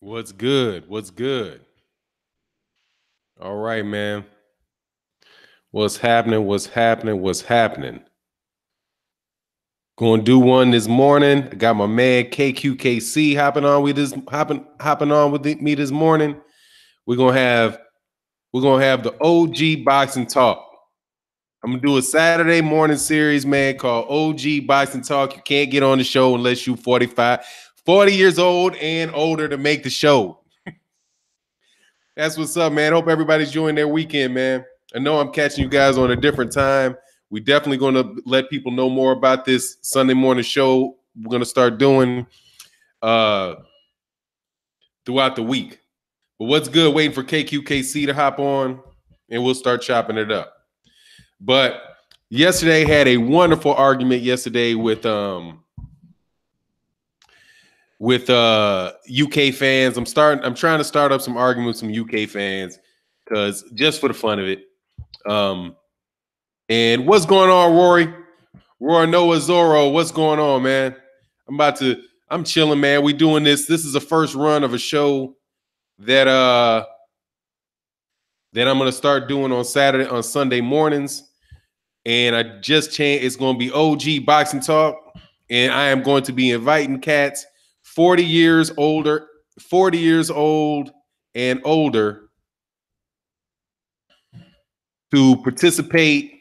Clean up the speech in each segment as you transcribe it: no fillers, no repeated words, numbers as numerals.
What's good? What's good? All right, man. What's happening? What's happening? What's happening? Going to do one this morning. I got my man Kqkc hopping on with me this morning. We're gonna have the OG boxing talk. I'm gonna do a Saturday morning series, man, called OG Boxing Talk. You can't get on the show unless you're 40 years old and older to make the show. That's what's up, man. Hope everybody's enjoying their weekend, man. I know I'm catching you guys on a different time. We definitely going to let people know more about this Sunday morning show we're going to start doing throughout the week. But what's good? Waiting for Kqkc to hop on, and we'll start chopping it up. But yesterday had a wonderful argument yesterday with UK fans. I'm trying to start up some arguments with some UK fans because just for the fun of it. And what's going on, Rory? Roy Noah Zorro, what's going on, man? I'm chilling, man. We doing this. This is the first run of a show that I'm gonna start doing on Sunday mornings. And I just changed. It's gonna be OG Boxing Talk, and I am going to be inviting cats 40 years old and older to participate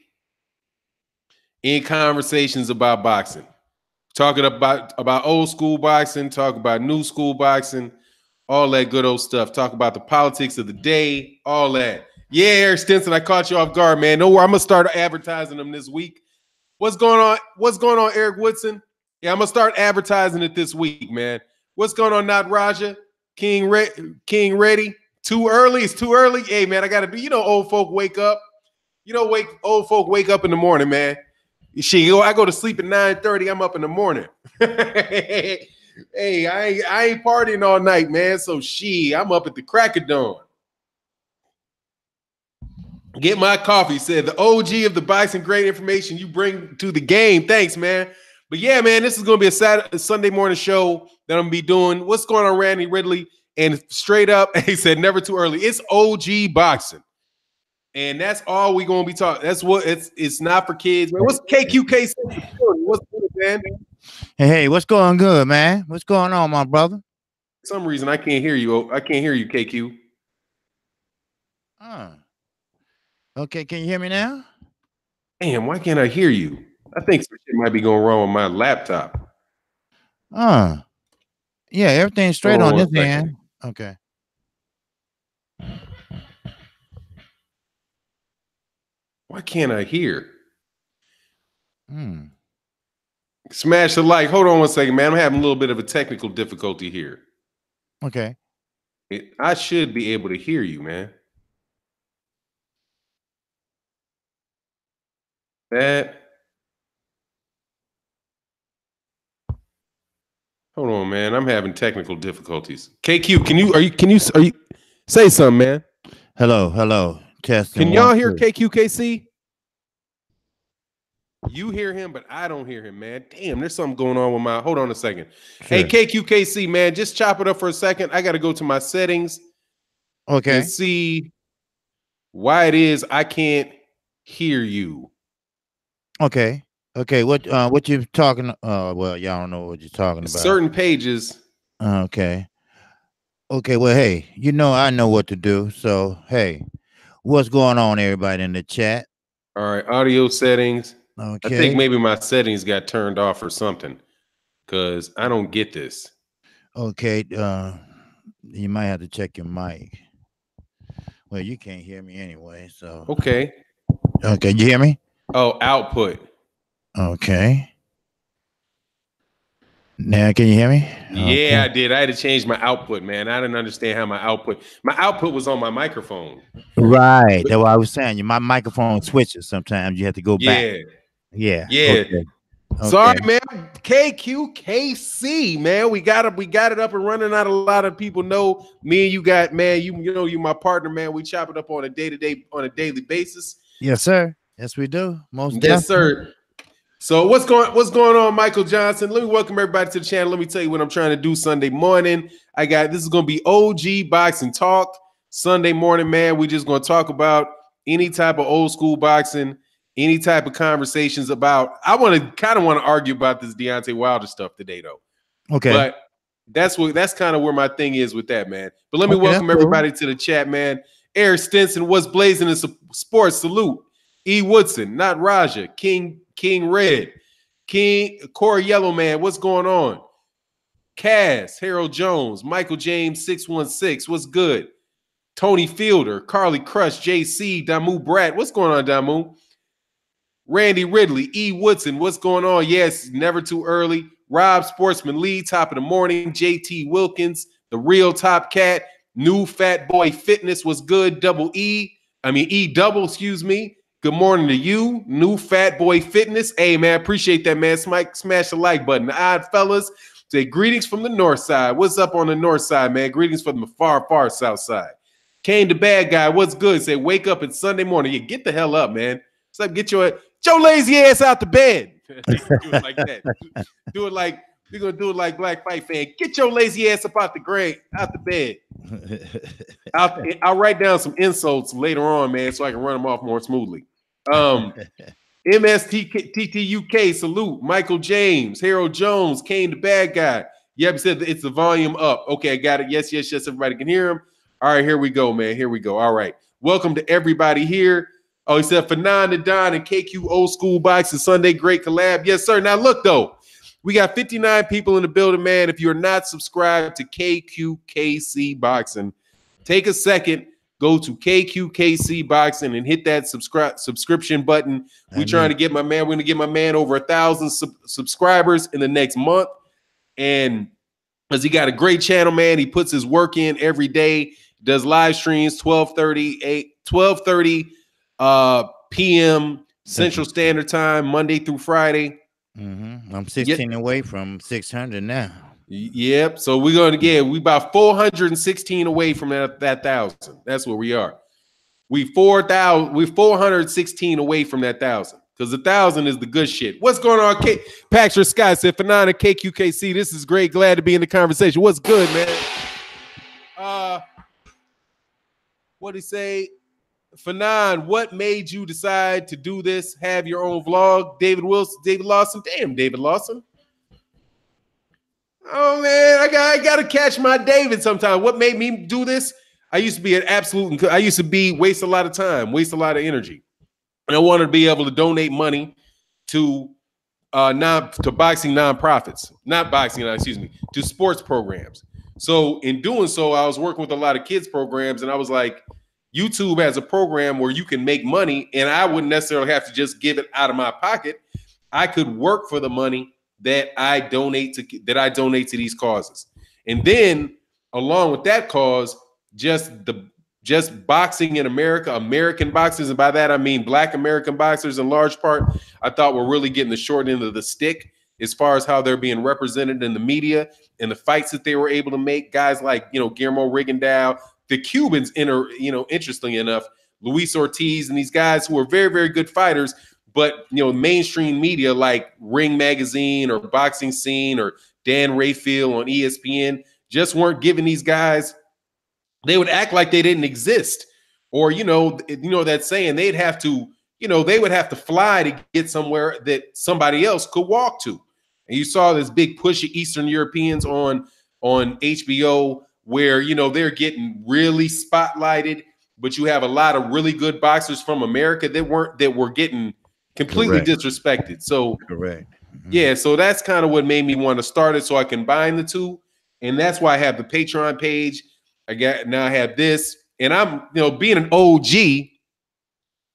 in conversations about boxing, talking about old school boxing, talk about new school boxing, all that good old stuff. Talk about the politics of the day, all that. Yeah, Eric Stinson, I caught you off guard, man. No worry, I'm gonna start advertising them this week. What's going on? What's going on, Eric Woodson? Yeah, I'm gonna start advertising it this week, man. What's going on, Not Raja? King Ready? Too early? It's too early. Hey, man, I gotta be. Old folk wake up. Old folk wake up in the morning, man. I go to sleep at 9:30. I'm up in the morning. Hey, I ain't partying all night, man. So I'm up at the crack of dawn. Get my coffee. Said the OG of the boxing, great information you bring to the game. Thanks, man. But yeah, man, this is gonna be a Sunday morning show that I'm gonna be doing. What's going on, Randy Ridley? And straight up, he said never too early. It's OG boxing. And that's all we're gonna be talking. That's what it's not for kids. Man, what's Kqkc? What's good, man? Hey, what's going good, man? What's going on, my brother? For some reason I can't hear you. I can't hear you, KQ. Okay, can you hear me now? Damn, why can't I hear you? I think some shit might be going wrong with my laptop. Yeah, everything's straight on this end. Okay. Why can't I hear? Smash the like. Hold on one second, man. I'm having a little bit of a technical difficulty here. Okay. I should be able to hear you, man. Hold on, man. I'm having technical difficulties. KQ, can you say something, man? Hello. Testing. Can y'all hear Kqkc? You hear him, but I don't hear him, man. Damn, there's something going on with my. Hold on a second. Sure. Hey, Kqkc, man, just chop it up for a second. I got to go to my settings. Okay. And see why it is I can't hear you. Okay. What you talking? Well, y'all don't know what you're talking about. Certain pages. Okay. Well, hey, I know what to do. So, hey, what's going on, everybody in the chat? All right, audio settings. Okay. I think maybe my settings got turned off or something, because I don't get this. Okay. You might have to check your mic. Well, you can't hear me anyway, so. Okay. You hear me? Oh, output. Okay. Now, can you hear me? Yeah, okay. I did. I had to change my output, man. I didn't understand how my output was on my microphone. Right. That's what I was saying. My microphone switches sometimes. You have to go back. Yeah. Okay. Sorry, man. Kqkc, man. We got it up and running. Not a lot of people know me and you got, man. You my partner, man. We chop it up on a daily basis. Yes, sir. Yes, we do. Yes, sir. So what's going on, Michael Johnson? Let me welcome everybody to the channel. Let me tell you what I'm trying to do Sunday morning. This is gonna be OG boxing talk Sunday morning, man. We just gonna talk about any type of old school boxing, any type of conversations about. I want to argue about this Deontay Wilder stuff today, though. Okay, but that's kind of where my thing is with that, man. But let me welcome everybody to the chat, man. Eric Stinson, what's blazing in sports? Salute. E. Woodson, not Raja. King Red. King Corey Yellowman, what's going on? Cass, Harold Jones, Michael James 616, what's good? Tony Fielder, Carly Crush, JC, Damu Brat, what's going on, Damu? Randy Ridley, E. Woodson, what's going on? Yes, never too early. Rob Sportsman Lee, top of the morning. JT Wilkins, the real top cat. New Fat Boy Fitness was good. E double, excuse me. Good morning to you, New Fat Boy Fitness. Hey, man, appreciate that, man. Smash the like button. The Odd Fellas say greetings from the north side. What's up on the north side, man? Greetings from the far, far south side. Kane the bad guy, what's good? Say wake up it's Sunday morning. Yeah, get the hell up, man. What's up? Get your lazy ass out the bed. Do it like that. Do it like we're gonna do it like Black Fight fan. Get your lazy ass up out the bed. I'll write down some insults later on, man, so I can run them off more smoothly. MSTTUK, salute. Michael James, Harold Jones, Kane the bad guy. Yep, said it's the volume up. Okay, I got it. Yes, everybody can hear him. All right, here we go, man. Here we go. All right. Welcome to everybody here. Oh, he said Fannon the Don and KQ Old School Boxing Sunday. Great collab. Yes, sir. Now, look, though. We got 59 people in the building, man. If you're not subscribed to Kqkc Boxing, take a second, go to Kqkc Boxing and hit that subscription button. We're trying to get my man. We're going to get my man over 1,000 subscribers in the next month. And because he got a great channel, man. He puts his work in every day. Does live streams 12:30 p.m. Central Standard Time, Monday through Friday. I'm 16 away from 600 now. Yep. So we're going to get we about 416 away from that 1,000. That's where we are. We're 416 away from that 1,000 because 1,000 is the good shit. What's going on? Patrick Scott said, Fannon and Kqkc, this is great. Glad to be in the conversation. What's good, man? What'd he say? Fannon, what made you decide to do this? Have your own vlog? David Lawson. Damn, David Lawson. Oh man, I gotta catch my David sometime. What made me do this? I used to be waste a lot of time, waste a lot of energy. And I wanted to be able to donate money to boxing nonprofits, to sports programs. So in doing so, I was working with a lot of kids programs, and I was like, YouTube has a program where you can make money, and I wouldn't necessarily have to just give it out of my pocket. I could work for the money that I donate to these causes. And then along with that cause, just boxing in America, American boxers, and by that I mean Black American boxers in large part, I thought were really getting the short end of the stick as far as how they're being represented in the media and the fights that they were able to make. Guys like, Guillermo Rigondeaux, the Cubans, interestingly enough, Luis Ortiz, and these guys who are very, very good fighters, but mainstream media like Ring Magazine or Boxing Scene or Dan Rayfield on ESPN just weren't giving these guys. They would act like they didn't exist, or that saying, they would have to fly to get somewhere that somebody else could walk to. And you saw this big push of Eastern Europeans on HBO where they're getting really spotlighted, but you have a lot of really good boxers from America that were getting completely disrespected. So yeah, so that's kind of what made me want to start it, so I combine the two, and that's why I have the Patreon page. I have this, and I'm being an OG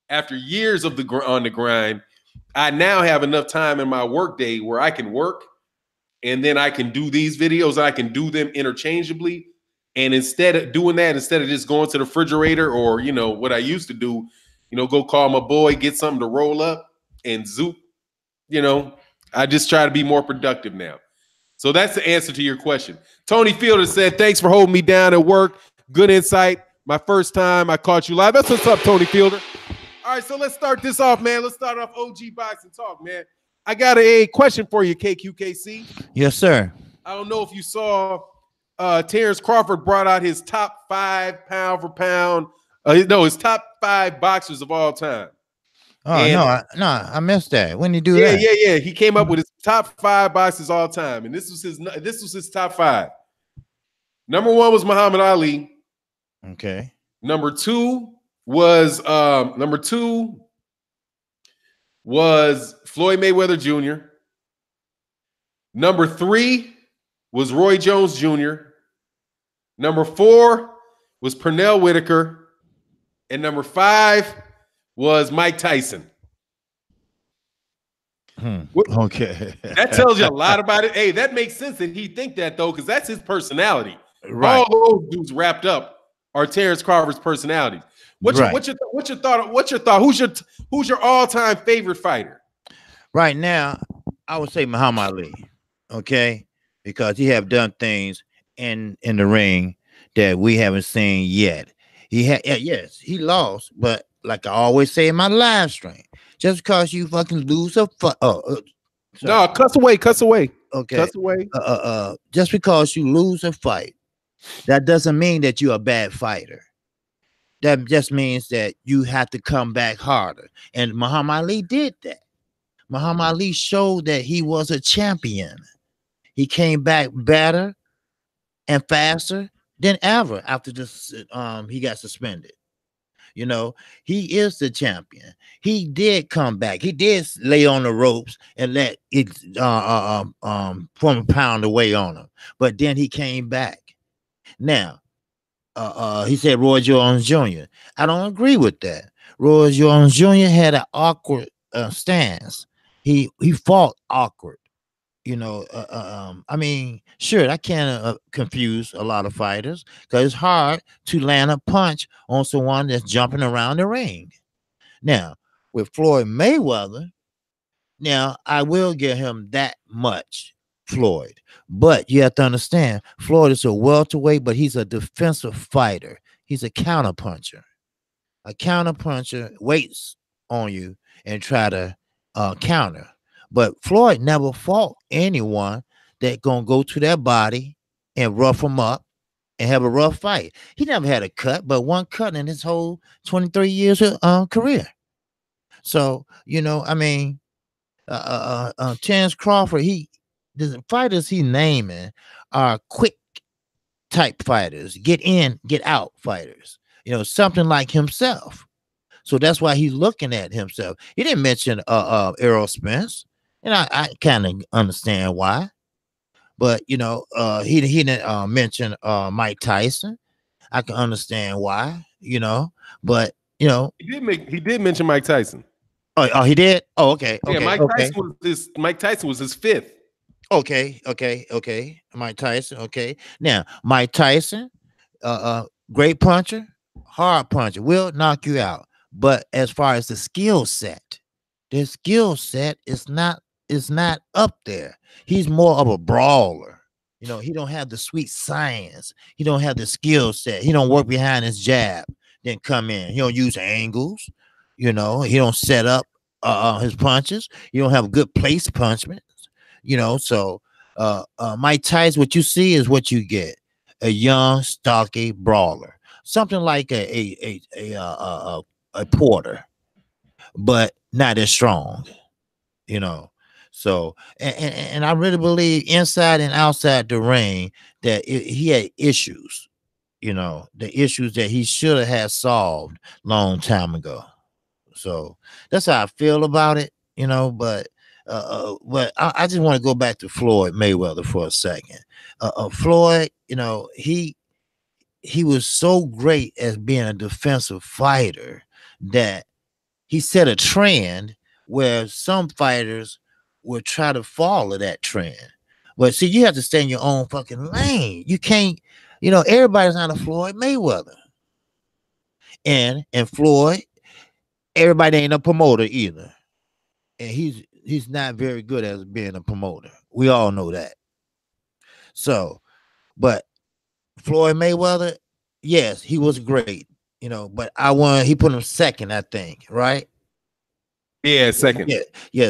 after years of on the grind. I now have enough time in my work day where I can work, and then I can do these videos. I can do them interchangeably. And instead of just going to the refrigerator or, what I used to do, go call my boy, get something to roll up and zoop, I just try to be more productive now. So that's the answer to your question. Tony Fielder said, thanks for holding me down at work. Good insight. My first time I caught you live. That's what's up, Tony Fielder. All right, so let's start this off, man. Let's start off OG boxing talk, man. I got a question for you, KQKC. Yes, sir. I don't know if you saw Terrence Crawford brought out his top 5 pound for pound. His top 5 boxers of all time. Oh, and I missed that. When you do that? Yeah. He came up with his top 5 boxers all time, and this was his top 5. Number 1 was Muhammad Ali. Okay. Number 2 was Floyd Mayweather Jr. Number 3 was Roy Jones Jr. Number 4 was Pernell Whitaker. And number 5 was Mike Tyson. Okay. That tells you a lot about it. Hey, that makes sense that he think that, though, because that's his personality. Right. All those dudes wrapped up are Terrence Crawford's personalities. What's your thought? Who's your all-time favorite fighter? Right now, I would say Muhammad Ali. Okay, because he have done things in the ring that we haven't seen yet. Yes, he lost, but like I always say in my live stream, just because you fucking lose a no, cuss away. Okay, cuss away. Just because you lose a fight, that doesn't mean that you're a bad fighter. That just means that you have to come back harder. And Muhammad Ali did that. Muhammad Ali showed that he was a champion. He came back better and faster than ever after this. He got suspended. You know, he is the champion. He did come back. He did lay on the ropes and let it from a pound away on him. But then he came back. Now, he said Roy Jones Jr. I don't agree with that. Roy Jones Jr. had an awkward stance. He fought awkward. You know, I mean, sure, that can confuse a lot of fighters because it's hard to land a punch on someone that's jumping around the ring. Now, with Floyd Mayweather, now I will give him that much, Floyd. But you have to understand, Floyd is a welterweight, but he's a defensive fighter. He's a counterpuncher. A counterpuncher waits on you and try to counter. But Floyd never fought anyone that gonna go to their body and rough them up and have a rough fight. He never had a cut, but one cut in his whole 23 years of career. So, you know, I mean, Terrence Crawford, the fighters he naming are quick type fighters, get in, get out fighters. You know, something like himself. So that's why he's looking at himself. He didn't mention Errol Spence. And I kind of understand why, but you know, he didn't mention Mike Tyson. I can understand why, you know, but you know, he did mention Mike Tyson. Oh, he did. Oh, okay. Yeah, Mike Tyson was his 5th. Okay. Mike Tyson. Okay. Now, Mike Tyson, great puncher, hard puncher, will knock you out. But as far as the skill set is not up there. He's more of a brawler. You know, he don't have the sweet science. He don't have the skill set. He don't work behind his jab, then come in. He don't use angles. You know, he don't set up his punches. You don't have good place punishments. You know, so Mike Tyson, what you see is what you get: a young, stocky brawler, something like a Porter, but not as strong. You know. So, and I really believe inside and outside the ring that he had issues, you know, the issues that he should have had solved long time ago. So that's how I feel about it, you know. But I just want to go back to Floyd Mayweather for a second. Floyd, you know, he was so great as being a defensive fighter that he set a trend where some fighters will try to follow that trend. But see, you have to stay in your own fucking lane. You can't, you know, everybody's not a Floyd Mayweather. And Floyd, everybody ain't a promoter either. And he's not very good as being a promoter. We all know that. So, but Floyd Mayweather, yes, he was great, you know, but he put him second, I think, right? Yeah, second.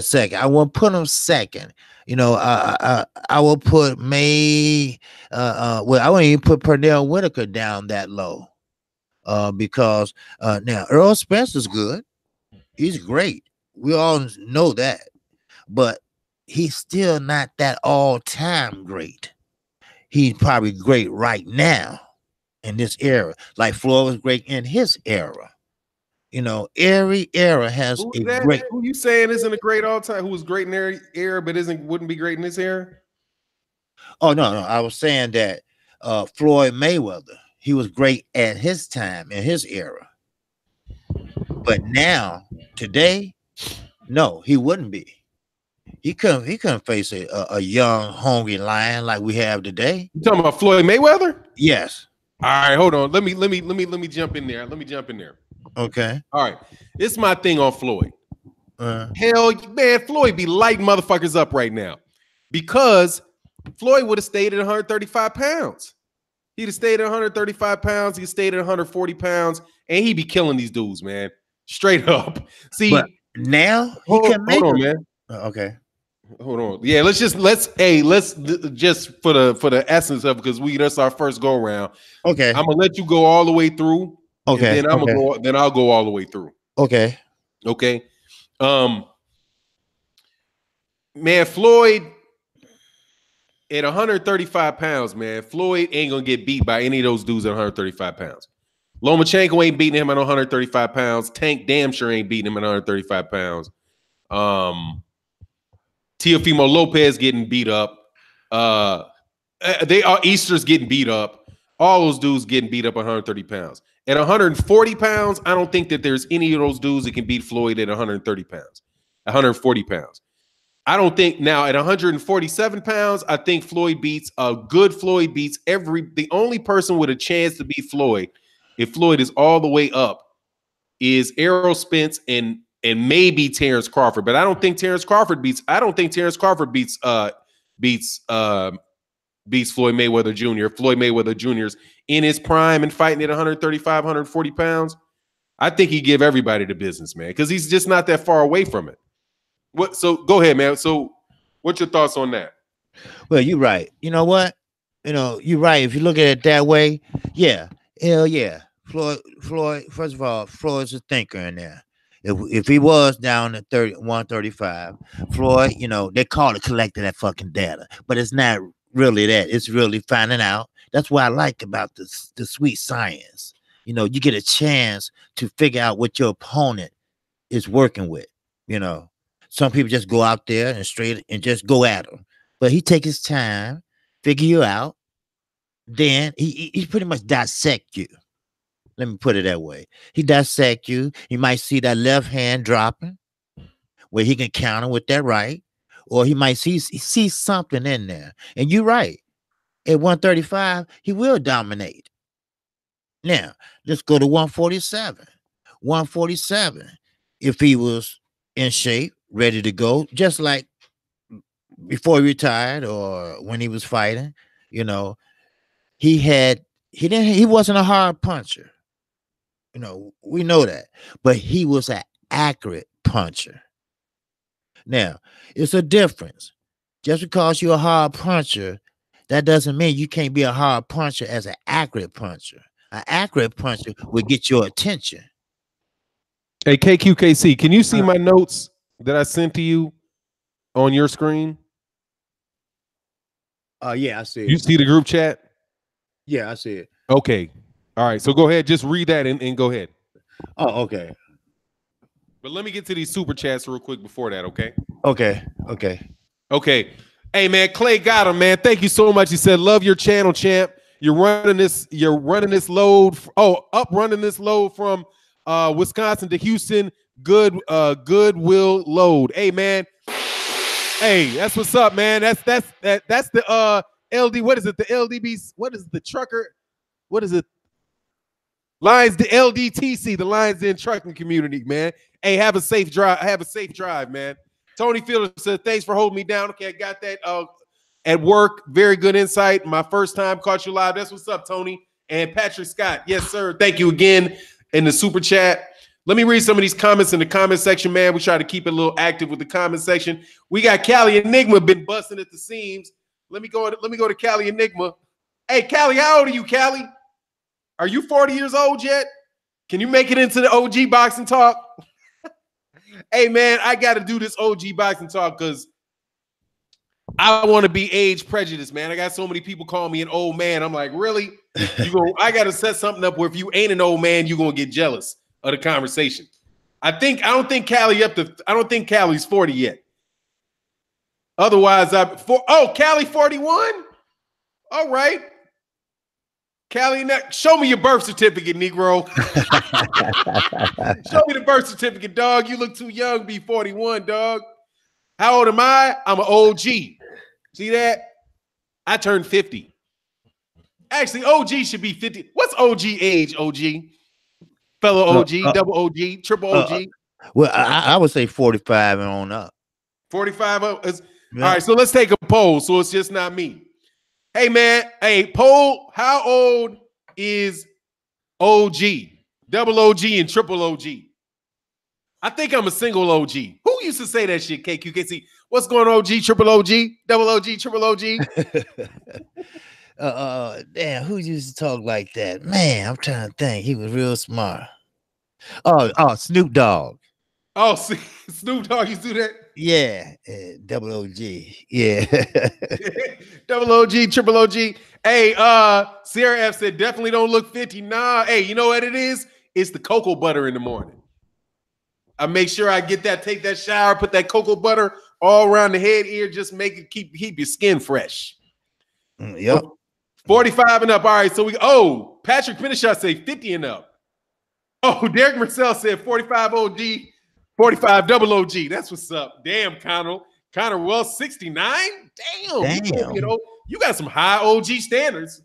Second. I won't put him second. You know, I will put well, I won't even put Pernell Whitaker down that low. Because now Earl Spencer's good. He's great. We all know that. But he's still not that all-time great. He's probably great right now in this era. Like Floyd was great in his era. You know, every era has Who's a that? great. Who you saying isn't a great all time? Who was great in their era, but wouldn't be great in this era? Oh no, I was saying that Floyd Mayweather, he was great at his time in his era. But now, today, no, he wouldn't be. He couldn't face a young, hungry lion like we have today. You talking about Floyd Mayweather? Yes. All right, hold on. Let me jump in there. Let me jump in there. Okay. All right. This is my thing on Floyd. Hell, man, Floyd be lighting motherfuckers up right now. Because Floyd would have stayed at 135 pounds. He'd have stayed at 135 pounds. He'd stayed at 140 pounds. And he'd be killing these dudes, man. Straight up. See, but now hold on, man. Okay. Hold on. Yeah, let's just for the essence of, because that's our first go around. Okay. I'm gonna let you go all the way through. Okay. And then I'll go all the way through. Okay. Okay. Man, Floyd at 135 pounds, man, Floyd ain't gonna get beat by any of those dudes at 135 pounds. Lomachenko ain't beating him at 135 pounds. Tank damn sure ain't beating him at 135 pounds. Teofimo Lopez getting beat up. Easter's getting beat up. All those dudes getting beat up at 130 pounds. At 140 pounds, I don't think that there's any of those dudes that can beat Floyd at 130 pounds, 140 pounds. I don't think now at 147 pounds, I think Floyd beats the only person with a chance to beat Floyd, if Floyd is all the way up, is Errol Spence and maybe Terrence Crawford. But I don't think Terrence Crawford beats Floyd Mayweather Jr. Floyd Mayweather Jr.'s in his prime and fighting at 135, 140 pounds. I think he give everybody the business, man, because he's just not that far away from it. So go ahead, man. So what's your thoughts on that? Well, you're right. You know what? You're right. If you look at it that way, yeah. Hell yeah. Floyd, first of all, Floyd's a thinker in there. If he was down at 135, Floyd, they call it collecting that fucking data, but it's not really that. It's really finding out. That's what I like about the sweet science. You get a chance to figure out what your opponent is working with. Some people just go out there and just go at him, but he take his time, figure you out. Then he pretty much dissect you. Let me put it that way. He dissect you. He might see that left hand dropping where he can counter with that right, or he might see something in there. And you're right. At 135, he will dominate. Now, let's go to 147. 147, if he was in shape, ready to go, just like before he retired or when he was fighting, he wasn't a hard puncher. We know that, but he was an accurate puncher. Now, it's a difference. Just because you're a hard puncher, that doesn't mean you can't be a hard puncher as an accurate puncher. An accurate puncher will get your attention. Hey, Kqkc, can you see my notes that I sent to you on your screen? Yeah, I see it. You see the group chat? Yeah, I see it. Okay. All right. So go ahead. Just read that and go ahead. Oh, okay. But let me get to these super chats real quick before that, okay? Okay. Hey, man, Clay got him, man. Thank you so much. He said, love your channel, champ. You're running this load. Running this load from Wisconsin to Houston. Goodwill load. Hey, man. Hey, that's what's up, man. That's the LD. What is it? The LDB. What is the trucker? What is it? Lions, the LDTC, the Lions Den trucking community, man. Hey, have a safe drive, man. Tony Fielder said, thanks for holding me down. Okay, I got that at work. Very good insight. My first time caught you live. That's what's up, Tony. And Patrick Scott, yes, sir. Thank you again in the super chat. Let me read some of these comments in the comment section, man. We try to keep it a little active with the comment section. We got Cali Enigma been busting at the seams. Let me go to Cali Enigma. Hey, Cali, how old are you, Cali? Are you 40 years old yet? Can you make it into the OG boxing talk? Hey, man, I got to do this OG boxing talk because I want to be age prejudiced, man. I got so many people calling me an old man. I'm like, really? I got to set something up where if you ain't an old man, you're going to get jealous of the conversation. I don't think Cali's 40 yet. Otherwise, Cali 41? All right. Cali, show me your birth certificate, Negro. Show me the birth certificate, dog. You look too young to be 41, dog. How old am I? I'm an OG. See that? I turned 50. Actually, OG should be 50. What's OG age, OG? Fellow OG, double OG, triple OG. Well, I would say 45 and on up. 45 up. Yeah. All right, so let's take a poll so it's just not me. Hey, man. Hey, poll, how old is OG? Double OG and triple OG. I think I'm a single OG. Who used to say that shit, Kqkc? What's going on, OG, triple OG, double OG, triple OG? Damn, who used to talk like that? Man, I'm trying to think. He was real smart. Oh, Snoop Dogg. Oh, see, Snoop Dogg used to do that? Yeah, double OG. Yeah. Double OG, triple OG. Hey, Sierra F said definitely don't look 50. Nah, hey, you know what it is? It's the cocoa butter in the morning. I make sure I take that shower, put that cocoa butter all around the head ear, just make it keep your skin fresh. Yep. 45 and up. All right, so Patrick Pinishot say 50 and up. Oh, Derek Marcel said 45 OG, 45 double OG. That's what's up. Damn, Connor Wells, 69? Damn. You got some high OG standards.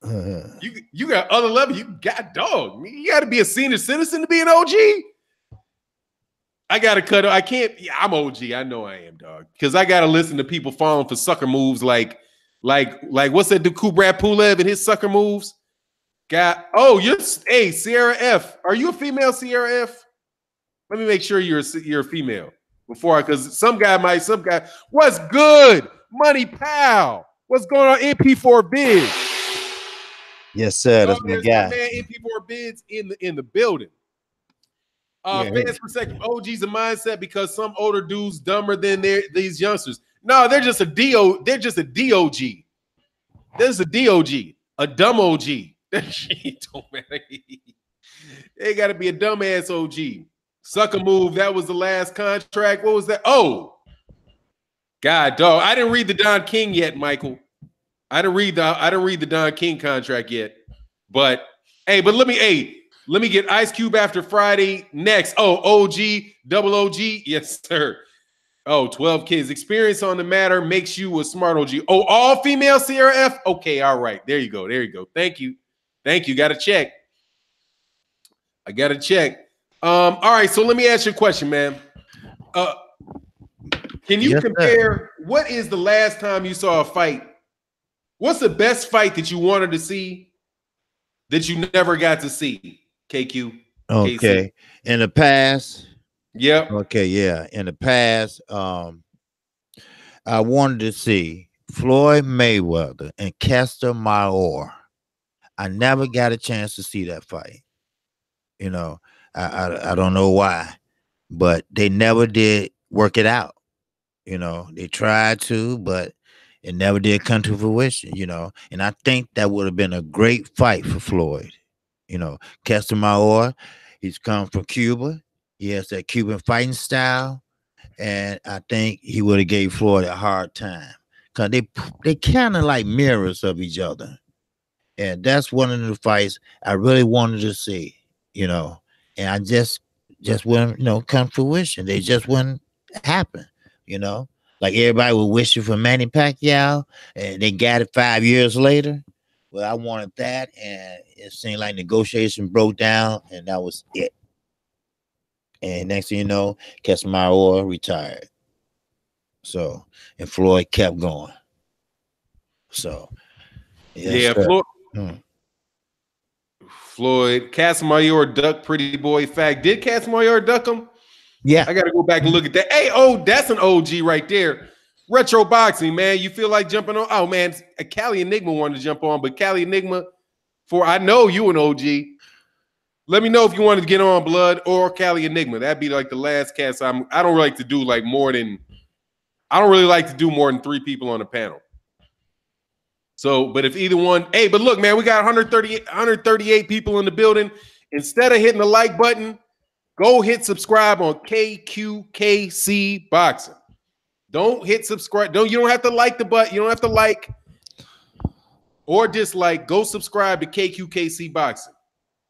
You got other level. You got dog. You got to be a senior citizen to be an OG. I got to cut. I can't. Yeah, I'm OG. I know I am, dog. Because I got to listen to people falling for sucker moves like what's that? Kubrat Pulev and his sucker moves. Hey, Sierra F. Are you a female, Sierra F? Let me make sure you're a female because some guy. What's good, Money Pal? What's going on, MP4 Bids? Yes, sir. That's my guy. Man, MP4 Bids in the building. Fans perspective, OG's a mindset because some older dudes dumber than these youngsters. No, they're just a DO. They're just a DOG. There's a DOG, a dumb OG. That shit don't matter. They got to be a dumbass OG. Sucker move. That was the last contract. What was that? Oh, God, dog. I didn't read the Don King yet, Michael. I didn't read the Don King contract yet. But let me get Ice Cube after Friday next. Oh, OG, double OG. Yes, sir. Oh, 12 kids. Experience on the matter makes you a smart OG. Oh, all female Sierra F? Okay, all right. There you go. Thank you. Got to check. I got to check. All right, so let me ask you a question, man. Can you compare what is the last time you saw a fight? What's the best fight that you wanted to see that you never got to see? KQ. Okay. KC. In the past. Yep. Okay, yeah. In the past, I wanted to see Floyd Mayweather and Kester Maor. I never got a chance to see that fight. You know, I don't know why, but they never did work it out. You know, they tried to, but it never did come to fruition, you know. And I think that would have been a great fight for Floyd. You know, Kester Maor, he's come from Cuba. He has that Cuban fighting style. And I think he would have gave Floyd a hard time. Because they kind of like mirrors of each other. And that's one of the fights I really wanted to see, you know. And I just wouldn't, come to fruition. They just wouldn't happen, you know. Like everybody was wishing for Manny Pacquiao, and they got it 5 years later. Well, I wanted that, and it seemed like negotiation broke down, and that was it. And next thing you know, Kester Maor retired. So, and Floyd kept going. So, yes, Floyd. Casamayor duck pretty boy fact. Did Casamayor duck him? Yeah. I got to go back and look at that. Hey, oh, that's an OG right there. Retro boxing, man. You feel like jumping on? Oh, man. Cali Enigma wanted to jump on, but Cali Enigma, I know you an OG. Let me know if you wanted to get on, Blood, or Cali Enigma. That'd be like the last cast. I don't like to do like more than 3 people on the panel. So, but if either one, hey, but look, man, we got 138 people in the building. Instead of hitting the like button, go hit subscribe on Kqkc Boxing. Don't hit subscribe. You don't have to like the button. You don't have to like or dislike. Go subscribe to Kqkc Boxing.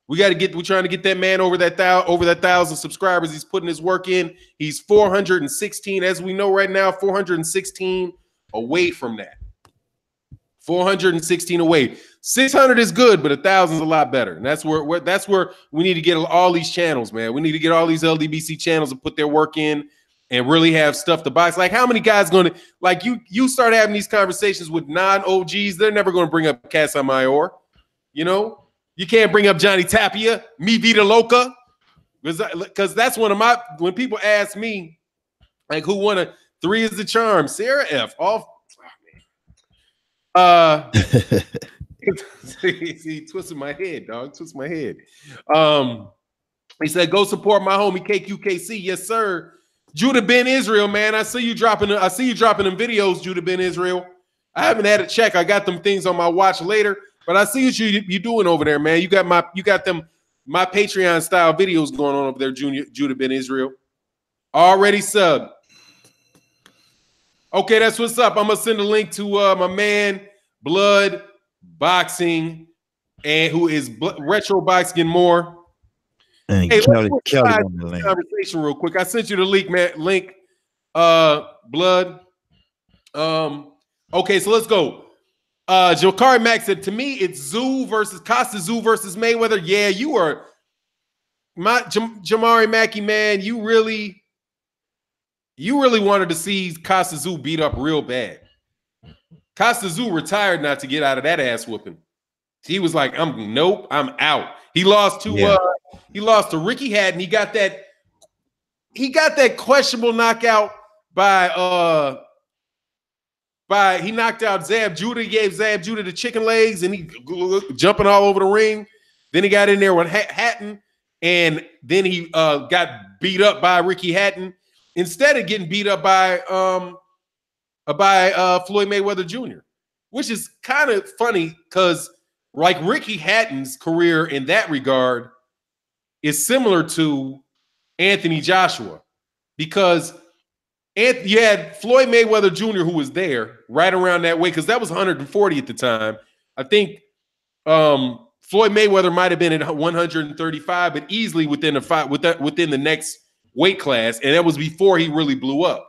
We're trying to get that man over that 1,000 subscribers. He's putting his work in. He's 416, as we know right now, 416 away from that. 416 away. 600 is good, but 1,000 is a lot better. And that's where we need to get all these channels, man. We need to get all these LDBC channels to put their work in and really have stuff to box. Like, how many guys going to, like, you start having these conversations with non-OGs, they're never going to bring up Casamayor, you know? You can't bring up Johnny Tapia, Mi Vida Loca, because that's one of my, when people ask me, like, who won a 3 is the charm, Sarah F. Off. He twisted my head, dog. Twisted my head. He said, go support my homie Kqkc. Yes, sir. Judah Ben Israel, man. I see you dropping them videos, Judah Ben Israel. I haven't had a check. I got them things on my watch later. But I see what you doing over there, man. You got my Patreon style videos going on over there, Judah Ben Israel. Already sub. Okay, that's what's up. I'm gonna send a link to my man Blood Boxing, and who is Retro Boxing more. And hey, Kelly on the link. Conversation real quick. I sent you the link, man. Blood. Okay, so let's go. Jokari Max said, to me, it's Costa Zoo versus Mayweather. Yeah, you are Jamari Mackey, man. You really wanted to see Costa Zoo beat up real bad. Costa Zoo retired not to get out of that ass whooping. He was like, I'm out. He lost to Ricky Hatton. He got that questionable knockout he knocked out Zab Judah. He gave Zab Judah the chicken legs, and he jumping all over the ring. Then he got in there with Hatton, and then he got beat up by Ricky Hatton instead of getting beat up by Floyd Mayweather Jr., which is kind of funny because like Ricky Hatton's career in that regard is similar to Anthony Joshua, because you had Floyd Mayweather Jr., who was there right around that weight, because that was 140 at the time. I think Floyd Mayweather might have been at 135, but easily within the next weight class, and that was before he really blew up.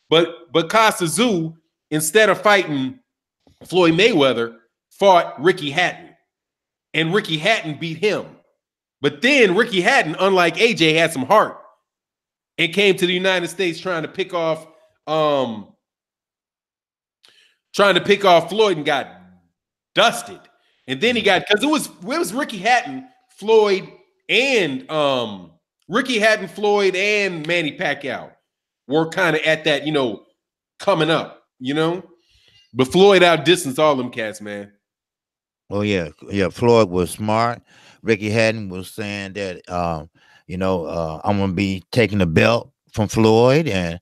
But Costa Zoo, instead of fighting Floyd Mayweather, fought Ricky Hatton, and Ricky Hatton beat him. But then Ricky Hatton, unlike AJ, had some heart and came to the United States trying to pick off Floyd and got dusted. And then he got, because it was Ricky Hatton, Floyd, and Manny Pacquiao were kind of at that, coming up, But Floyd outdistanced all them cats, man. Oh yeah. Floyd was smart. Ricky Hatton was saying that I'm gonna be taking the belt from Floyd, and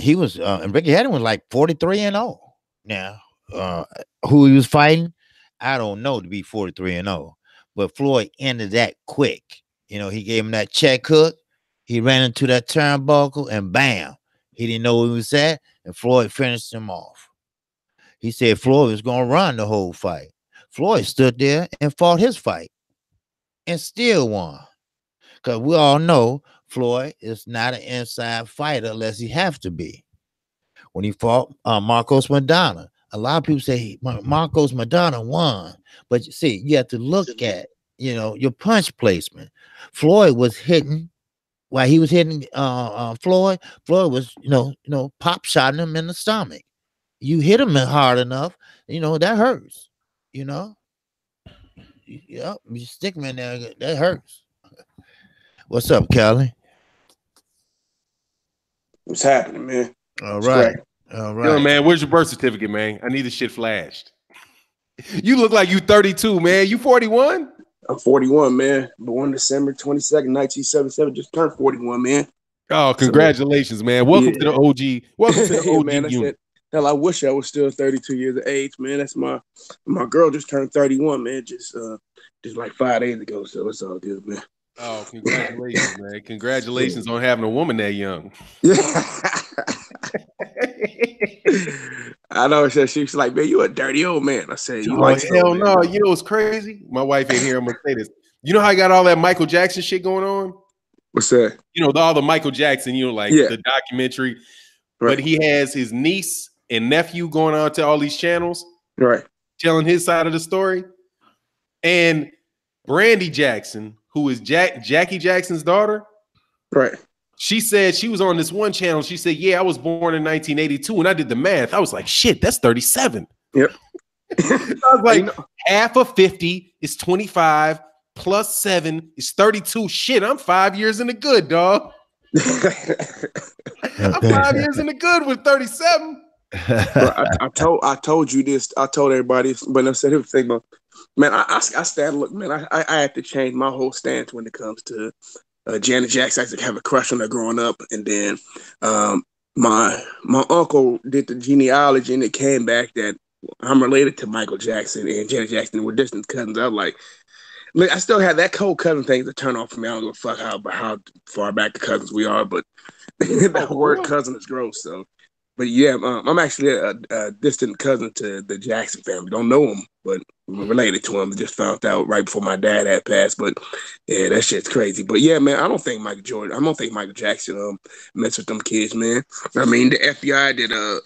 he was and Ricky Hatton was like 43-0. Now, who he was fighting, I don't know, to be 43-0. But Floyd ended that quick. He gave him that check hook. He ran into that turnbuckle, and bam, he didn't know where he was at, and Floyd finished him off. He said Floyd was gonna run the whole fight. Floyd stood there and fought his fight and still won. Because we all know Floyd is not an inside fighter unless he has to be. When he fought Marcos Madonna, a lot of people say Marcos Madonna won. But you see, you have to look at, your punch placement. Floyd was hitting, while he was hitting Floyd was, pop shotting him in the stomach. You hit him hard enough, that hurts, Yep, you stick me in there. That hurts. What's up, Kelly? What's happening, man? All It's right. great. All Yo, right. man, where's your birth certificate, man? I need this shit flashed. You look like you 32, man. You 41? I'm 41, man. Born December 22nd, 1977. Just turned 41, man. Oh, congratulations, man. Welcome to the OG. Welcome to the Yeah, OG man, that's unit. it. Hell, I wish I was still 32 years of age, man. That's my girl just turned 31, man. Just like 5 days ago. So it's all good, man. Oh, congratulations, man. Congratulations on having a woman that young. I know. She's like, man, you a dirty old man. I said, you Oh, like hell no. You know what's crazy? My wife ain't here. I'm going to say this. You know how I got all that Michael Jackson shit going on? What's that? You know, all the Michael Jackson, you know, like the documentary. Right. But he has his niece and nephew going on to all these channels. Right. Telling his side of the story. And Brandy Jackson, who is Jackie Jackson's daughter. Right. She said she was on this one channel. She said, yeah, I was born in 1982. And I did the math. I was like, shit, that's 37. Yep. I was like, half of 50 is 25 plus 7 is 32. Shit, I'm 5 years in the good, dog. I'm 5 years in the good with 37. Bro, I told you this. I told everybody, but I said everything. Man, I stand. Look, man, I had to change my whole stance when it comes to Janet Jackson. I used to have a crush on her growing up, and then my uncle did the genealogy, and it came back that I'm related to Michael Jackson and Janet Jackson. We're distant cousins. I was like, look, I still have that cold cousin thing to turn off for me. I don't give a fuck how far back the cousins we are, but that word cousin is gross. So. But yeah, I'm actually a distant cousin to the Jackson family. Don't know him, but we're related to him. Just found out right before my dad had passed. But yeah, that shit's crazy. But yeah, man, I don't think Michael Jackson messed with them kids, man. I mean, the FBI did a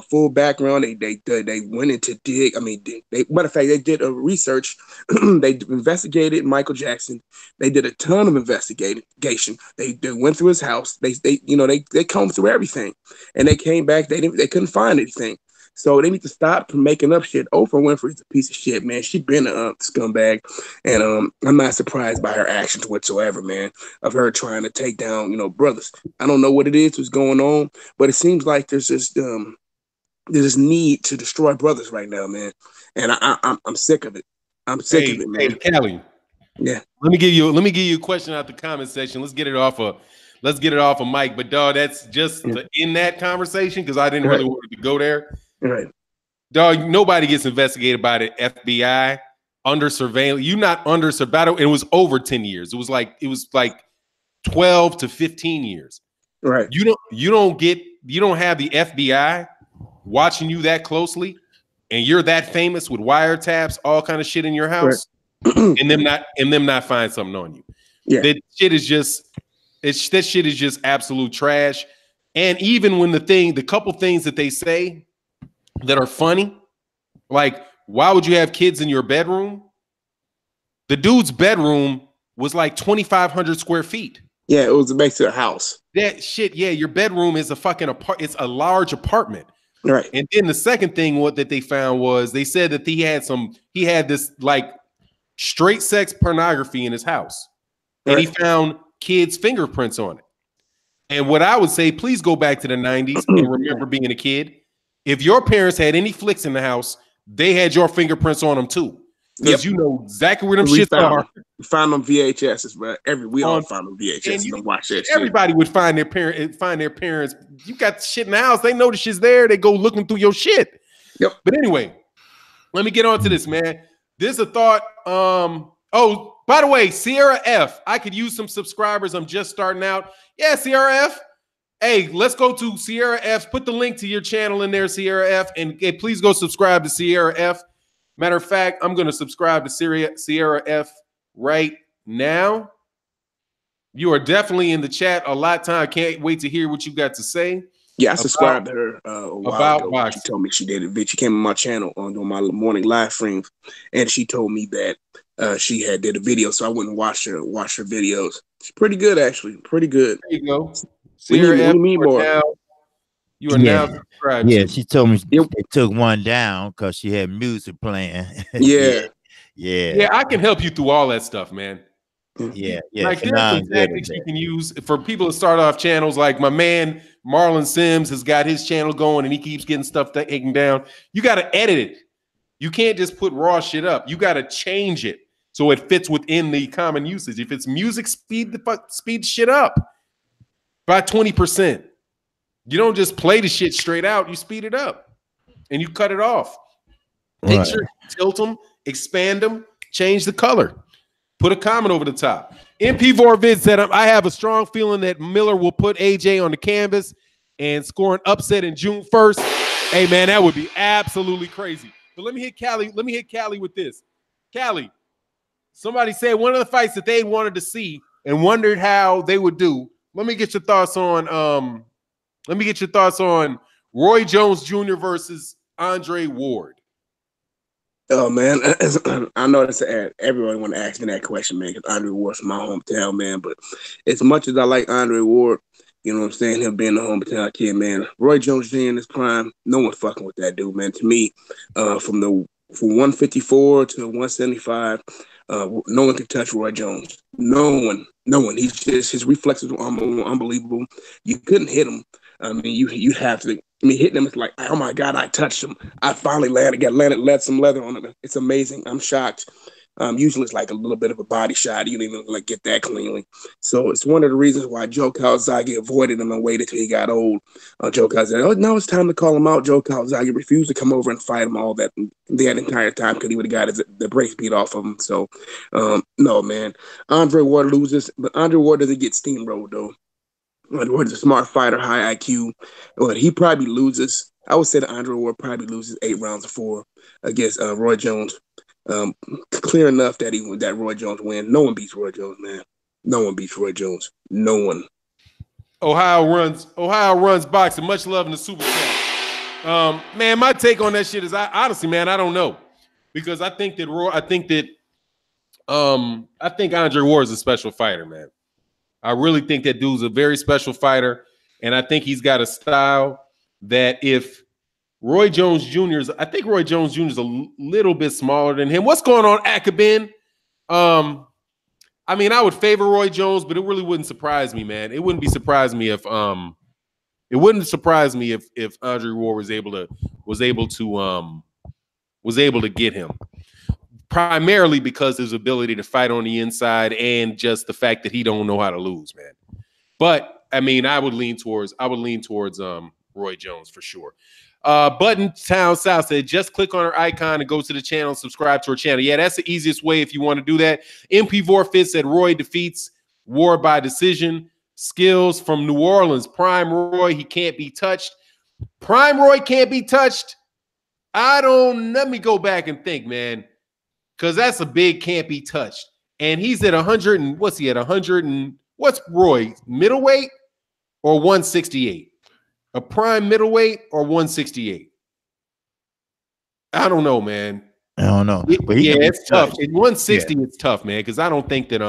full background. They went into dig. I mean, matter of fact, they did a research. They investigated Michael Jackson. They did a ton of investigation. They went through his house. They combed through everything, and they came back. They couldn't find anything. So they need to stop making up shit. Oprah Winfrey's a piece of shit, man. She's been a scumbag, and I'm not surprised by her actions whatsoever, man. Of her trying to take down, brothers. I don't know what it is, what's going on, but it seems like there's just this need to destroy brothers right now, man. And I'm sick of it. I'm sick of it, man. Hey, Kelly. Yeah. Let me give you a question out the comment section. Let's get it off of Mike. But dog, that's just in that conversation because I didn't really want to go there. Right. Dog, nobody gets investigated by the FBI under surveillance. You're not under surveillance. It was over 10 years. It was like 12 to 15 years. Right. You don't have the FBI watching you that closely, and you're that famous with wiretaps, all kind of shit in your house, and them not find something on you. Yeah, that shit is just absolute trash. And even when the couple things that they say that are funny, like why would you have kids in your bedroom? The dude's bedroom was like 2,500 square feet. Yeah, it was basically a house. That shit, yeah, your bedroom is a fucking it's a large apartment. Right. And then the second thing that they found was they said that he had this like straight sex pornography in his house. And he found kids' fingerprints on it. And what I would say, please go back to the 90s and remember being a kid. If your parents had any flicks in the house, they had your fingerprints on them too. Because you know exactly where them shits are. We found them VHSs, but we all found them VHSs and watch that shit. Everybody would find their parents. You got shit in the house. They know the shit's there. They go looking through your shit. Yep. But anyway, let me get on to this, man. This is a thought. Oh, by the way, Sierra F. I could use some subscribers. I'm just starting out. Yeah, Sierra F. Hey, let's go to Sierra F. Put the link to your channel in there, Sierra F. And please go subscribe to Sierra F. Matter of fact, I'm going to subscribe to Sierra F right now. You are definitely in the chat a lot of time. I can't wait to hear what you got to say. Yeah, I subscribed to her a while ago. Boxing. She told me she did it. She came on my channel on my morning live streams, and she told me that she had did a video, so I went and watch her videos. She's pretty good, actually. Pretty good. There you go. Sierra F, you are now subscribed. Yeah, she told me they took one down because she had music playing. Yeah. Yeah, I can help you through all that stuff, man. yeah. Like there's some Fanon's good at tactics you that. can use for people to start off channels. Like my man Marlon Sims has got his channel going, and he keeps getting stuff taken down. You got to edit it. You can't just put raw shit up. You got to change it so it fits within the common usage. If it's music, speed the shit up by 20%. You don't just play the shit straight out. You speed it up and you cut it off. Picture, tilt them, expand them, change the color. Put a comment over the top. MP4 Vid said, I have a strong feeling that Miller will put AJ on the canvas and score an upset in June 1st. Hey, man, that would be absolutely crazy. But let me hit Callie. Let me hit Callie with this. Callie, somebody said one of the fights that they wanted to see and wondered how they would do. Let me get your thoughts on Roy Jones Jr. versus Andre Ward. Oh man, I know that's everyone want to ask me that question, man, because Andre Ward's from my hometown, man. But as much as I like Andre Ward, you know what I'm saying, him being a hometown kid, man, Roy Jones Jr. in his prime, no one fucking with that dude, man. To me, from 154 to 175, no one can touch Roy Jones. No one. He's just, his reflexes were unbelievable. You couldn't hit him. I mean, you have to. I mean, hitting him is like, oh my God, I touched him. I finally led some leather on him. It's amazing. I'm shocked. Usually it's like a little bit of a body shot. You don't even like get that cleanly. So it's one of the reasons why Joe Calzaghe avoided him and waited till he got old. Joe Calzaghe, now it's time to call him out. Joe Calzaghe refused to come over and fight him all that entire time because he would have got the brakes beat off of him. So, no, man. Andre Ward loses, but Andre Ward doesn't get steamrolled, though. Andre Ward's a smart fighter, high IQ. But he probably loses. I would say that Andre Ward probably loses 8 rounds to 4 against Roy Jones. Clear enough that Roy Jones win. No one beats Roy Jones, man. No one beats Roy Jones. No one. Ohio runs boxing. Much love in the super chat. Man, my take on that shit is honestly, man, I don't know, because I think Andre Ward is a special fighter, man. I really think that dude's a very special fighter, and I think he's got a style that if Roy Jones Jr. I think Roy Jones Jr. is a little bit smaller than him. What's going on, Akabin? I mean, I would favor Roy Jones, but it really wouldn't surprise me, man. It wouldn't surprise me if Andre Ward was able to get him. Primarily because his ability to fight on the inside and just the fact that he don't know how to lose, man. But I mean, I would lean towards Roy Jones for sure. Button Town South said, just click on her icon and go to the channel and subscribe to her channel. Yeah, that's the easiest way if you want to do that. MP Vorfit said Roy defeats Ward by decision. Skills from New Orleans. Prime Roy, he can't be touched. Prime Roy can't be touched. Let me go back and think, man. Because that's a big can't be touched. And he's at 100 and what's he at 100 and what's Roy? Middleweight or 168? A prime middleweight or 168? I don't know, man. I don't know. But it's tough. At 160, it's tough, man. Because I don't think that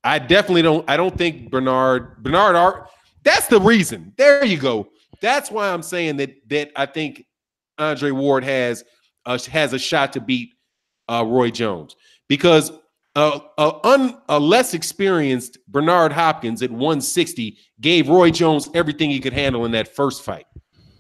I don't think Bernard that's the reason. There you go. That's why I'm saying that I think Andre Ward has a shot to beat Roy Jones, because a less experienced Bernard Hopkins at 160 gave Roy Jones everything he could handle in that first fight.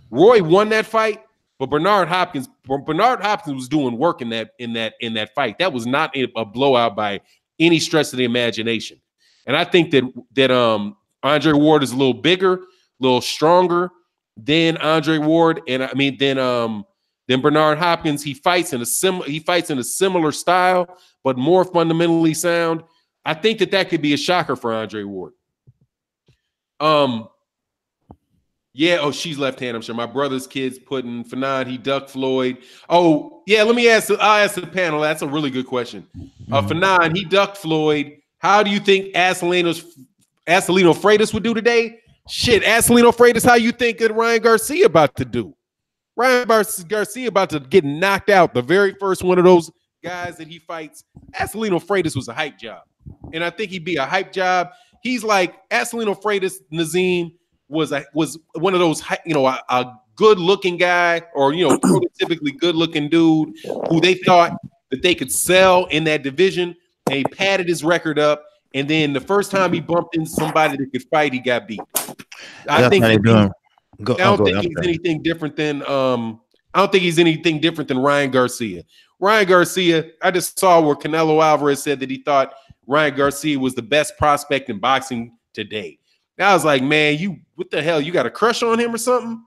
Roy won that fight, but Bernard Hopkins was doing work in that fight. That was not a blowout by any stretch of the imagination. And I think that Andre Ward is a little bigger, a little stronger than Andre Ward, and I mean then Bernard Hopkins. He fights in a similar style, but more fundamentally sound. I think that could be a shocker for Andre Ward. Yeah. Oh, she's left-handed. I'm sure my brother's kids putting Fannon. He ducked Floyd. Oh, yeah. I'll ask the panel. That's a really good question. Fannon, he ducked Floyd. How do you think Acelino Freitas would do today? Shit, Acelino Freitas. How you think that Ryan Garcia about to do? Ryan Garcia about to get knocked out. The very first one of those guys that he fights. Acelino Freitas was a hype job, and I think he'd be a hype job. He's like Acelino Freitas. Nazim was one of those, a good-looking guy, or prototypically good-looking dude who they thought that they could sell in that division, and he padded his record up. And then the first time he bumped into somebody that could fight, he got beat. I don't think he's anything different than Ryan Garcia. Ryan Garcia, I just saw where Canelo Alvarez said that he thought Ryan Garcia was the best prospect in boxing today. I was like, man, what the hell? You got a crush on him or something?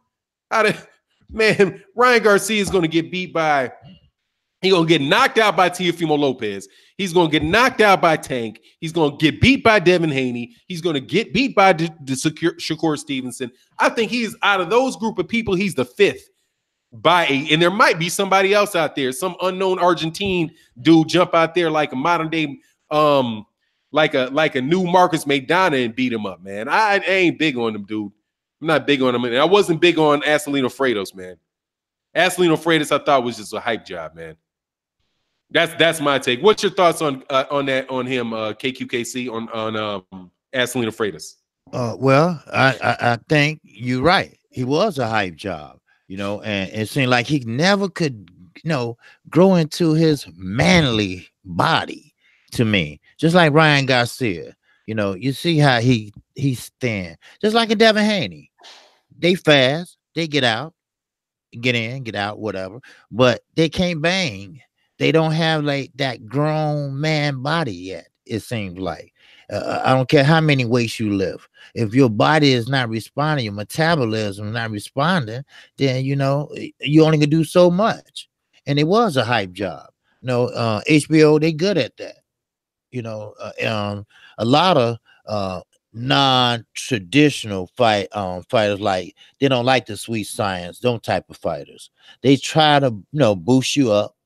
Man, Ryan Garcia is going to get beat by, he's going to get knocked out by Teofimo Lopez. He's going to get knocked out by Tank. He's going to get beat by Devin Haney. He's going to get beat by Shakur Stevenson. I think he is, out of those group of people, he's the fifth. And there might be somebody else out there, some unknown Argentine dude jump out there like a modern day, like a new Marcus Maidana and beat him up, man. I ain't big on him, dude. I'm not big on him. And I wasn't big on Acelino Freitas, man. Acelino Freitas, I thought was just a hype job, man. That's my take. What's your thoughts on him, Kqkc, on Acelino Freitas? Well, I think you're right. He was a hype job, and it seemed like he never could, grow into his manly body to me. Just like Ryan Garcia, you see how he stand. Just like a Devin Haney. They fast, they get out, get in, get out, whatever, but they can't bang. They don't have like that grown man body yet, it seems like. I don't care how many weights you lift. If your body is not responding, your metabolism is not responding, then, you only can do so much. And it was a hype job. HBO, they good at that. A lot of non-traditional fighters, like, they don't like the sweet science, those type of fighters. They try to, boost you up,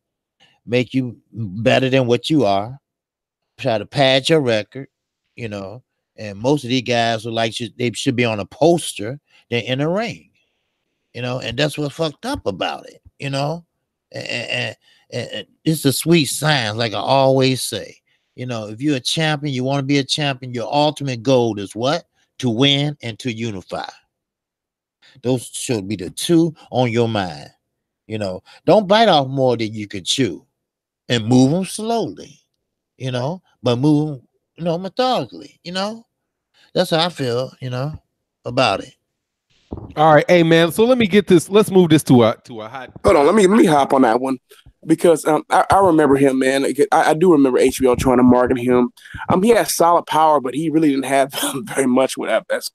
make you better than what you are, try to pad your record, and most of these guys are like, they should be on a poster than in a ring, and that's what's fucked up about it, and it's a sweet science, like I always say. If you're a champion, you want to be a champion, your ultimate goal is what? To win and to unify. Those should be the two on your mind. Don't bite off more than you can chew, and move them slowly, but move them, methodically, That's how I feel, about it. All right, hey man. So let me get this. Let's move this to a hot. Hold on, let me hop on that one, because I remember him, man. I do remember HBO trying to market him. He had solid power, but he really didn't have very much with that. That's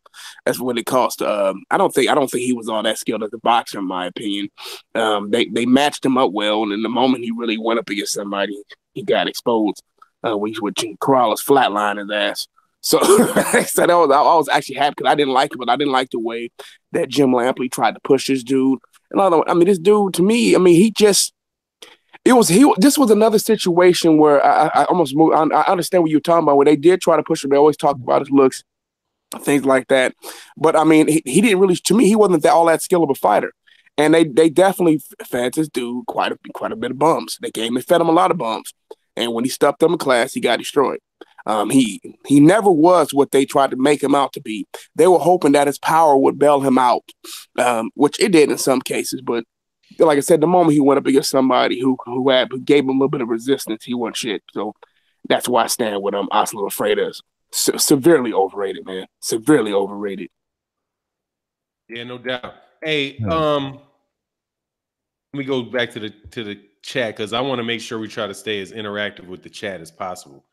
what it cost. I don't think he was all that skilled as a boxer, in my opinion. They matched him up well, and in the moment he really went up against somebody, he got exposed. Which Corrales flatlined his ass. So, I was actually happy because I didn't like it, but I didn't like the way that Jim Lampley tried to push this dude. And this dude, to me, this was another situation where I almost moved. I understand what you're talking about. Where they did try to push him, they always talk about his looks, things like that. But he didn't really. To me, he wasn't all that skilled of a fighter. And they definitely fed this dude quite a bit of bumps. They fed him a lot of bumps. And when he stepped up in class, he got destroyed. He never was what they tried to make him out to be. They were hoping that his power would bail him out, which it did in some cases. But like I said, the moment he went up against somebody who gave him a little bit of resistance, he wasn't shit. So that's why I stand with him. Acelino Freitas, severely overrated, man. Severely overrated. Yeah, no doubt. Hey, let me go back to the chat, because I want to make sure we try to stay as interactive with the chat as possible.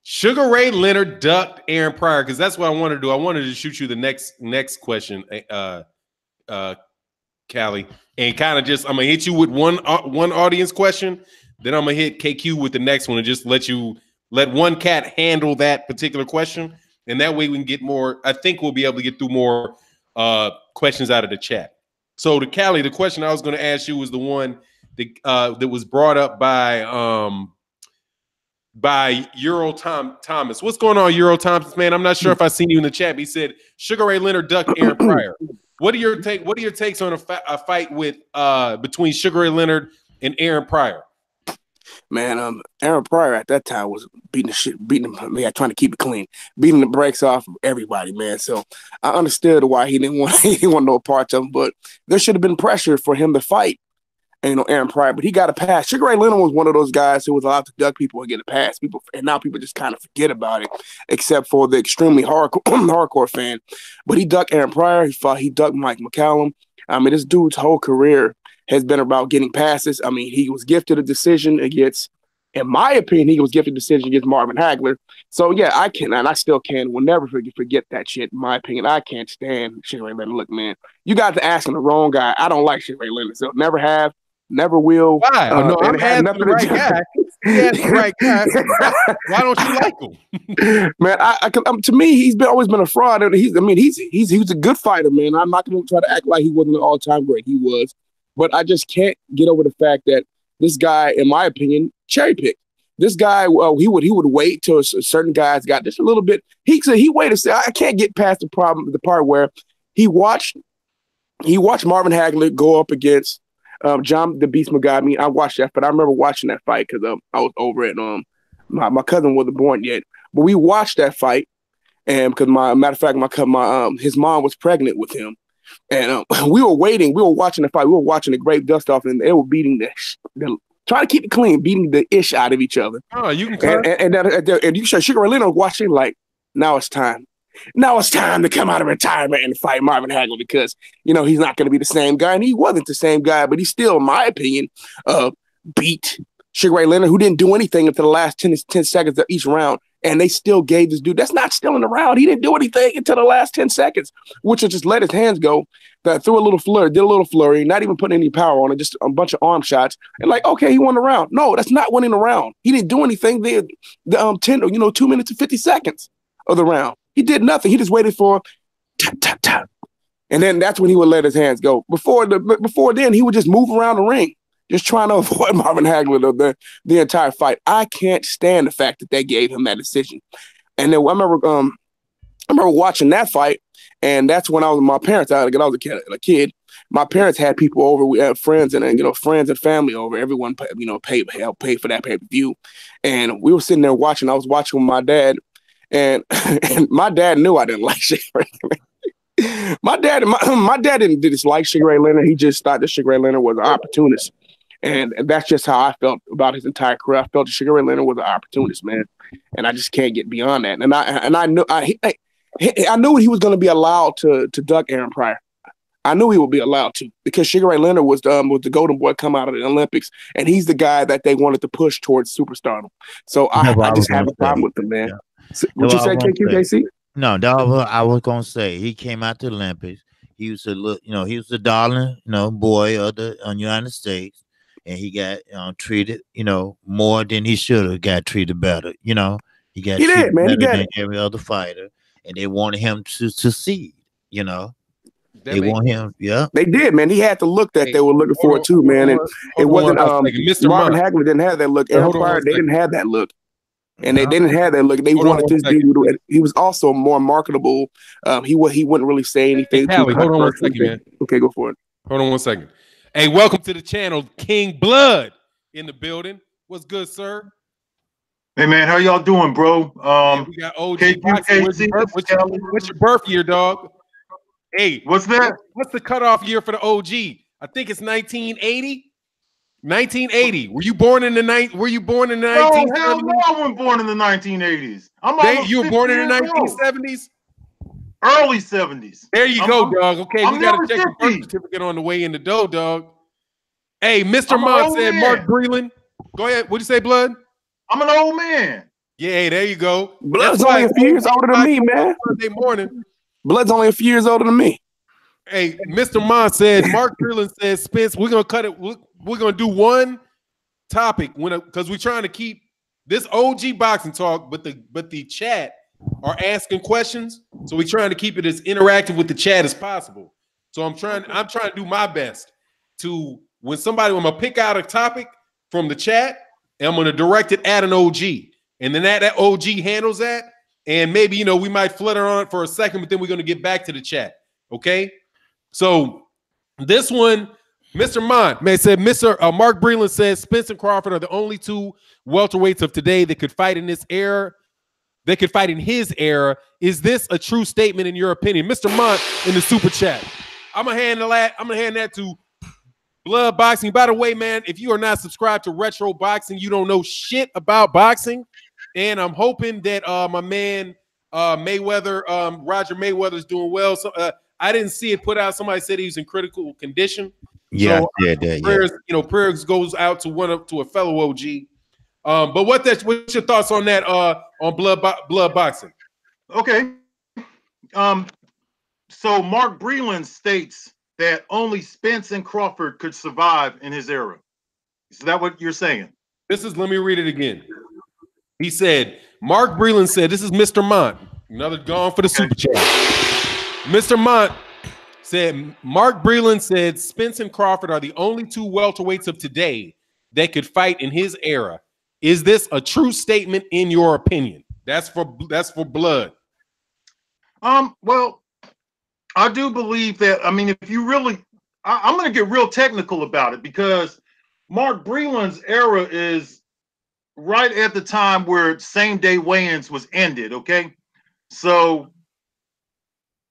Sugar Ray Leonard ducked Aaron Pryor, because that's what I wanted to do. I wanted to shoot you the next question, Callie, and kind of just, I'm gonna hit you with one audience question, then I'm gonna hit KQ with the next one, and just let one cat handle that particular question, and that way we can get more. I think we'll be able to get through more questions out of the chat. So to Callie, the question I was going to ask you was the one that was brought up by Euro Thomas. What's going on, Euro Thomas, man? I'm not sure if I seen you in the chat, but he said Sugar Ray Leonard ducked Aaron Pryor. What are your takes on a fight with between Sugar Ray Leonard and Aaron Pryor? Man, Aaron Pryor at that time was beating trying to keep it clean, beating the brakes off of everybody, man. So I understood why he didn't want no parts of him, but there should have been pressure for him to fight. Aaron Pryor, but he got a pass. Sugar Ray Leonard was one of those guys who was allowed to duck people and get a pass. And now people just kind of forget about it, except for the extremely hardcore fan. But he ducked Aaron Pryor. He ducked Mike McCallum. I mean, this dude's whole career has been about getting passes. I mean, he was gifted a decision against, in my opinion, he was gifted a decision against Marvin Hagler. So, yeah, I can, and I still can, will never forget that shit, in my opinion. I can't stand Sugar Ray Leonard. Look, man, you guys are asking the wrong guy. I don't like Sugar Ray Leonard, so never have, never will. Why? No, I'm asking the right guy. Yes, the right guy. Why don't you like him? Man, to me, he's always been a fraud. He's a good fighter, man. I'm not going to try to act like he wasn't an all-time great. He was. But I just can't get over the fact that this guy, in my opinion, cherry picked. This guy, he would wait till certain guys got just a little bit. He waited. I can't get past the part where he watched Marvin Hagler go up against John the Beast Mugabe. I watched that, but I remember watching that fight because I was over it. My cousin wasn't born yet, but we watched that fight, and because his mom was pregnant with him. And we were waiting. We were watching the fight. We were watching the grape dust off, and they were beating trying to keep it clean, beating the ish out of each other. Oh, you can and you Sugar Ray Leonard watching like, now it's time. Now it's time to come out of retirement and fight Marvin Hagler because, he's not going to be the same guy. And he wasn't the same guy, but he still, in my opinion, beat Sugar Ray Leonard, who didn't do anything until the last 10 seconds of each round. And they still gave this dude, that's not still in the round. He didn't do anything until the last 10 seconds, which was just let his hands go, did a little flurry, not even putting any power on it, just a bunch of arm shots. And like, okay, he won the round. No, that's not winning the round. He didn't do anything there. 2 minutes and 50 seconds of the round. He did nothing. He just waited for tap, tap, tap. And then that's when he would let his hands go. Before then, he would just move around the ring, just trying to avoid Marvin Hagler the entire fight. I can't stand the fact that they gave him that decision. And then I remember watching that fight, and that's when I was with my parents. I was a kid. My parents had people over. We had friends and friends and family over. Everyone helped pay for that pay-per-view, and we were sitting there watching. I was watching with my dad, and my dad knew I didn't like Sugar Ray Leonard. My dad didn't dislike Sugar Ray Leonard. He just thought that Sugar Ray Leonard was an opportunist. And that's just how I felt about his entire career. I felt that Sugar Ray Leonard was an opportunist, man, and I just can't get beyond that. And I knew he was going to be allowed to duck Aaron Pryor. I knew he would be allowed to because Sugar Ray Leonard was the golden boy come out of the Olympics, and he's the guy that they wanted to push towards superstardom. So I just have a problem with him, man. Yeah. What you say, Kqkc? No, I was gonna say he came out to the Olympics. He was he was the darling, boy of the United States. And he got treated, more than he should have got treated better. He got treated better than every other fighter, and they wanted him to succeed. They want him. Yeah, they did, man. He had the look that they were looking for too, man. And it wasn't Marvin Hagler didn't have that look. Aaron Pryor, they didn't have that look, and they didn't have that look. They wanted this dude. He was also more marketable. He wouldn't really say anything. Hold on 1 second, man. Okay, go for it. Hold on 1 second. Hey, welcome to the channel, King Blood in the building. What's good, sir? Hey, man, how y'all doing, bro? We got OG. What's your birth year, dog? Hey, what's that? What's the cutoff year for the OG? I think it's 1980. 1980. Were you born in the 1970s? No, hell no, I wasn't born in the 1980s. You were born in the 1970s? Early 70s. There you go, dog. Okay, we got to check the birth certificate on the way in the dough, dog. Hey, Mr. Mott said Mark Breland. Go ahead. What'd you say, Blood? I'm an old man. Yeah, there you go. Blood's only a few years older than me, man. Sunday morning. Blood's only a few years older than me. Hey, Mr. Mott said, Mark Breland says, Spence, we're going to cut it. We're going to do one topic because we're trying to keep this OG boxing talk, but the chat are asking questions, so we're trying to keep it as interactive with the chat as possible. So I'm trying to do my best to I'm gonna pick out a topic from the chat and I'm gonna direct it at an OG, and then that OG handles that, and maybe we might flutter on it for a second, but then we're gonna get back to the chat. Okay, so this one, Mr. Mont said, Mark Breland says Spence and Crawford are the only two welterweights of today that could fight in this era. They could fight in his era. Is this a true statement in your opinion? Mr. Mont in the super chat. I'm gonna hand that to Blood Boxing. By the way, man, if you are not subscribed to Retro Boxing, you don't know shit about boxing. And I'm hoping that my man Mayweather, Roger Mayweather's doing well. So I didn't see it put out. Somebody said he was in critical condition. Yeah, so, prayers, prayers goes out to a fellow OG. But what's your thoughts on that? On blood boxing? Okay. So Mark Breland states that only Spence and Crawford could survive in his era. Is that what you're saying? Let me read it again. He said, Mark Breland said, this is Mr. Mont, another gone for the super chat. Mr. Mont said, Mark Breland said Spence and Crawford are the only two welterweights of today that could fight in his era. Is this a true statement in your opinion? That's for blood. Well, I do believe that. I mean, if you really, I'm going to get real technical about it because Mark Breland's era is right at the time where same-day weigh-ins was ended, okay? So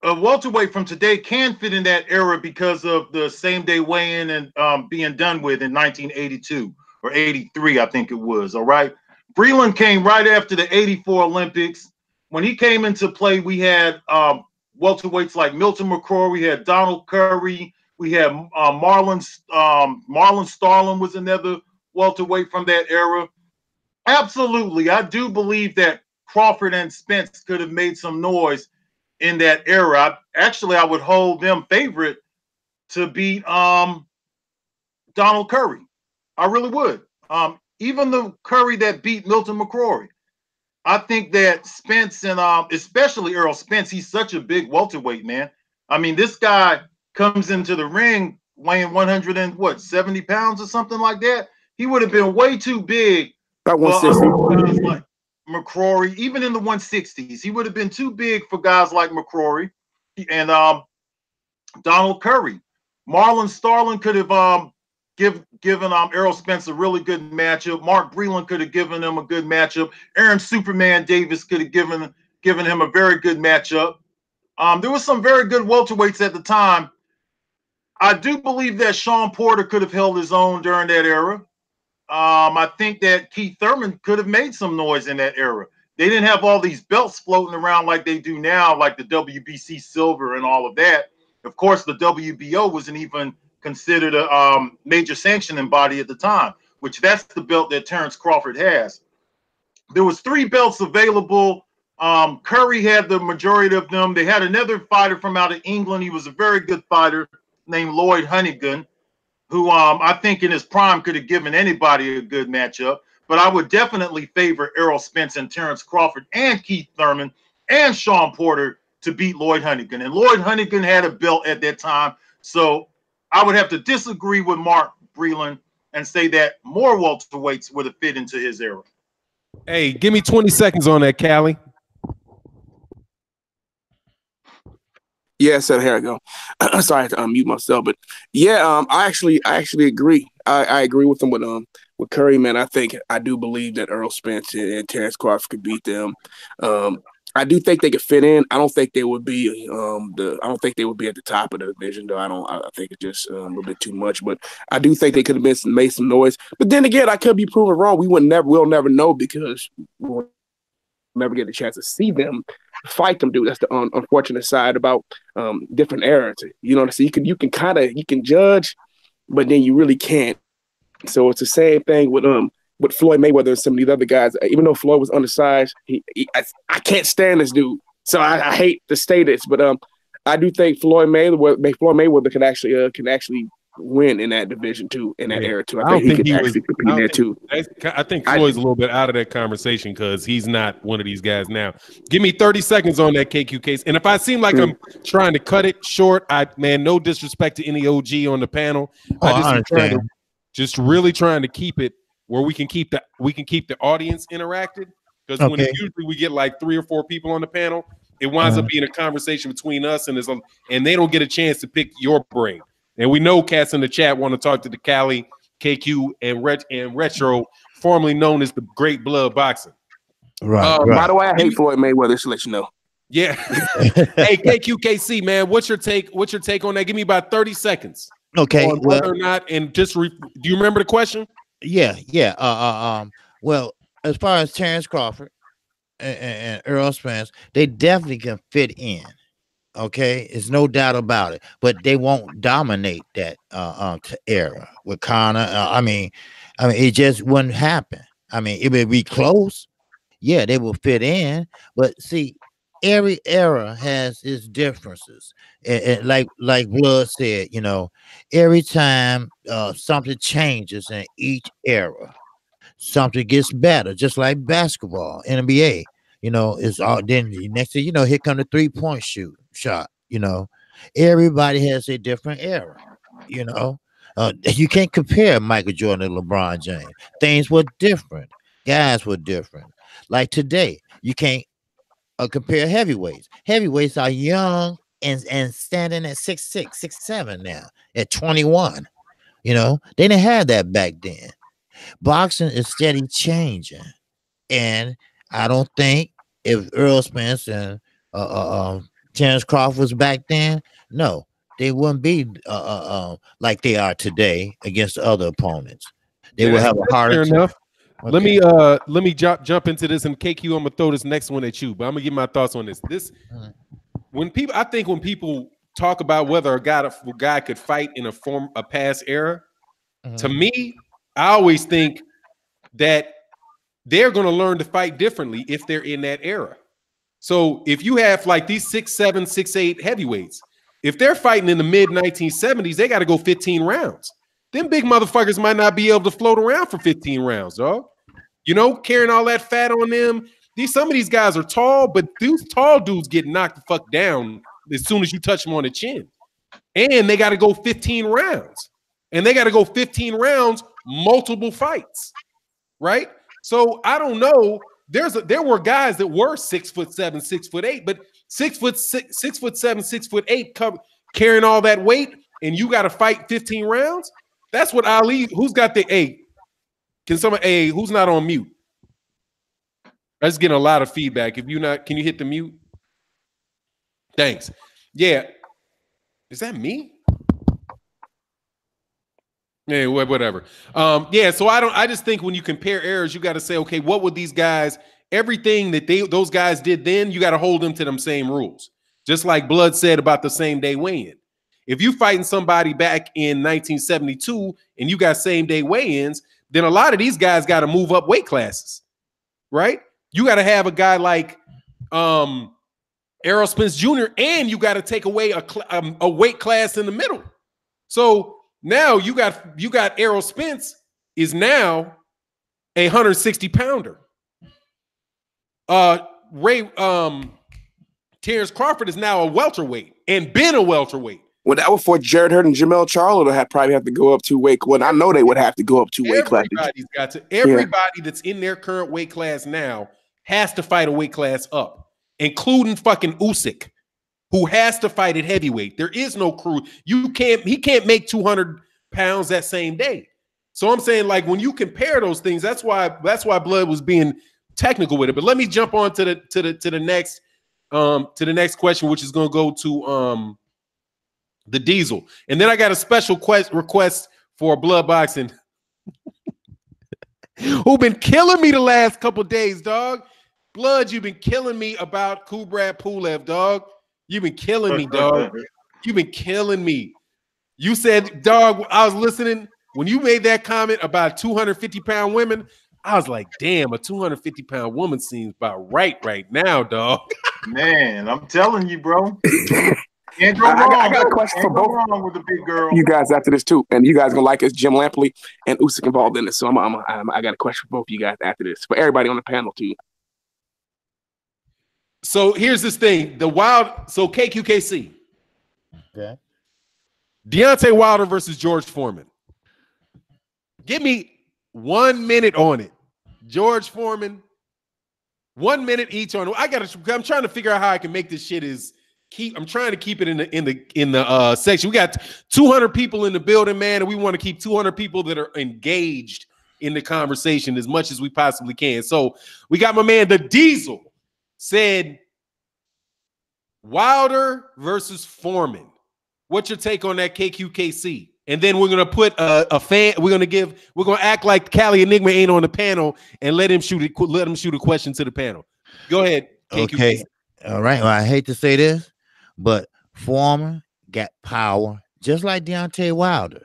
a welterweight from today can fit in that era because of the same-day weigh-in and being done with in 1982 or 83, I think it was, all right? Breland came right after the 84 Olympics. When he came into play, we had welterweights like Milton McCrory, we had Donald Curry, we had Marlon Starlin was another welterweight from that era. Absolutely, I do believe that Crawford and Spence could have made some noise in that era. I would hold them favorite to beat Donald Curry. I really would. Even the Curry that beat Milton McCrory. I think that Spence and especially Errol Spence, he's such a big welterweight, man. I mean, this guy comes into the ring weighing 170 pounds or something like that. He would have been way too big. About 160. Guys like McCrory, even in the 160s, he would have been too big for guys like McCrory and Donald Curry. Marlon Starlin could have given Errol Spence a really good matchup. Mark Breland could have given him a good matchup. Aaron Superman Davis could have given him a very good matchup. There was some very good welterweights at the time. I do believe that Sean Porter could have held his own during that era. I think that Keith Thurman could have made some noise in that era. They didn't have all these belts floating around like they do now, like the WBC Silver and all of that. Of course, the WBO wasn't even considered a major sanctioning body at the time, which that's the belt that Terrence Crawford has. There was 3 belts available. Curry had the majority of them. They had another fighter from out of England. He was a very good fighter named Lloyd Hunnigan, who I think in his prime could have given anybody a good matchup. But I would definitely favor Errol Spence and Terrence Crawford and Keith Thurman and Sean Porter to beat Lloyd Hunnigan. And Lloyd Hunnigan had a belt at that time. So I would have to disagree with Mark Breland and say that more welterweights would have fit into his era. Hey, give me 20 seconds on that, Callie. Yeah, so here I go. Sorry, I had to unmute myself, but yeah, I actually agree. I agree with them with Curry, man. I do believe that Errol Spence and Terrence Crawford could beat them. I do think they could fit in. I don't think they would be I don't think they would be at the top of the division, though. I think it's just a little bit too much. But I do think they could have made some noise. But then again, I could be proven wrong. We'll never know because we'll never get a chance to see them fight them, dude. That's the unfortunate side about different eras. You know, so you can judge, but then you really can't. So it's the same thing with Floyd Mayweather and some of these other guys. Even though Floyd was undersized, I can't stand this dude. So I hate to say this, but I do think Floyd Mayweather can actually win in that division too, in that era too. I think he could actually compete there too. I think Floyd's a little bit out of that conversation because he's not one of these guys now. Give me 30 seconds on that Kqkc. And if I seem like I'm trying to cut it short, no disrespect to any OG on the panel. I just really trying to keep it where we can keep the audience interacted. Because when usually we get like 3 or 4 people on the panel, it winds up being a conversation between us and they don't get a chance to pick your brain. And we know cats in the chat want to talk to the Cali, KQ, and Retro, formerly known as the Great Blood Boxing. Right. By the way, I hate Floyd Mayweather. Just to let you know. Yeah. Hey, Kqkc, man, what's your take on that? Give me about 30 seconds. Okay, on well, whether or not, and just do you remember the question? yeah. Well, as far as Terrence Crawford and Earl Spence, they definitely can fit in. Okay, it's no doubt about it, but they won't dominate that era with Connor. It just wouldn't happen. I mean, it would be close. Yeah, they will fit in, but see, every era has its differences. Like Blood said, every time something changes in each era, something gets better, just like basketball, NBA. It's all then the next thing here come the 3-point shot. Everybody has a different era. You can't compare Michael Jordan and LeBron James. Things were different. Guys were different. Like today, you can't compare heavyweights. Heavyweights are young and standing at 6'6", 6'7" now at 21. They didn't have that back then. Boxing is steady changing, and I don't think if Earl Spence and Terrence Crawford was back then, no, they wouldn't be like they are today against other opponents. They will have a That's harder fair time. enough. Okay. Let me jump into this, and KQ, I'm gonna throw this next one at you, but I'm gonna give my thoughts on this. When people talk about whether a guy could fight in a past era, to me, I always think that they're going to learn to fight differently if they're in that era. So if you have like these 6'7", 6'8" heavyweights, if they're fighting in the mid 1970s, they got to go 15 rounds. Them big motherfuckers might not be able to float around for 15 rounds, dog. Carrying all that fat on them. Some of these guys are tall, but these tall dudes get knocked the fuck down as soon as you touch them on the chin. And they got to go 15 rounds. And they got to go 15 rounds, multiple fights. Right? So I don't know. There were guys that were 6'7", 6'8", but 6'7", 6'8", carrying all that weight, and you got to fight 15 rounds. That's what Ali. Who's got the A? Who's not on mute? I just getting a lot of feedback. If you're not, can you hit the mute? Thanks. Yeah. Is that me? Yeah, whatever. Yeah, so I just think when you compare eras, you got to say, okay, what would these guys, everything that those guys did then, you got to hold them to them same rules. Just like Blood said about the same day weigh-in. If you fighting somebody back in 1972 and you got same day weigh-ins, then a lot of these guys got to move up weight classes, right? You got to have a guy like Errol Spence Jr. and you got to take away a weight class in the middle. So now you got Errol Spence is now a 160 pounder. Terrence Crawford is now a welterweight and been a welterweight. Well, that was for Jared Hurd and Jamel Charlo to probably have to go up 2 weight. Well, I know they would have to go up 2 weight classes. Everybody that's in their current weight class now has to fight a weight class up, including fucking Usyk, who has to fight at heavyweight. There is no crew. He can't make 200 pounds that same day. So I'm saying, like, when you compare those things, that's why Blood was being technical with it. But let me jump on to the next question, which is going to go to the Diesel, and then I got a special request for Blood Boxing, who been killing me the last couple days, dog. Blood, you've been killing me about Kubrat Pulev, dog. You've been killing me, dog. You've been killing me. You said, dog, I was listening when you made that comment about 250-pound women. I was like, damn, a 250-pound woman seems about right now, dog. Man, I'm telling you, bro. I got a question for both with the big girl. you guys after this too, and you guys gonna like us, Jim Lampley and Usyk involved in this. So I got a question for both of you guys after this, for everybody on the panel too. So here's this thing: Kqkc, Okay. Deontay Wilder versus George Foreman. Give me 1 minute on it, George Foreman. 1 minute each on it. I'm trying to figure out how I can make this shit I'm trying to keep it in the section. We got 200 people in the building, man, and we want to keep 200 people that are engaged in the conversation as much as we possibly can. So we got my man, the Diesel, said Wilder versus Foreman. What's your take on that, Kqkc? and then we're gonna put a fan. We're gonna act like Cali Enigma ain't on the panel and let him shoot a question to the panel. Go ahead, Kqkc. Okay. All right. Well, I hate to say this, but Foreman got power just like Deontay Wilder.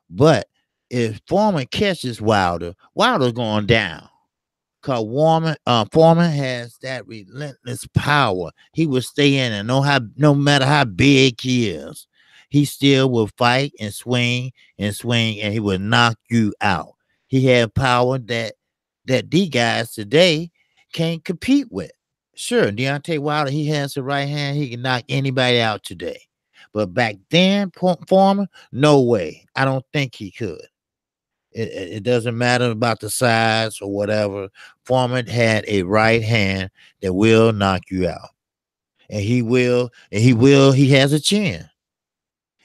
But if Foreman catches Wilder, Wilder's going down. Because Foreman has that relentless power. He will stay in and no matter how big he is, he still will fight and swing, and he will knock you out. He had power that these guys today can't compete with. Sure, Deontay Wilder, he has the right hand. He can knock anybody out today. But back then, Foreman, no way. I don't think he could. It doesn't matter about the size or whatever. Foreman had a right hand that will knock you out. And he has a chin.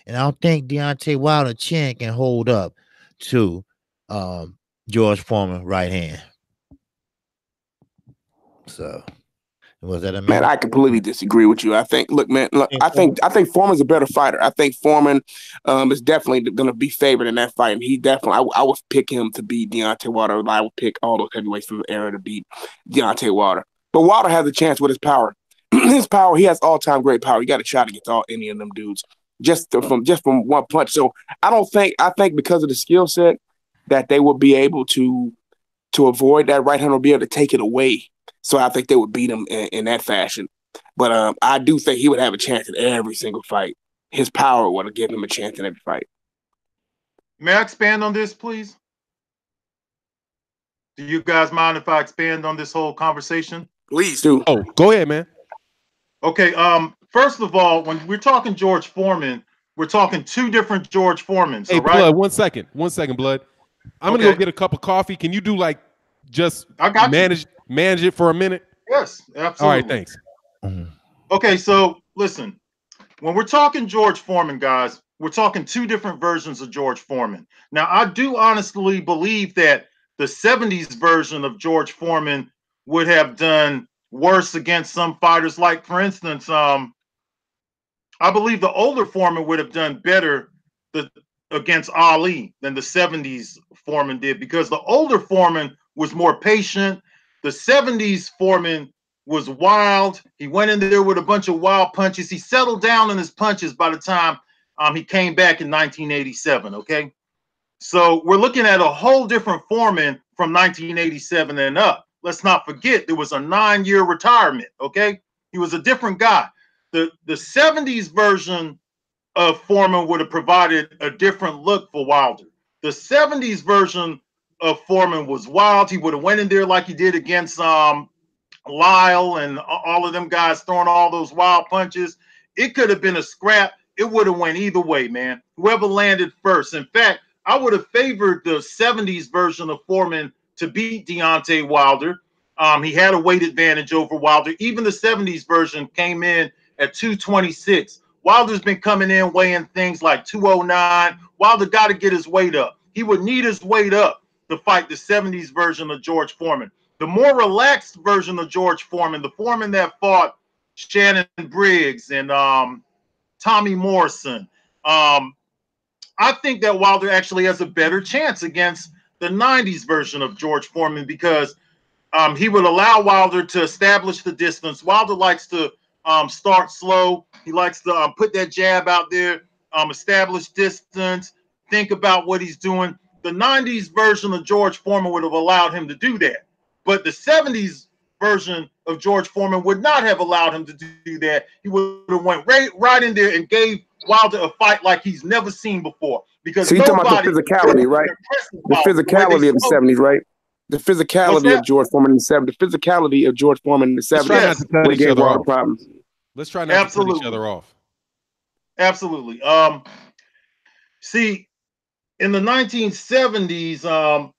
And I don't think Deontay Wilder's chin can hold up to George Foreman's right hand. So was that a man? I completely disagree with you. I think, I think Foreman's a better fighter. I think Foreman is definitely going to be favored in that fight, and he definitely. I would pick him to beat Deontay Wilder. I would pick all those heavyweights from the era to beat Deontay Wilder. But Wilder has a chance with his power. His power, he has all-time great power. You got a shot against any of them dudes just from one punch. So I think because of the skill set that they would be able to avoid that right hand or be able to take it away. So I think they would beat him in that fashion. But I do think he would have a chance in every single fight. His power would have given him a chance in every fight. May I expand on this, please? Do you guys mind if I expand on this whole conversation? Please do. Oh, go ahead, man. Okay. First of all, when we're talking George Foreman, we're talking two different George Foremans. Hey, right? Blood, 1 second, Blood. I'm gonna go get a cup of coffee. Can you do just manage it for a minute? Yes, absolutely. All right, thanks. Okay, so listen, when we're talking George Foreman, guys, we're talking two different versions of George Foreman. Now, I do honestly believe that the 70s version of George Foreman would have done worse against some fighters. Like, for instance, I believe the older Foreman would have done better against Ali than the 70s Foreman did, because the older Foreman was more patient. The 70s Foreman was wild. He went in there with a bunch of wild punches. He settled down in his punches by the time he came back in 1987, okay? So we're looking at a whole different Foreman from 1987 and up. Let's not forget there was a 9-year retirement, okay? He was a different guy. The 70s version of Foreman would have provided a different look for Wilder. The 70s version of Foreman was wild. He would have went in there like he did against Lyle and all of them guys, throwing all those wild punches. It could have been a scrap. It would have went either way, man. Whoever landed first. In fact, I would have favored the 70s version of Foreman to beat Deontay Wilder. He had a weight advantage over Wilder. Even the 70s version came in at 226. Wilder's been coming in weighing things like 209. Wilder got to get his weight up. He would need his weight up to fight the 70s version of George Foreman. The more relaxed version of George Foreman, the Foreman that fought Shannon Briggs and Tommy Morrison, I think that Wilder actually has a better chance against the 90s version of George Foreman, because he would allow Wilder to establish the distance. Wilder likes to start slow. He likes to put that jab out there, establish distance, think about what he's doing. The 90s version of George Foreman would have allowed him to do that. But the 70s version of George Foreman would not have allowed him to do that. He would have went right in there and gave Wilder a fight like he's never seen before. Because so you're talking about the physicality, right? The physicality of the 70s, right? The physicality of George Foreman in the 70s. The physicality of George Foreman in the 70s. Let's try not to cut each other off. Problems. Let's try not to cut each other off. Absolutely. See, in the 1970s,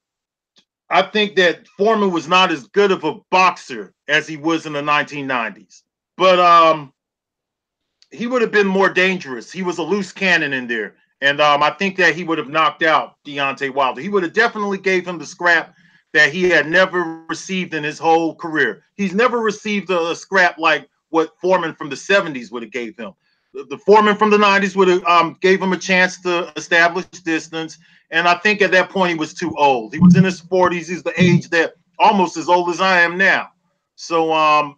I think that Foreman was not as good of a boxer as he was in the 1990s. But he would have been more dangerous. He was a loose cannon in there. And I think that he would have knocked out Deontay Wilder. He would have definitely gave him the scrap that he had never received in his whole career. He's never received a scrap like what Foreman from the 70s would have gave him. The Foreman from the 90s would have gave him a chance to establish distance. And I think at that point he was too old. He was in his 40s. He's the age that almost as old as I am now. So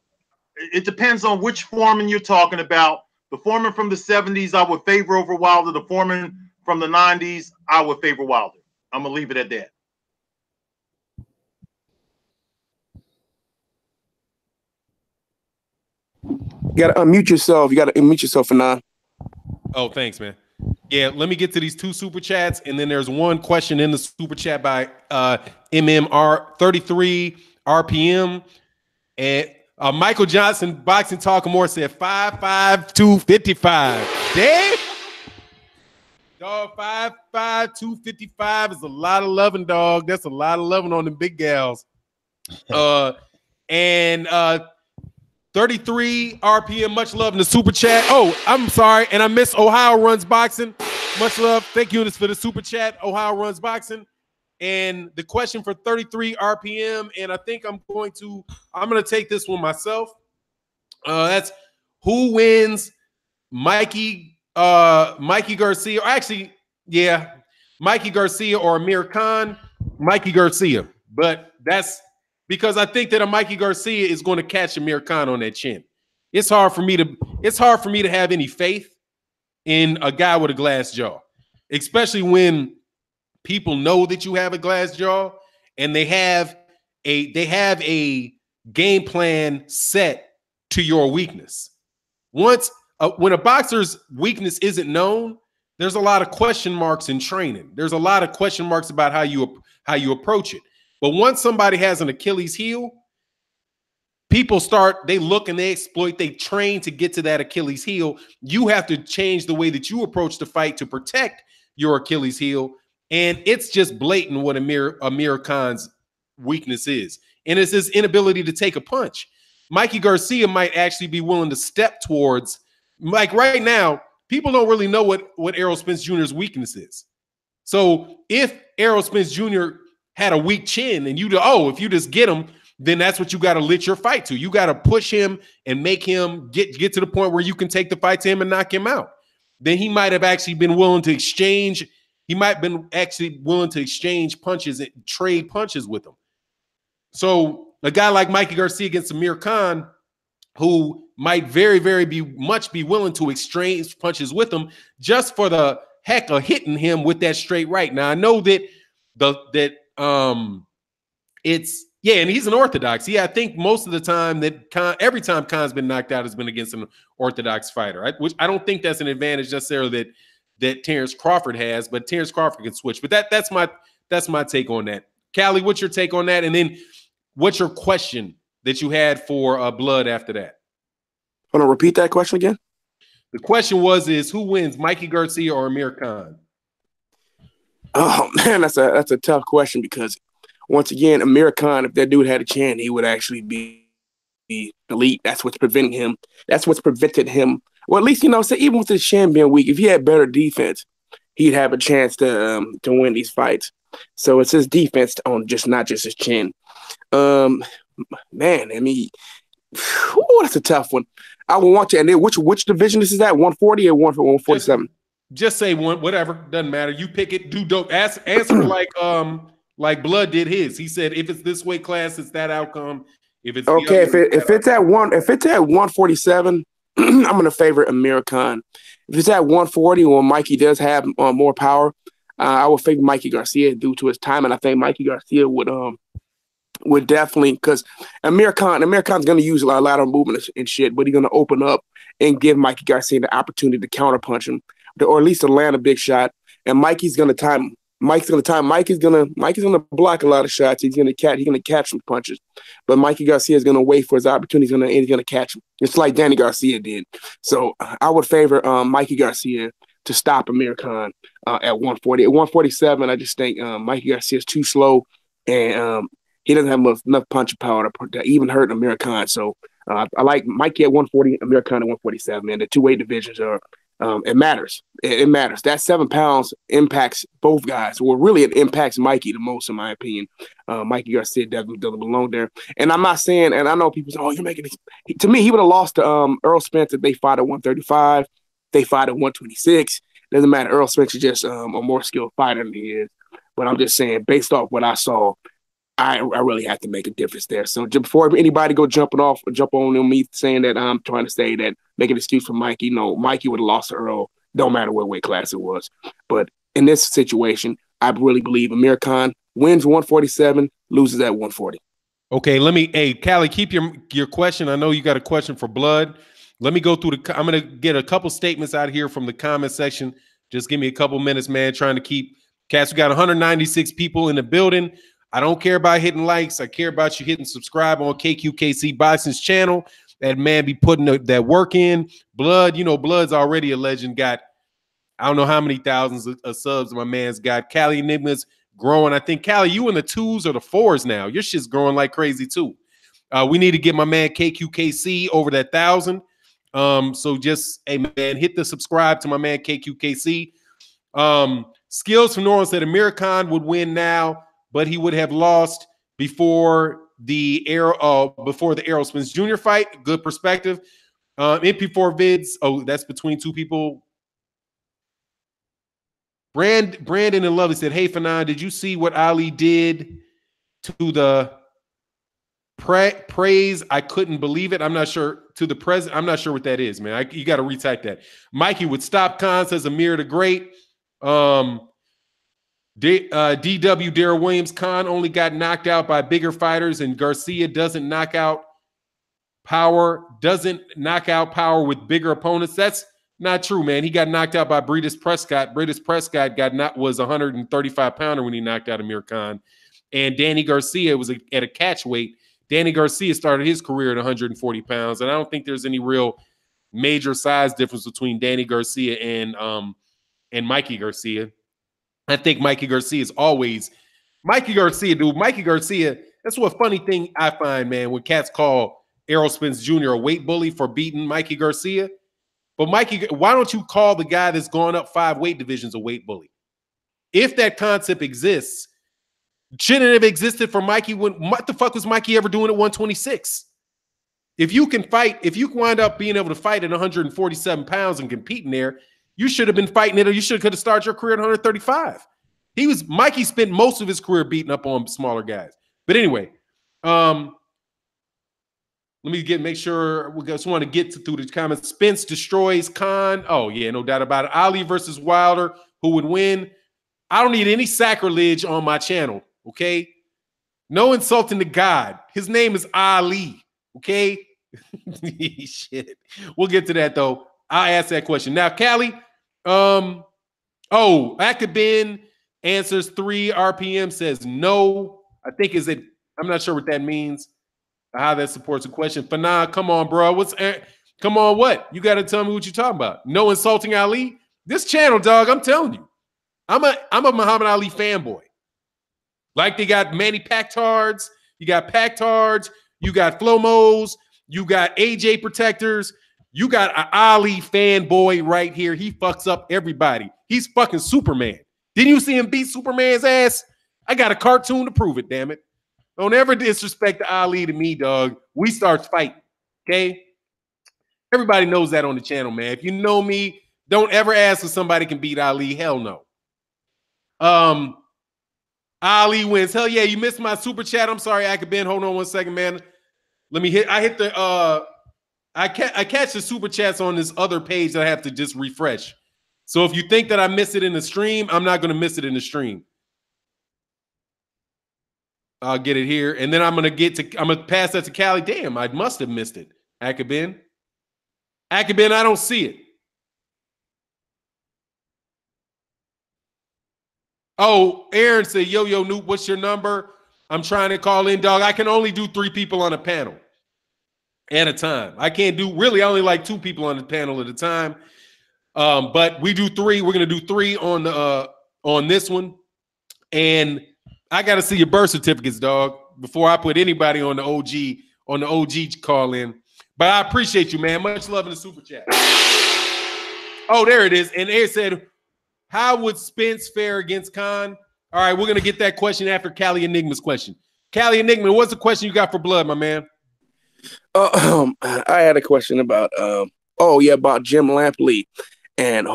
it depends on which Foreman you're talking about. The Foreman from the 70s, I would favor over Wilder. The Foreman from the 90s, I would favor Wilder. I'm going to leave it at that. You got to unmute yourself. You got to unmute yourself, Fannon. Oh, thanks, man. Yeah, let me get to these 2 super chats, and then there's one question in the super chat by MMR 33 RPM, and Michael Johnson Boxing Talk More said 5'5", 255. Damn, dog, 5'5", 255 is a lot of loving, dog. That's a lot of loving on the big gals. And 33 RPM, much love in the super chat. Oh, I'm sorry, and I miss Ohio Runs Boxing. Much love. Thank you for the super chat, Ohio Runs Boxing. And the question for 33 RPM, and I think I'm going to take this one myself. That's who wins Mikey Garcia, or actually, yeah, Mikey Garcia or Amir Khan? Mikey Garcia. But that's because I think that a Mikey Garcia is going to catch Amir Khan on that chin. It's hard for me to have any faith in a guy with a glass jaw, especially when people know that you have a glass jaw and they have a game plan set to your weakness. Once when a boxer's weakness isn't known, there's a lot of question marks in training. There's a lot of question marks about how you approach it. But once somebody has an Achilles heel, people they look and they exploit, they train to get to that Achilles heel. You have to change the way that you approach the fight to protect your Achilles heel. And it's just blatant what Amir Khan's weakness is. And it's his inability to take a punch. Mikey Garcia might actually be willing to step towards, like right now, people don't really know what Errol Spence Jr.'s weakness is. So if Errol Spence Jr. had a weak chin and if you just get him, then that's what you got to lit your fight to. You got to push him and make him get to the point where you can take the fight to him and knock him out. Then he might have actually been willing to exchange. He might have been actually willing to exchange punches and trade punches with him. So a guy like Mikey Garcia against Amir Khan, who might very, very be willing to exchange punches with him just for the heck of hitting him with that straight right. Now I know that it's and he's an orthodox. Yeah, I think most of the time every time Khan's been knocked out has been against an orthodox fighter, which I don't think that's an advantage necessarily that Terrence Crawford has, but Terrence Crawford can switch. But that's my take on that. Callie, what's your take on that? And then what's your question that you had for Blood after that? Want to repeat that question again? The question is who wins, Mikey Garcia or Amir Khan? Oh man, that's a tough question because once again, Amir Khan, if that dude had a chin, he would actually be elite. That's what's preventing him. That's what's prevented him. Well, at least say even with his chin being weak, if he had better defense, he'd have a chance to win these fights. So it's his defense on not just his chin. Man, I mean, that's a tough one. I would want to. And then which division this is at? 140 or 147? Just say one, whatever. Doesn't matter. You pick it. Do dope. Answer like Blood did his. He said if it's this weight class, it's that outcome. If it's okay, if it's at 147, I'm gonna favor Amir Khan. If it's at 140, when Mikey does have more power, I would favor Mikey Garcia due to his time, and I think Mikey Garcia would definitely, because Amir Khan's gonna use a lot of movement and shit, but he's gonna open up and give Mikey Garcia the opportunity to counterpunch him, or at least to land a big shot. And Mikey's gonna time him. Mikey's gonna block a lot of shots. He's gonna catch some punches, but Mikey Garcia is gonna wait for his opportunity. He's gonna catch him. It's like Danny Garcia did. So I would favor Mikey Garcia to stop Amir Khan at 140. At 147, I just think Mikey Garcia is too slow, and he doesn't have enough punch power to even hurt Amir Khan. So I like Mikey at 140, Amir Khan at 147. Man, the two weight divisions are. It matters. It matters. That 7 pounds impacts both guys. Well, really, it impacts Mikey the most, in my opinion. Mikey Garcia definitely doesn't belong there. And I'm not saying, and I know people say, "Oh, you're making this." To me, he would have lost to Errol Spence if they fought at 135. they fight at 126. Doesn't matter. Errol Spence is just a more skilled fighter than he is. But I'm just saying, based off what I saw, I really have to make a difference there. So before anybody go jump on me saying that I'm trying to say that, make an excuse for Mikey. No, Mikey would have lost to Earl. Don't matter what weight class it was. But in this situation, I really believe Amir Khan wins 147, loses at 140. Okay, hey, Callie, keep your question. I know you got a question for Blood. Let me go through I'm going to get a couple statements out here from the comment section. Just give me a couple minutes, man, trying to keep cats. We got 196 people in the building. I don't care about hitting likes. I care about you hitting subscribe on Kqkc Boxing's channel. That man be putting that work in. Blood, Blood's already a legend. Got, I don't know how many thousands of subs my man's got. Cali Enigma's growing. I think, Cali, you in the 2s or the 4s now. Your shit's growing like crazy, too. We need to get my man Kqkc over that 1,000. So just, hey, man, hit the subscribe to my man Kqkc. Skills from New Orleans said Amir Khan would win now, but he would have lost before the Errol Spence Jr. fight. Good perspective. MP4 vids. Oh, that's between two people. Brandon and Lovely said, "Hey, Fannon, did you see what Ali did to the praise? I couldn't believe it. I'm not sure to the president. I'm not sure what that is, man. You got to retype that." Mikey would stop Khan, says Amir the Great. DW Darrell Williams, Khan only got knocked out by bigger fighters, and Garcia doesn't knock out power with bigger opponents. That's not true, man. He got knocked out by Breidis Prescott. Breidis Prescott was 135 pounder when he knocked out Amir Khan, and Danny Garcia was at a catch weight. Danny Garcia started his career at 140 pounds, and I don't think there's any real major size difference between Danny Garcia and Mikey Garcia. I think Mikey Garcia is always Mikey Garcia, dude. Mikey Garcia, that's what funny thing I find, man, when cats call Errol Spence Jr. a weight bully for beating Mikey Garcia. But Mikey, why don't you call the guy that's gone up 5 weight divisions a weight bully? If that concept exists, shouldn't it have existed for Mikey? What the fuck was Mikey ever doing at 126? If you can fight, if you wind up being able to fight at 147 pounds and competing there, you should have been fighting it, or you could have started your career at 135. Mikey spent most of his career beating up on smaller guys. But anyway, let me make sure we just want to get through the comments. Spence destroys Khan. Oh, yeah, no doubt about it. Ali versus Wilder, who would win? I don't need any sacrilege on my channel, okay? No insulting to God. His name is Ali, okay? Shit. We'll get to that, though. I'll ask that question. Now, Callie, Akabin answers 3 RPM, says no. I think I'm not sure what that means, how that supports the question. Fannon, come on, bro. Come on, what? You got to tell me what you're talking about. No insulting Ali? This channel, dog, I'm telling you. I'm a Muhammad Ali fanboy. Like they got Manny Pactards, you got Pactards, you got Flomos, you got AJ protectors. You got an Ali fanboy right here. He fucks up everybody. He's fucking Superman. Didn't you see him beat Superman's ass? I got a cartoon to prove it, damn it. Don't ever disrespect Ali to me, dog. We start fighting, okay? Everybody knows that on the channel, man. If you know me, don't ever ask if somebody can beat Ali. Hell no. Ali wins. Hell yeah, you missed my super chat. I'm sorry, Akabin. Hold on one second, man. I catch the super chats on this other page that I have to just refresh. So if you think that I miss it in the stream, I'm not going to miss it in the stream. I'll get it here, and then I'm gonna pass that to Callie. Damn, I must have missed it. Akabin, I don't see it. Oh, Aaron said, yo, Noop, what's your number? I'm trying to call in, dog. I can only do 3 people on a panel at a time. I can't do, really, I only like 2 people on the panel at a time. But we do 3. We're going to do 3 on this one. And I got to see your birth certificates, dog, before I put anybody on the OG call in. But I appreciate you, man. Much love in the super chat. Oh, there it is. And Aaron said, how would Spence fare against Khan? All right, we're going to get that question after Callie Enigma's question. Callie Enigma, what's the question you got for Blood, my man? I had a question about, about Jim Lampley. and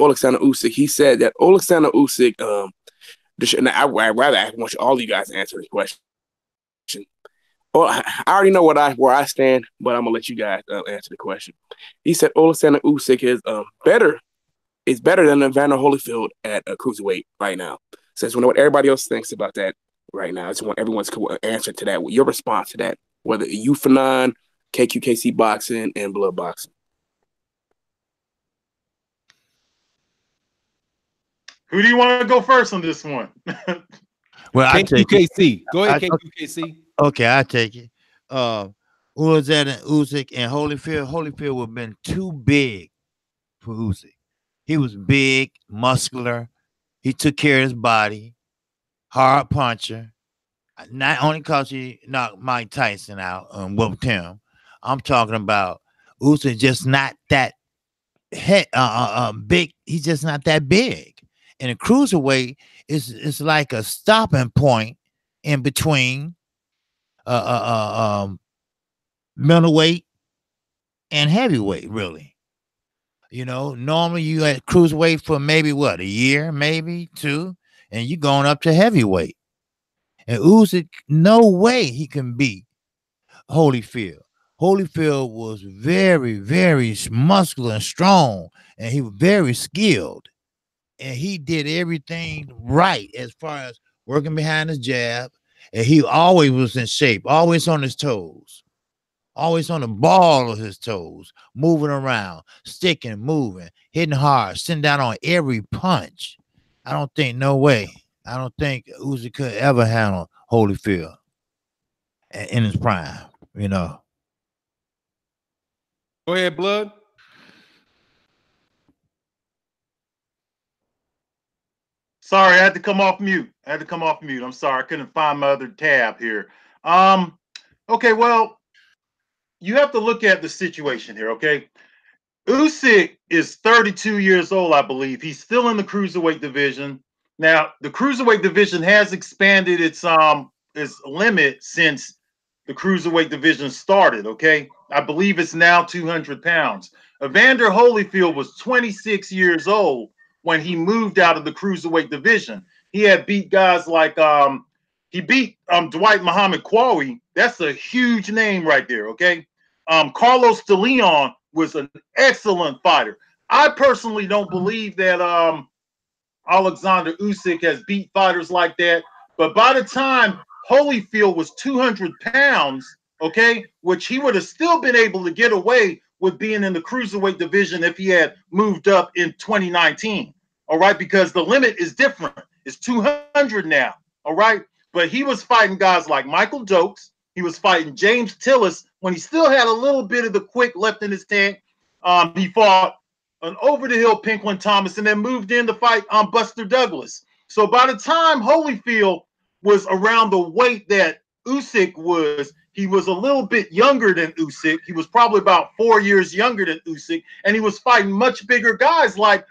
Alexander Usyk. He said that Alexander Usyk. I want all you guys to answer this question. Well, I already know where I stand, but I'm gonna let you guys answer the question. He said Alexander Usyk is better. It's better than Evander Holyfield at a cruiserweight right now. So I just want to know what everybody else thinks about that right now. I just want everyone's answer to that. Your response to that, whether you Fannon, Kqkc boxing, and blood boxing. Who do you want to go first on this one? Well, I take Kqkc. Go ahead, Kqkc. Okay, I take it. Who was that in Usyk and Holyfield? Holyfield would have been too big for Usyk. He was big, muscular. He took care of his body. Hard puncher. Not only because he knocked Mike Tyson out and whooped him. I'm talking about Usyk just not that big. He's just not that big. And a cruiserweight is like a stopping point in between middleweight and heavyweight, really. You know, normally you at cruiserweight for maybe what, a year, maybe 2, and you going up to heavyweight. And Usyk, no way he can beat Holyfield. Holyfield was very, very muscular and strong, and he was very skilled. And he did everything right as far as working behind his jab. And he always was in shape, always on his toes. Always on the ball of his toes, moving around, sticking, moving, hitting hard, sitting down on every punch. I don't think, no way. I don't think Usyk could ever handle Holyfield in his prime, you know. Go ahead, Blood. Sorry, I had to come off mute. I'm sorry, I couldn't find my other tab here. Okay, well, you have to look at the situation here, okay? Usyk is 32 years old, I believe. He's still in the cruiserweight division. Now, the cruiserweight division has expanded its limit since the cruiserweight division started, okay? I believe it's now 200 pounds. Evander Holyfield was 26 years old when he moved out of the cruiserweight division. He had beat guys like he beat Dwight Muhammad Qawi. That's a huge name right there, okay? Carlos de Leon was an excellent fighter. I personally don't believe that Alexander Usyk has beat fighters like that. But by the time Holyfield was 200 pounds, okay, which he would have still been able to get away with being in the cruiserweight division if he had moved up in 2019. All right, because the limit is different. It's 200 now. All right. But he was fighting guys like Michael Dokes. He was fighting James Tillis when he still had a little bit of the quick left in his tank. He fought an over-the-hill Pinklin Thomas and then moved in to fight Buster Douglas. So by the time Holyfield was around the weight that Usyk was, he was a little bit younger than Usyk. He was probably about 4 years younger than Usyk, and he was fighting much bigger guys like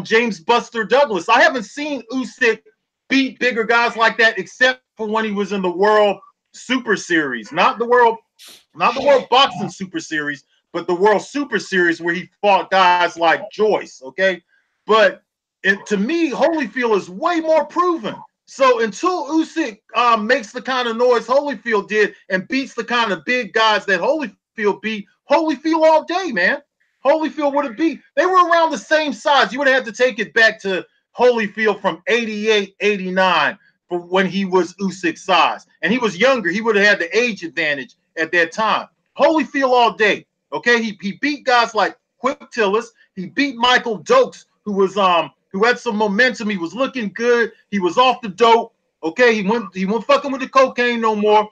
James Buster Douglas. I haven't seen Usyk beat bigger guys like that except for when he was in the World Super Series, not the World Boxing Super Series, but the World Super Series where he fought guys like Joyce, okay? But to me, Holyfield is way more proven. So until Usyk makes the kind of noise Holyfield did and beats the kind of big guys that Holyfield beat, Holyfield all day, man. Holyfield would have beat. They were around the same size. You would have had to take it back to Holyfield from 88, 89 for when he was Usyk's size. And he was younger. He would have had the age advantage at that time. Holyfield all day. Okay, he beat guys like Quick Tillis. He beat Michael Dokes, who had some momentum. He was looking good. He was off the dope. Okay, he went fucking with the cocaine no more.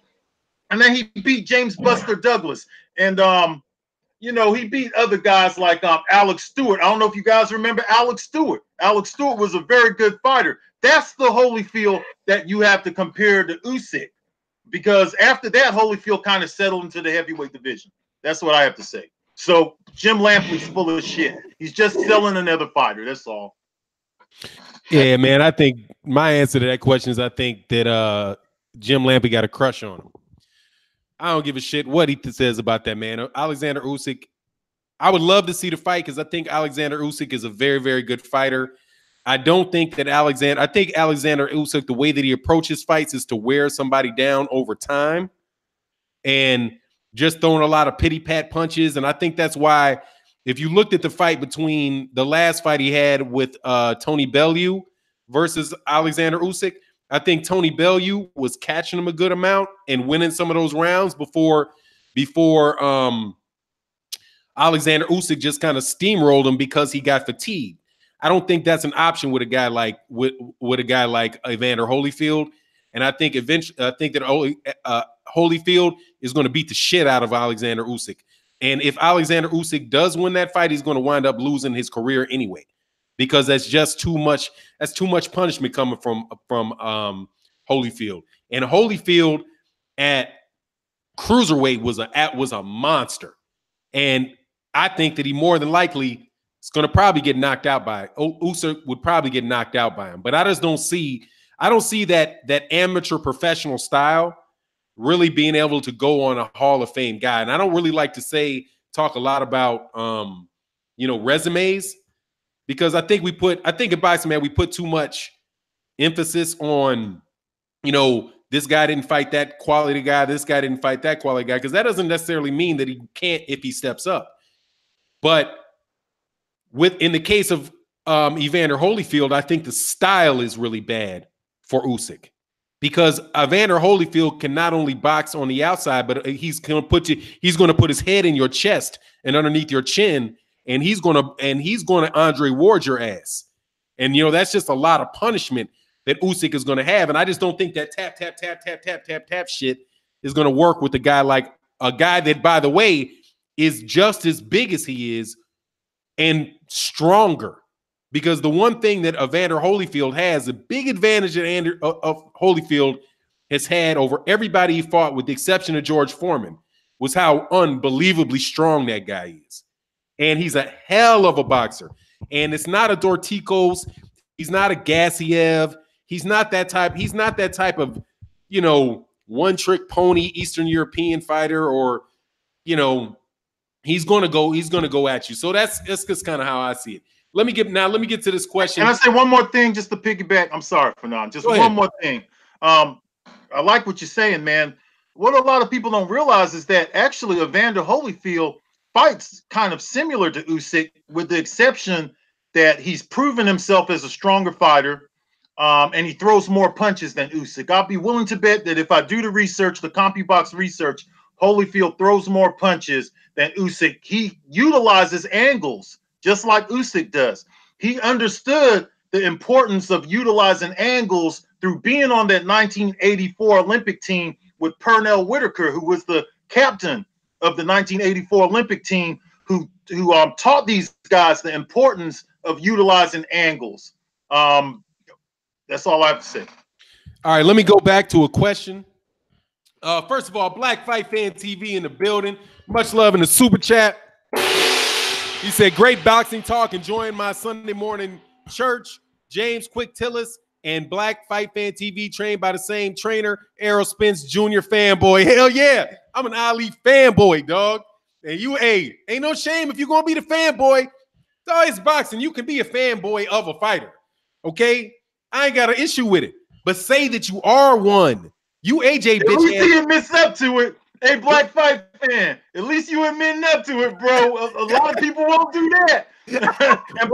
And then he beat James Buster Douglas. And he beat other guys like Alex Stewart. I don't know if you guys remember Alex Stewart. Alex Stewart was a very good fighter. That's the Holyfield that you have to compare to Usyk. Because after that, Holyfield kind of settled into the heavyweight division. That's what I have to say. So Jim Lampley's full of shit. He's just selling another fighter. That's all. Yeah, man. I think my answer to that question is I think that Jim Lampley got a crush on him. I don't give a shit what he says about that man. Alexander Usyk, I would love to see the fight because I think Alexander Usyk is a very, very good fighter. I don't think that I think Alexander Usyk, the way that he approaches fights is to wear somebody down over time and just throwing a lot of pity pat punches. And I think that's why, if you looked at the fight between the last fight he had with Tony Bellew versus Alexander Usyk, I think Tony Bellew was catching him a good amount and winning some of those rounds before Alexander Usyk just kind of steamrolled him because he got fatigued. I don't think that's an option with a guy like Evander Holyfield, and I think that Holyfield is going to beat the shit out of Alexander Usyk. And if Alexander Usyk does win that fight, he's going to wind up losing his career anyway, because that's just too much. That's too much punishment coming from Holyfield. And Holyfield at cruiserweight was a monster, and I think that he more than likely is going to probably get knocked out by Usyk. Would probably get knocked out by him, but I don't see that amateur professional style really being able to go on a Hall of Fame guy. And I don't really like to talk a lot about resumes, because I think in boxing, man, we put too much emphasis on, this guy didn't fight that quality guy, this guy didn't fight that quality guy, because that doesn't necessarily mean that he can't if he steps up. But in the case of Evander Holyfield, I think the style is really bad for Usyk, because Evander Holyfield can not only box on the outside, but he's going to put his head in your chest and underneath your chin, and he's going to Andre Ward your ass. And that's just a lot of punishment that Usyk is going to have. And I just don't think that tap tap tap tap tap tap tap shit is going to work with a guy that, by the way, is just as big as he is and stronger. Because the one thing that Evander Holyfield has, a big advantage of Holyfield has had over everybody he fought, with the exception of George Foreman, was how unbelievably strong that guy is. And he's a hell of a boxer. And it's not a Dorticos. He's not a Gassiev. He's not that type. He's not that type of, one-trick pony Eastern European fighter, or, he's going to go at you. So that's just kind of how I see it. Let me get to this question. Can I say one more thing just to piggyback? I'm sorry, Fannon. Just one more thing. I like what you're saying, man. What a lot of people don't realize is that actually Evander Holyfield fights kind of similar to Usyk, with the exception that he's proven himself as a stronger fighter, and he throws more punches than Usyk. I'll be willing to bet that if I do the research, the CompuBox research, Holyfield throws more punches than Usyk. He utilizes angles just like Usyk does. He understood the importance of utilizing angles through being on that 1984 Olympic team with Pernell Whitaker, who was the captain of the 1984 Olympic team, who taught these guys the importance of utilizing angles. That's all I have to say. All right, let me go back to a question. First of all, Black Fight Fan TV in the building. Much love in the super chat. He said, great boxing talk, enjoying my Sunday morning church. James Quick Tillis and Black Fight Fan TV, trained by the same trainer, Errol Spence Jr. fanboy. Hell yeah, I'm an Ali fanboy, dog. And ain't no shame if you're going to be the fanboy. It's boxing. You can be a fanboy of a fighter, okay? I ain't got an issue with it. But say that you are one. You AJ bitch. At least you admits up to it. Hey, Black Fight Fan, at least you admitting up to it, bro. A lot of people won't do that. and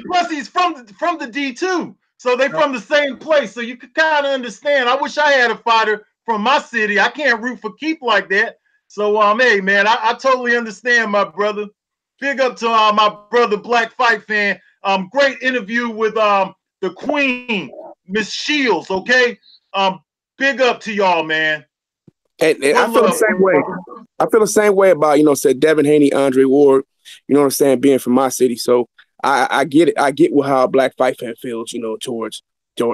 plus, he's from the D2, so they from the same place. So you could kind of understand. I wish I had a fighter from my city. I can't root for Keith like that. So hey, man, I totally understand, my brother. Big up to my brother, Black Fight Fan. Great interview with the Queen, Miss Shields. Okay, big up to y'all, man. And I feel the same way. I feel the same way about, said Devin Haney, Andre Ward, you know what I'm saying, being from my city. So I get it. I get how a Black Fight Fan feels, towards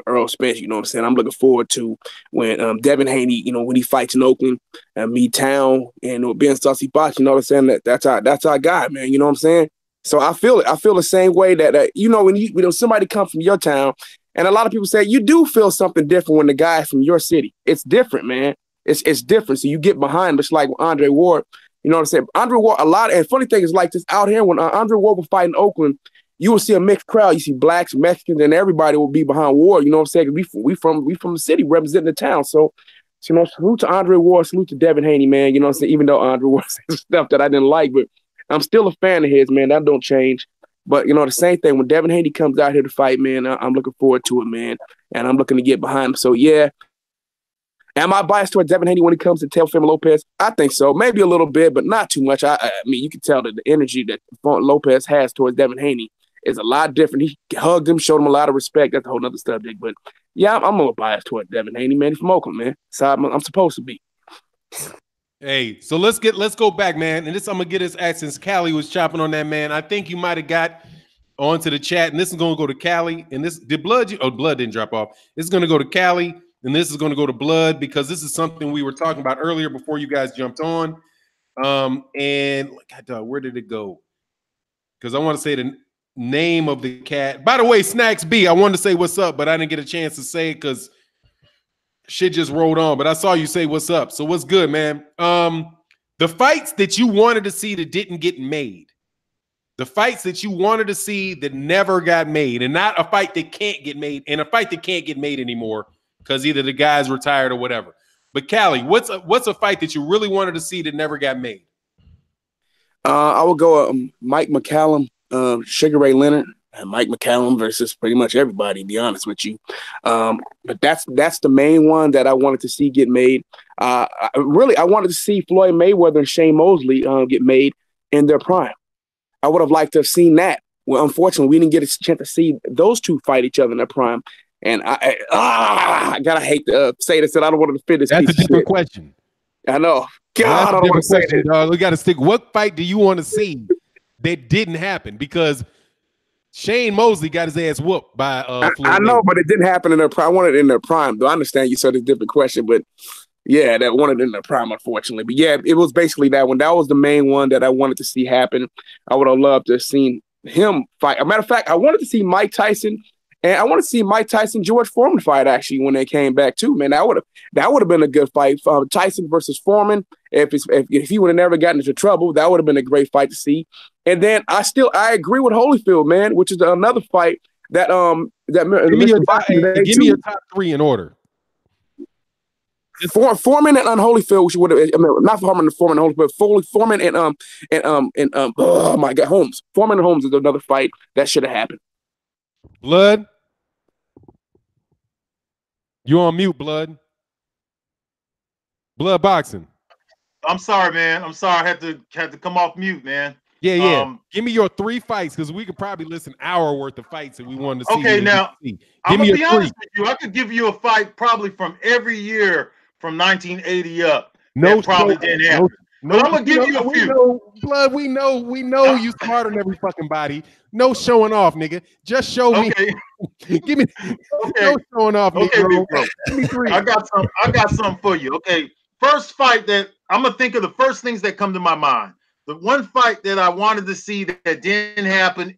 Earl Spence, you know what I'm saying? I'm looking forward to when Devin Haney, when he fights in Oakland, me Town, and Ben Sussy Box, you know what I'm saying? That's our guy, man, you know what I'm saying? So I feel it. I feel the same way that when somebody comes from your town, and a lot of people say you do feel something different when the guy is from your city. It's different, man. It's different. So you get behind him. It's like Andre Ward You know what I'm saying? Andre Ward, and funny thing is like this out here when Andre Ward was fighting Oakland, you will see a mixed crowd. You see blacks, Mexicans, and everybody will be behind Ward. You know what I'm saying? We from the city representing the town. So you know, salute to Andre Ward, salute to Devin Haney, man. You know what I'm saying? Even though Andre Ward said stuff that I didn't like, but I'm still a fan of his, man. That don't change. But, you know, the same thing. When Devin Haney comes out here to fight, man, I'm looking forward to it, man. And I'm looking to get behind him. So, yeah. Am I biased toward Devin Haney when it comes to Teofimo Lopez? I think so. Maybe a little bit, but not too much. I mean, you can tell that the energy that Lopez has towards Devin Haney is a lot different. He hugged him, showed him a lot of respect. That's a whole other subject. But, yeah, I'm a little biased toward Devin Haney, man. He's from Oakland, man. So I'm supposed to be. Hey, so let's go back, man. And this, I'm gonna get his act since Callie was chopping on that, man. I think you might have got onto the chat, and this is gonna go to Callie. And this Blood didn't drop off. This is gonna go to Callie, and this is gonna go to Blood because this is something we were talking about earlier before you guys jumped on. And where did it go? Because I want to say the name of the cat. By the way, Snacks B, I wanted to say what's up, but I didn't get a chance to say it because shit just rolled on, but I saw you say what's up. So what's good, man? The fights that you wanted to see that didn't get made. The fights that you wanted to see that never got made, and not a fight that can't get made, and a fight that can't get made anymore because either the guy's retired or whatever. But Callie, what's a fight that you really wanted to see that never got made? I would go Mike McCallum, Sugar Ray Leonard. Mike McCallum versus pretty much everybody, to be honest with you. But that's the main one that I wanted to see get made. I wanted to see Floyd Mayweather and Shane Mosley get made in their prime. I would have liked to have seen that. Well, unfortunately, we didn't get a chance to see those two fight each other in their prime. And I gotta hate to say this, and I don't want to fit this. That's a different question. I know. God, I don't want to say that. Dog. We got to stick. What fight do you want to see that didn't happen? Because Shane Mosley got his ass whooped by Floyd I know, but it didn't happen in their prime. I wanted it in their prime. Though I understand you said it's a different question, but yeah, that wanted it in their prime, unfortunately. But yeah, it was basically that one. That was the main one that I wanted to see happen. I would have loved to have seen him fight. As a matter of fact, I wanted to see Mike Tyson, and I want to see Mike Tyson George Foreman fight actually when they came back too. Man, that would have been a good fight. Tyson versus Foreman. If he would have never gotten into trouble, that would have been a great fight to see. And then I agree with Holyfield, man, which is another fight that give me your top three in order. Foreman and Holyfield, which would have, not Foreman and Holyfield, but Foreman and oh my God, Holmes. Foreman and Holmes is another fight that should have happened. Blood, you on mute, Blood. Blood boxing. I'm sorry, man. I'm sorry. I had to come off mute, man. Yeah. Give me your three fights because we could probably list an hour worth of fights that we wanted to see. Okay, now I'm gonna be honest with you. I could give you a fight probably from every year from 1980 up. No, probably didn't happen. No, I'm gonna give you a few. Blood, we know you smarter than every fucking body. No showing off, nigga. Just show me. Give me. No showing off, nigga. Okay, bro. Give me three. I got something for you. Okay, first fight that I'm gonna think of the first things that come to my mind. The one fight that I wanted to see that didn't happen,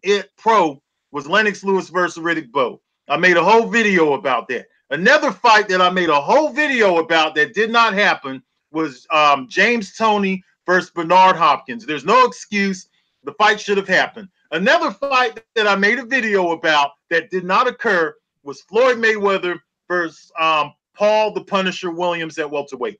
was Lennox Lewis versus Riddick Bowe. I made a whole video about that. Another fight that I made a whole video about that did not happen was James Toney versus Bernard Hopkins. There's no excuse. The fight should have happened. Another fight that I made a video about that did not occur was Floyd Mayweather versus Paul the Punisher Williams at welterweight.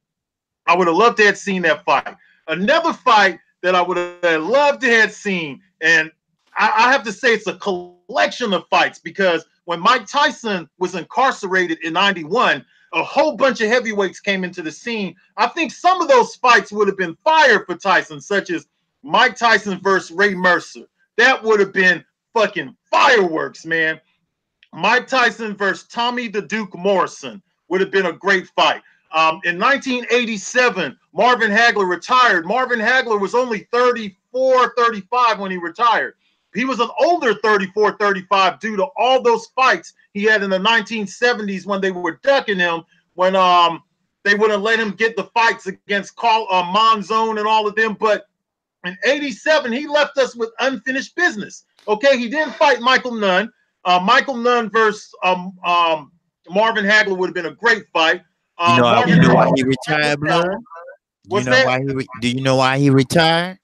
I would have loved to have seen that fight. Another fight that I would have loved to have seen, and I have to say it's a collection of fights because when Mike Tyson was incarcerated in '91, a whole bunch of heavyweights came into the scene. I think some of those fights would have been fire for Tyson, such as Mike Tyson versus Ray Mercer. That would have been fucking fireworks, man. Mike Tyson versus Tommy the Duke Morrison would have been a great fight. In 1987, Marvin Hagler retired. Marvin Hagler was only 34, 35 when he retired. He was an older 34, 35 due to all those fights he had in the 1970s when they were ducking him, when they wouldn't let him get the fights against Monzone and all of them. But in 87, he left us with unfinished business. Okay, he didn't fight Michael Nunn. Michael Nunn versus Marvin Hagler would have been a great fight. You know why he retired, Blood? Do you know why he retired?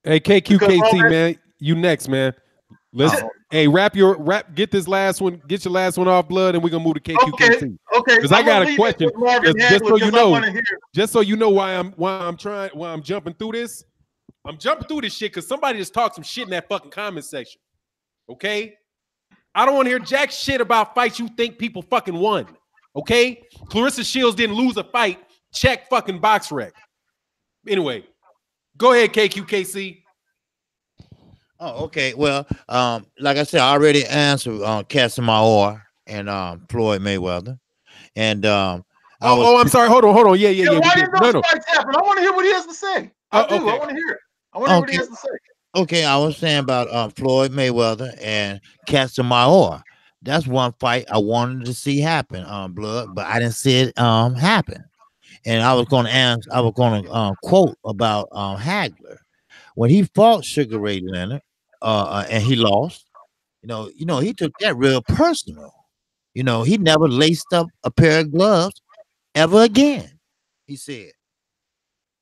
Hey, Because KQKC, man, you next, man. Let's get this last one, get your last one off, blood, and we're gonna move to KQKC. Okay. Because I got a question. Just so you know why I'm jumping through this. I'm jumping through this shit because somebody just talked some shit in that fucking comment section. Okay? I don't want to hear jack shit about fights you think people fucking won. Okay? Clarissa Shields didn't lose a fight. Check fucking box rec. Anyway, go ahead, KQKC. Oh, okay. Well, like I said, I already answered Casamaior and Floyd Mayweather. And I'm sorry. Hold on. Yeah. Why didn't those fights happen? I want to hear what he has to say. I do. Okay. I want to hear it. I want to hear what he has to say. Okay, I was saying about Floyd Mayweather and Casamaior. That's one fight I wanted to see happen, blood, but I didn't see it happen. And I was going to quote about Hagler when he fought Sugar Ray Leonard, and he lost. He took that real personal. He never laced up a pair of gloves ever again. He said,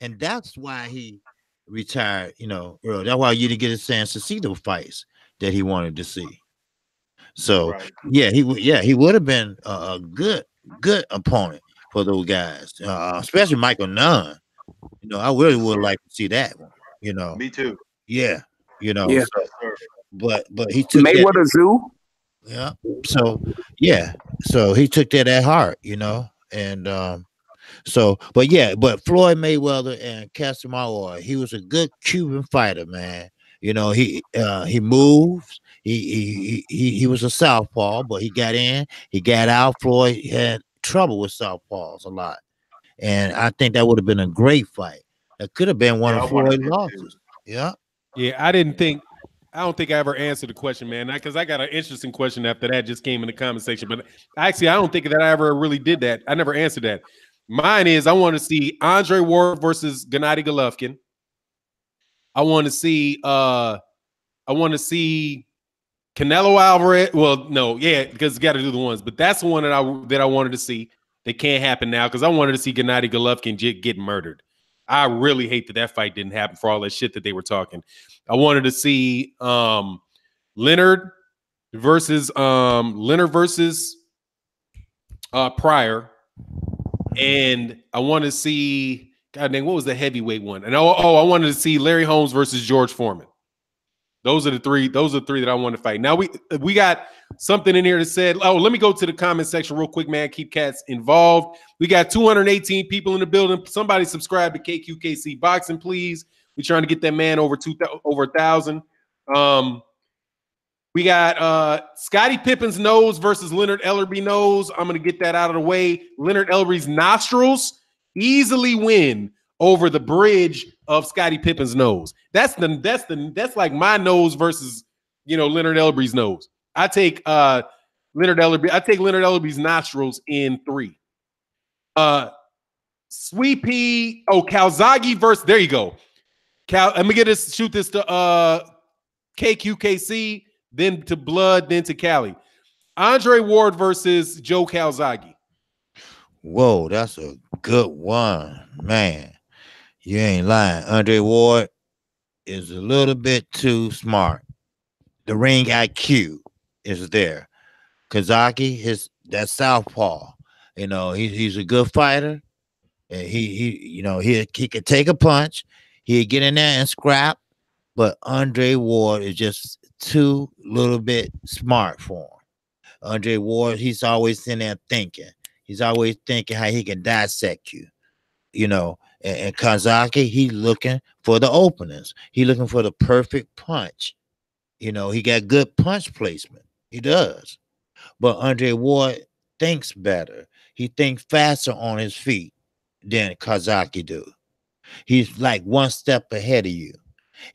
and that's why he retired. Early. That's why you didn't get a chance to see the fights that he wanted to see. So he would have been a good opponent for those guys, especially Michael Nunn. I really would like to see that one. Me too. Yeah. Yeah. But he took Mayweather Zoo. Yeah. So he took that at heart, and but Floyd Mayweather and Casamaior, he was a good Cuban fighter, man. He moves. He was a southpaw, but he got in, he got out. Floyd had trouble with southpaws a lot, and I think that would have been a great fight. That could have been one of Floyd's losses. Yeah. I don't think I ever answered the question, man, because I got an interesting question after that just came in the comment section. But actually, I don't think that I ever really did that. I never answered that. Mine is I want to see Andre Ward versus Gennady Golovkin. I want to see Canelo Alvarez. Well, no, because you got to do the ones, but that's the one that I wanted to see. That can't happen now because I wanted to see Gennady Golovkin get murdered. I really hate that fight didn't happen for all that shit that they were talking. I wanted to see Leonard versus Pryor, and I want to see God dang, what was the heavyweight one? And I wanted to see Larry Holmes versus George Foreman. Those are the three that I want to fight. Now we got something in here that said, let me go to the comment section real quick, man. Keep cats involved. We got 218 people in the building. Somebody subscribe to Kqkc Boxing, please. We're trying to get that man over 1,000. We got Scottie Pippen's nose versus Leonard Ellerby nose. I'm gonna get that out of the way. Leonard Ellerby's nostrils easily win over the bridge of Scottie Pippen's nose. That's like my nose versus Leonard Ellerby's nose. I take Leonard Ellerby's nostrils in 3. Sweet Pea. Calzaghe versus. There you go. Let me shoot this to KQKC, then to Blood, then to Cali. Andre Ward versus Joe Calzaghe. Whoa, that's a good one, man. You ain't lying. Andre Ward is a little bit too smart. The ring IQ is there. Kqkc, that southpaw. He's a good fighter. And he could take a punch. He'd get in there and scrap. But Andre Ward is just too little bit smart for him. Andre Ward, he's always in there thinking. He's always thinking how he can dissect you. And Kqkc, he's looking for the openings. He's looking for the perfect punch. He got good punch placement. He does. But Andre Ward thinks better. He thinks faster on his feet than Kqkc do. He's like one step ahead of you.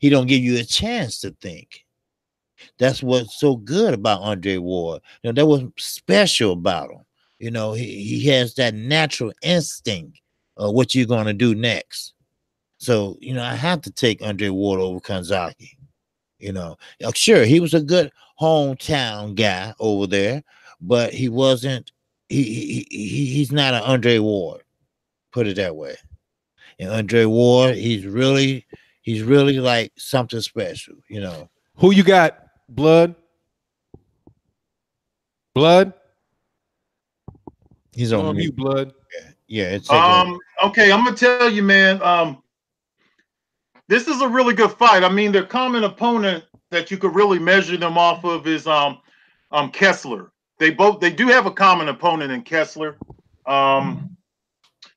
He don't give you a chance to think. That's what's so good about Andre Ward. That was special about him. He has that natural instinct of what you're going to do next. So, I have to take Andre Ward over Kqkc. Sure, he was a good hometown guy over there, but he wasn't. He's not an Andre Ward. Put it that way. And Andre Ward, he's really like something special, you know. Who you got? Blood? He's on mute. Blood. Yeah. It's okay, I'm gonna tell you, man. This is a really good fight. I mean, their common opponent that you could really measure them off of is Kessler. They do have a common opponent in Kessler.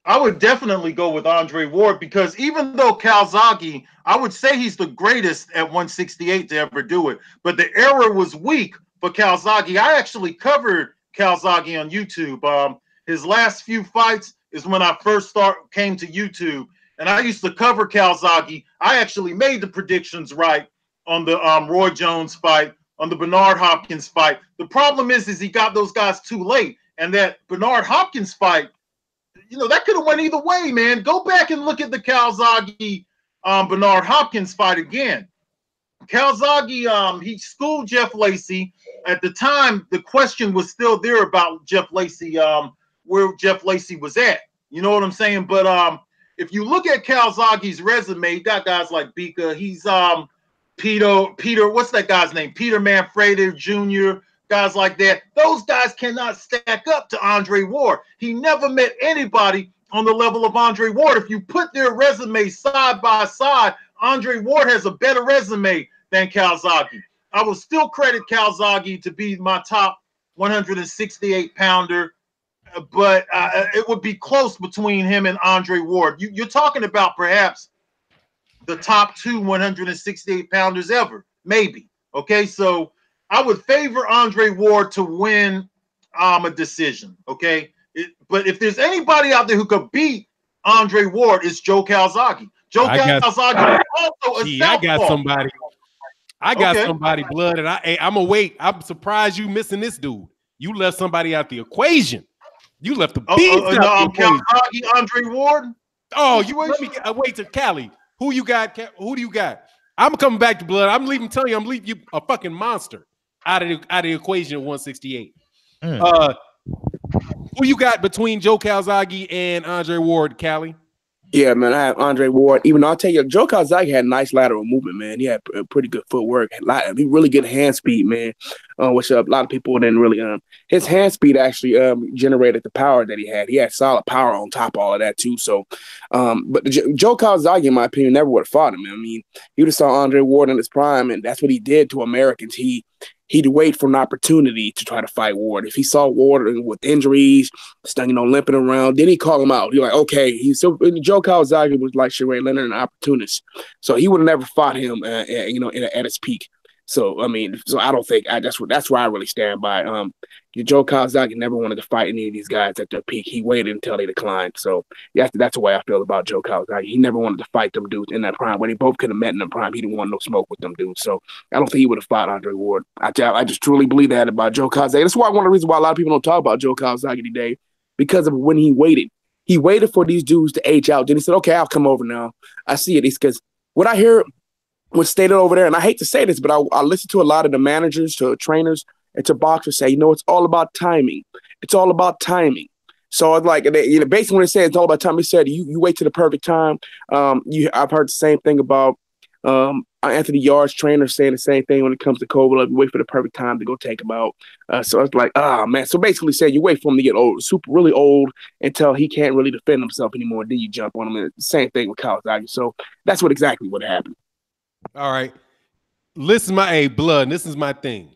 I would definitely go with Andre Ward because even though Kqkc, I would say he's the greatest at 168 to ever do it, but the era was weak for Kqkc. I actually covered Kqkc on YouTube. His last few fights is when I first came to YouTube, and I used to cover Kqkc. I actually made the predictions right on the Roy Jones fight, on the Bernard Hopkins fight. The problem is he got those guys too late, and that Bernard Hopkins fight, you know, that could have went either way, man. Go back and look at the Kqkc Bernard Hopkins fight again. Kqkc, he schooled Jeff Lacy. At the time, the question was still there about Jeff Lacy, where Jeff Lacy was at. You know what I'm saying? But if you look at Kqkc's resume, he got guys like Bika. He's Peter, what's that guy's name? Peter Manfredi Jr., guys like that. Those guys cannot stack up to Andre Ward. He never met anybody on the level of Andre Ward. If you put their resumes side by side, Andre Ward has a better resume than Kqkc. I will still credit Kqkc to be my top 168-pounder, but it would be close between him and Andre Ward. You're talking about perhaps the top 2 168-pounders ever, maybe. Okay, so I would favor Andre Ward to win a decision, okay? But if there's anybody out there who could beat Andre Ward, it's Joe Kqkc. Kqkc is also a southpaw. I got somebody. I got somebody, Blood, and I'm going to wait. I'm surprised you missing this dude. You left somebody out the equation. You left the beast out the equation. Kqkc, Andre Ward? Oh, you wait to Cali. Who you got? Who do you got? I'm coming back to Blood. I'm leaving you a fucking monster out of the equation at 168. Who you got between Joe Kqkc and Andre Ward, Cali? Yeah, man, I have Andre Ward. Even though I'll tell you, Joe Kqkc had nice lateral movement, man. He had pretty good footwork. He really good hand speed, man, which a lot of people didn't really his hand speed actually generated the power that he had. He had solid power on top of all of that, too. So, but Joe Kqkc, in my opinion, never would have fought him. I mean, you just saw Andre Ward in his prime, and that's what he did to Americans. He'd wait for an opportunity to try to fight Ward. If he saw Ward with injuries, limping around, then he'd call him out. He's like, okay. Joe Kqkc was like Sherry Leonard, an opportunist. So he would have never fought him, at his peak. So, I mean, I don't think that's where I really stand by. Joe Kqkc never wanted to fight any of these guys at their peak. He waited until they declined. So, yeah, that's the way I feel about Joe Kqkc. He never wanted to fight them dudes in that prime. When they both could have met in the prime, he didn't want no smoke with them dudes. So, I don't think he would have fought Andre Ward. I just truly believe that about Joe Kqkc. That's one of the reasons why a lot of people don't talk about Joe Kqkc today, because of when he waited. He waited for these dudes to age out. Then he said, okay, I'll come over now. I see it. It's because what I hear was stated over there, and I hate to say this, but I listen to a lot of the managers, to trainers, and to boxers say, it's all about timing. It's all about timing. So it's like, basically when they say it's all about time, they said you wait to the perfect time. I've heard the same thing about Anthony Yard's trainer saying the same thing when it comes to Kovalev. You wait for the perfect time to go take him out. So it's like, man. So basically saying you wait for him to get old, really old, until he can't really defend himself anymore. Then you jump on him. And same thing with Kqkc. So that's exactly what happened. All right. Listen, Blood, this is my thing.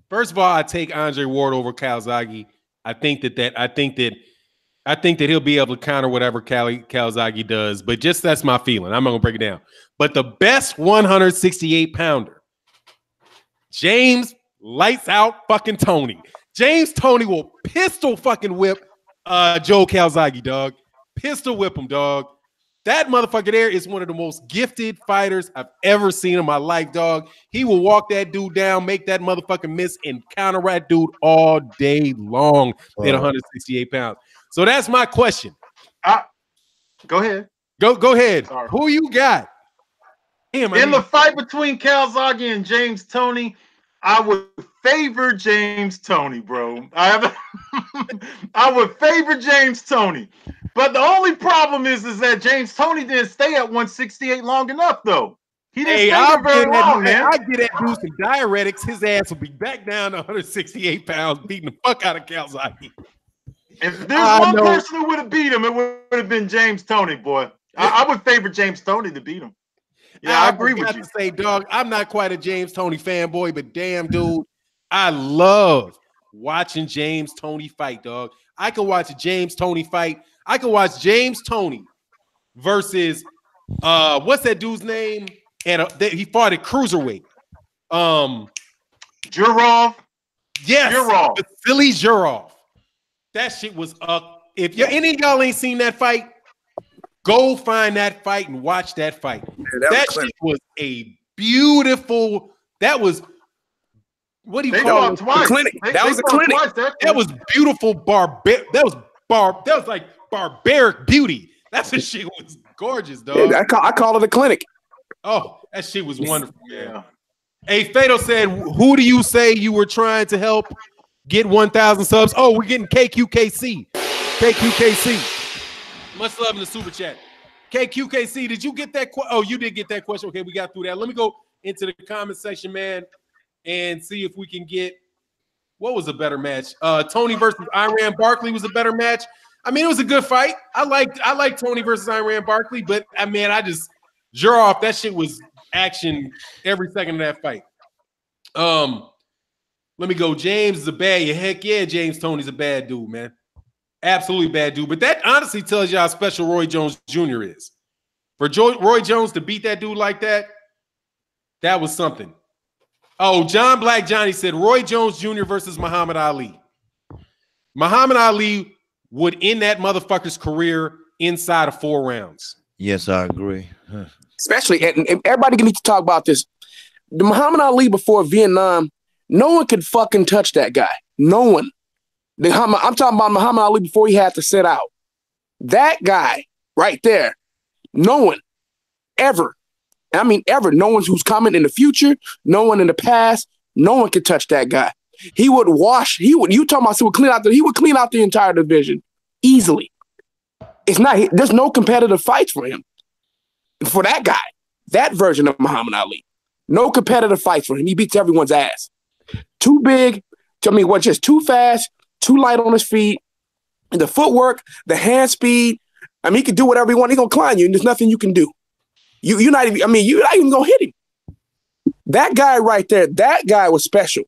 First of all, I take Andre Ward over Kqkc. I think that he'll be able to counter whatever Kqkc does, but just that's my feeling. I'm not gonna break it down. But the best 168-pounder, James lights out fucking Tony. James Tony will pistol fucking whip Joe Kqkc, dog. Pistol whip him, dog. That motherfucker there is one of the most gifted fighters I've ever seen in my life, dog. He will walk that dude down, make that motherfucker miss, and counter that dude all day long at 168 pounds. So that's my question. Go ahead. Go ahead. Sorry. Who you got? The fight between Kqkc and James Toney, I would favor James Toney, bro. I would favor James Toney. But the only problem is that James Toney didn't stay at 168 long enough, though. He didn't stay there very long, man. I get that dude some diuretics. His ass will be back down to 168 pounds, beating the fuck out of Kqkc. If there's one person who would have beat him, it would have been James Toney, boy. I would favor James Toney to beat him. Yeah, I agree with you. To say, dog, I'm not quite a James Toney fanboy, but damn, dude, I love watching James Toney fight, dog. I can watch a James Toney fight. I can watch James Toney versus what's that dude's name? And he fought at cruiserweight. Jurov. Yes, Jurov. Vasily Jurov. That shit was if any of y'all ain't seen that fight, go find that fight and watch that fight. Yeah, that shit was a beautiful. That was what do you call it? Clinic. That was a clinic. That was beautiful. That was like barbaric beauty. That shit was gorgeous, dog. Yeah, I call it a clinic. Oh, that shit was wonderful. Yeah. Hey, Fatal said, "Who do you say you were trying to help get 1,000 subs?" Oh, we're getting Kqkc. Kqkc. Much love in the super chat. Kqkc, did you get that? Oh, you did get that question. Okay, we got through that. Let me go into the comment section, man, and see if we can get what was a better match. Tony versus Iran Barkley was a better match. I mean, it was a good fight. I like Tony versus Iran Barkley, but I mean, Jurov, that shit was action every second of that fight. Let me go. James is a bad. Heck yeah, James Toney's a bad dude, man. Absolutely bad dude. But that honestly tells you how special Roy Jones Jr. is. For Roy Jones to beat that dude like that, that was something. Oh, John Black Johnny said Roy Jones Jr. versus Muhammad Ali. Muhammad Ali would end that motherfucker's career inside of 4 rounds. Yes, I agree. Especially, and everybody needs to talk about this. The Muhammad Ali before Vietnam, no one could fucking touch that guy. No one. I'm talking about Muhammad Ali before he had to sit out. That guy right there, no one ever. I mean, ever. No one who's coming in the future, no one in the past, no one could touch that guy. He would you talking about, he would clean out the entire division easily. There's no competitive fights for him. For that guy, that version of Muhammad Ali, no competitive fights for him. He beats everyone's ass. Too big, just too fast, too light on his feet. And the footwork, the hand speed. I mean, he can do whatever he wants. He's gonna climb you, and there's nothing you can do. You're not even gonna hit him. That guy right there, that guy was special.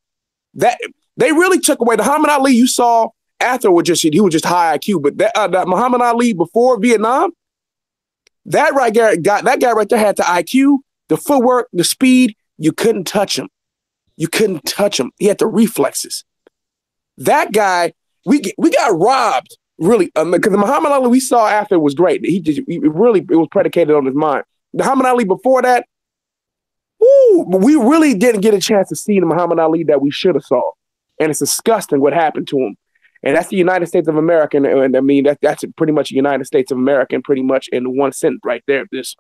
That they really took away the Muhammad Ali you saw after he was just high IQ, but that Muhammad Ali before Vietnam, that guy right there had the IQ, the footwork, the speed. You couldn't touch him. You couldn't touch him. He had the reflexes. That guy, we got robbed, really, because the Muhammad Ali we saw after was great. It was predicated on his mind. The Muhammad Ali before that, we really didn't get a chance to see the Muhammad Ali that we should have saw. And it's disgusting what happened to him. And that's the United States of America. And I mean, that's pretty much the United States of America, and pretty much in one sentence right there. The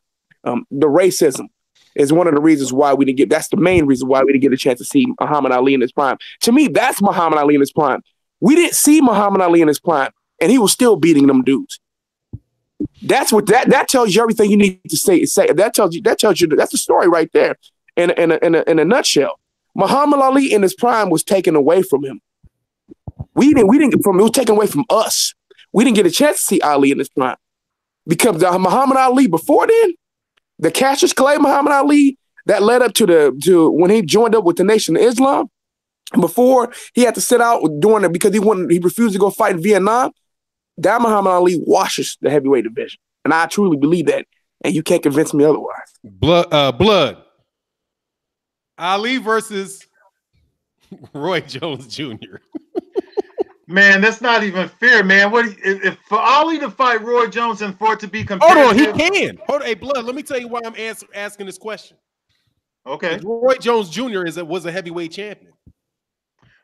racism is one of the reasons why we didn't get, that's the main reason why we didn't get a chance to see Muhammad Ali in his prime. To me, that's Muhammad Ali in his prime. We didn't see Muhammad Ali in his prime, and he was still beating them dudes. That's what that tells you everything you need to say. That tells you that's the story right there in a nutshell. Muhammad Ali in his prime was taken away from him. It was taken away from us. We didn't get a chance to see Ali in his prime. Because the Muhammad Ali before then, the Cassius Clay Muhammad Ali that led up to when he joined up with the Nation of Islam, before he had to sit out doing it because he refused to go fight in Vietnam, that Muhammad Ali washes the heavyweight division. And I truly believe that. And you can't convince me otherwise. Blood. Ali versus Roy Jones Jr. Man, that's not even fair, man. If for Ali to fight Roy Jones and for it to be competitive? Hold on, he can. Hey, Blood, let me tell you why I'm asking this question. Okay. Roy Jones Jr. was a heavyweight champion.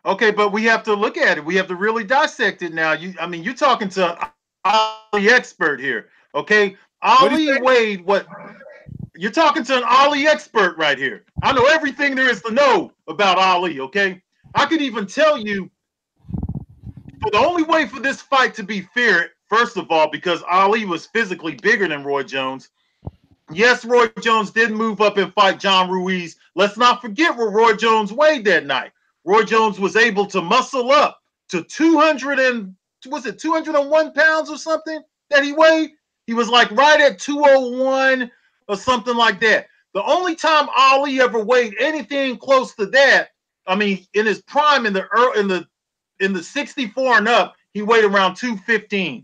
Okay, but we have to look at it. We have to really dissect it now. You're talking to an Ali expert here. Okay. Ali weighed what? You're talking to an Ali expert right here. I know everything there is to know about Ali, okay? I could even tell you the only way for this fight to be fair First of all, because Ali was physically bigger than Roy Jones. Yes, Roy Jones did move up and fight John Ruiz. Let's not forget what Roy Jones weighed that night. Roy Jones was able to muscle up to 201 pounds or something that he weighed? He was like right at 201 or something like that. The only time Ali ever weighed anything close to that, I mean, in his prime in the 64 and up, he weighed around 215.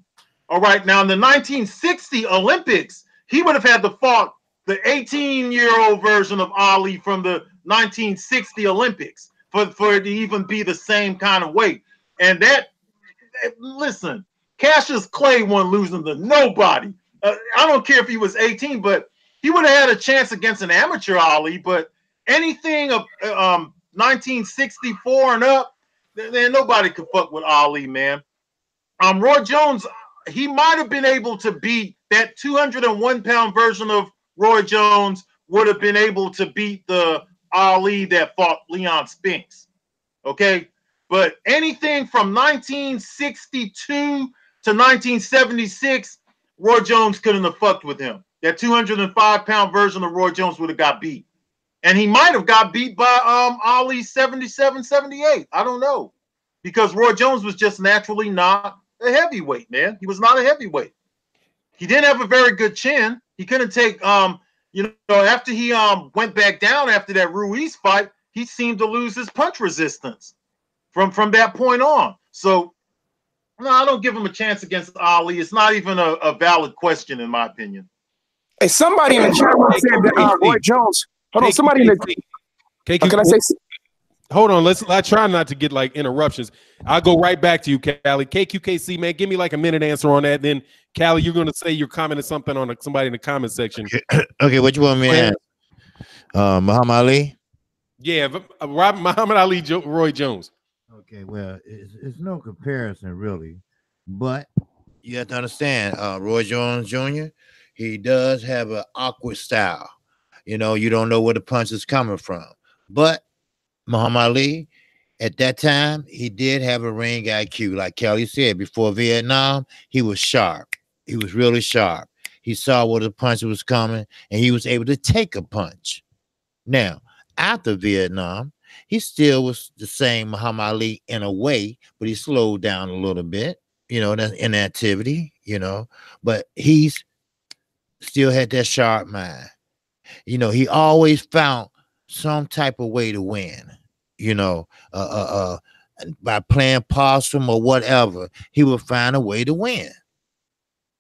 All right, now in the 1960 Olympics, he would have had to fought the 18-year-old version of Ali from the 1960 Olympics for it to even be the same kind of weight. And that, listen, Cassius Clay wasn't losing to nobody. I don't care if he was 18, but he would have had a chance against an amateur Ali. But anything of 1964 and up, then nobody could fuck with Ali, man. Roy Jones, he might have been able to beat that 201-pound version of Roy Jones, would have been able to beat the Ali that fought Leon Spinks. Okay? But anything from 1962 to 1976, Roy Jones couldn't have fucked with him. That 205-pound version of Roy Jones would have got beat. And he might have got beat by Ali 77, 78. I don't know. Because Roy Jones was just naturally not a heavyweight, man. He was not a heavyweight. He didn't have a very good chin. He couldn't take, after he went back down after that Ruiz fight, he seemed to lose his punch resistance from that point on. So, no, I don't give him a chance against Ali. It's not even a valid question, in my opinion. Hey, somebody in the chat room said that Roy Jones. Hold on, somebody in the. Can I say? Hold on, I try not to get like interruptions. I'll go right back to you, Callie. Kqkc, man, give me like a minute answer on that. Then, Callie, you're going to say you're commenting something on somebody in the comment section. Okay, what you want me to ask? Muhammad Ali? Yeah, Muhammad Ali, Roy Jones. Okay, well, it's no comparison really, but you have to understand, Roy Jones Jr., he does have an awkward style. You know, you don't know where the punch is coming from. But Muhammad Ali, at that time, he did have a ring IQ. Like Kelly said, before Vietnam, he was sharp. He was really sharp. He saw where the punch was coming, and he was able to take a punch. Now, after Vietnam, he still was the same Muhammad Ali in a way, but he slowed down a little bit, in activity, but he's still had that sharp mind. He always found some type of way to win, by playing possum or whatever, he would find a way to win.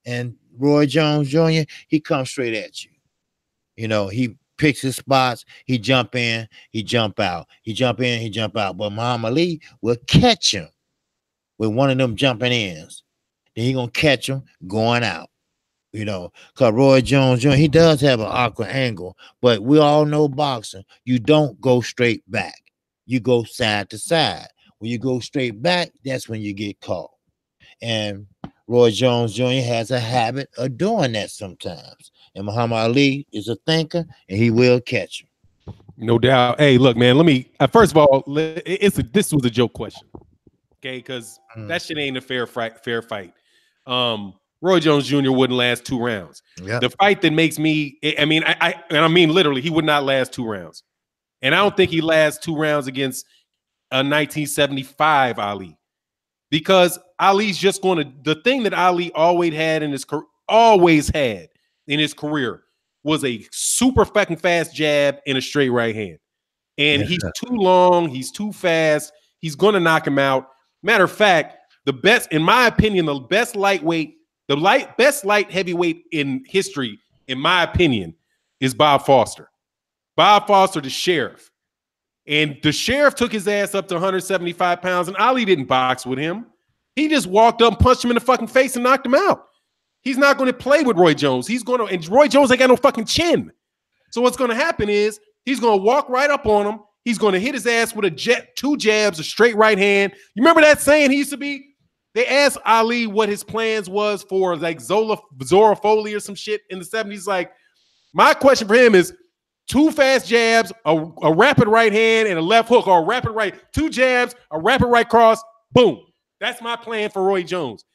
And Roy Jones Jr., he comes straight at you. He picks his spots, he jump in, he jump out. He jump in, he jump out. But Muhammad Ali will catch him with one of them jumping ins. Then he gonna catch him going out. Because Roy Jones Jr., he does have an awkward angle, but we all know boxing, you don't go straight back. You go side to side. When you go straight back, that's when you get caught. And Roy Jones Jr. has a habit of doing that sometimes. And Muhammad Ali is a thinker, and he will catch him. No doubt. Hey, look, man, let me, first of all, this was a joke question. Okay, because that shit ain't a fair fight. Roy Jones Jr. wouldn't last 2 rounds. Yep. The fight that makes me, I mean literally, he would not last 2 rounds. And I don't think he lasts 2 rounds against a 1975 Ali. Because Ali's just going to, the thing that Ali always had in his career was a super fucking fast jab and a straight right hand. And he's too long, he's too fast, he's going to knock him out. Matter of fact, in my opinion, the best light heavyweight in history, in my opinion, is Bob Foster. Bob Foster, the sheriff. And the sheriff took his ass up to 175 pounds, and Ali didn't box with him. He just walked up and punched him in the fucking face and knocked him out. He's not going to play with Roy Jones. And Roy Jones ain't got no fucking chin. So what's going to happen is he's going to walk right up on him. He's going to hit his ass with 2 jabs, a straight right hand. You remember that saying he used to be? They asked Ali what his plans was for like Zora Foley or some shit in the 70s. Like, my question for him is 2 fast jabs, a rapid right hand, and a left hook, or a rapid right, 2 jabs, a rapid right cross, boom. That's my plan for Roy Jones.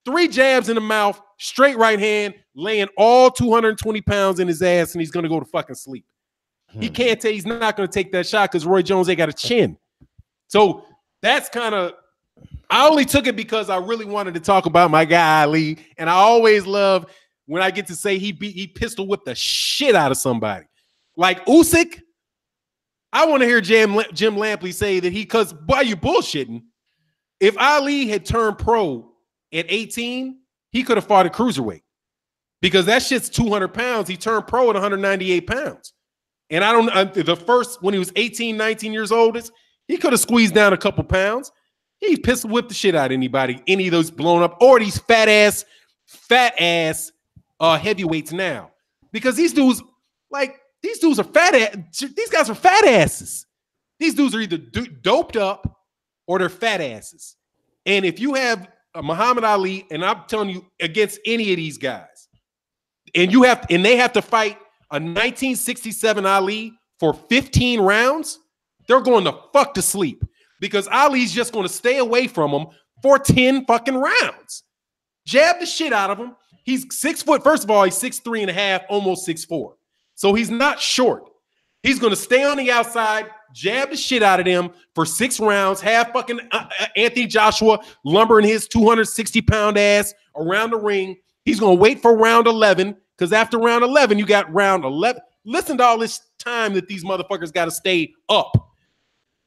3 jabs in the mouth, straight right hand, laying all 220 pounds in his ass, and he's going to go to fucking sleep. He can't take, he's not going to take that shot because Roy Jones ain't got a chin. So that's kind of, I only took it because I really wanted to talk about my guy Ali, and I always love when I get to say he pistol whipped the shit out of somebody. Like Usyk, I want to hear Jim Lampley say that because why you bullshitting? If Ali had turned pro at 18, he could have fought at cruiserweight because that shit's 200 pounds. He turned pro at 198 pounds. And I don't, the first, when he was 18, 19 years old, he could have squeezed down a couple pounds. He pistol whipped the shit out of anybody, any of those blown up, or these fat ass heavyweights now. Because these dudes are fat ass. These guys are fat asses. These dudes are either doped up or they're fat asses. And if you have a Muhammad Ali, and I'm telling you, against any of these guys, and they have to fight a 1967 Ali for 15 rounds, they're going to fuck to sleep because Ali's just going to stay away from them for 10 fucking rounds. Jab the shit out of him. He's 6 foot. First of all, he's 6'3" and a half, almost 6'4". So he's not short. He's going to stay on the outside, jab the shit out of them for 6 rounds, have fucking Anthony Joshua lumbering his 260-pound ass around the ring. He's going to wait for round 11 because after round 11, you got round 11. Listen to all this time that these motherfuckers got to stay up.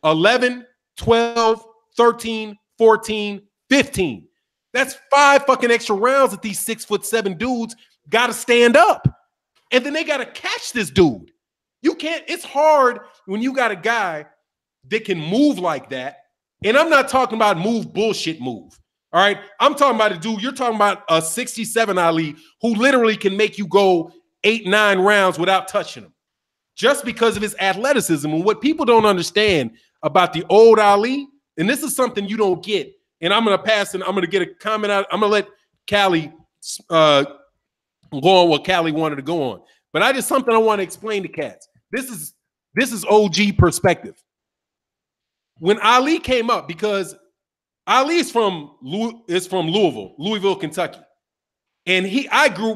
11, 12, 13, 14, 15. That's 5 fucking extra rounds that these 6'7" dudes got to stand up. And then they got to catch this dude. You can't, it's hard when you got a guy that can move like that. And I'm not talking about bullshit move. All right. I'm talking about a dude, you're talking about a 67 Ali who literally can make you go 8, 9 rounds without touching him just because of his athleticism. And what people don't understand about the old Ali, and this is something you don't get, and I'm going to pass and I'm going to get a comment out. I'm going to let Callie go on what Callie wanted to go on. But something I want to explain to cats. This is OG perspective. When Ali came up, because Ali is from Louisville, Kentucky. And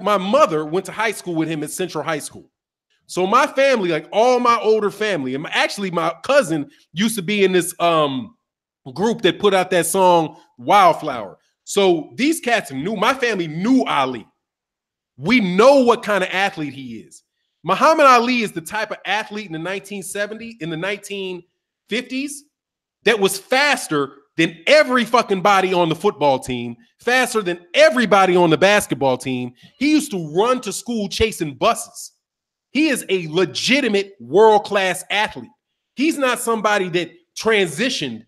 my mother went to high school with him at Central High School. So my family, like all my older family, and actually my cousin used to be in this group that put out that song Wildflower. So these cats my family knew Ali. We know what kind of athlete he is. Muhammad Ali is the type of athlete in the 1950s that was faster than every fucking body on the football team, faster than everybody on the basketball team. He used to run to school chasing buses. He is a legitimate world-class athlete. He's not somebody that transitioned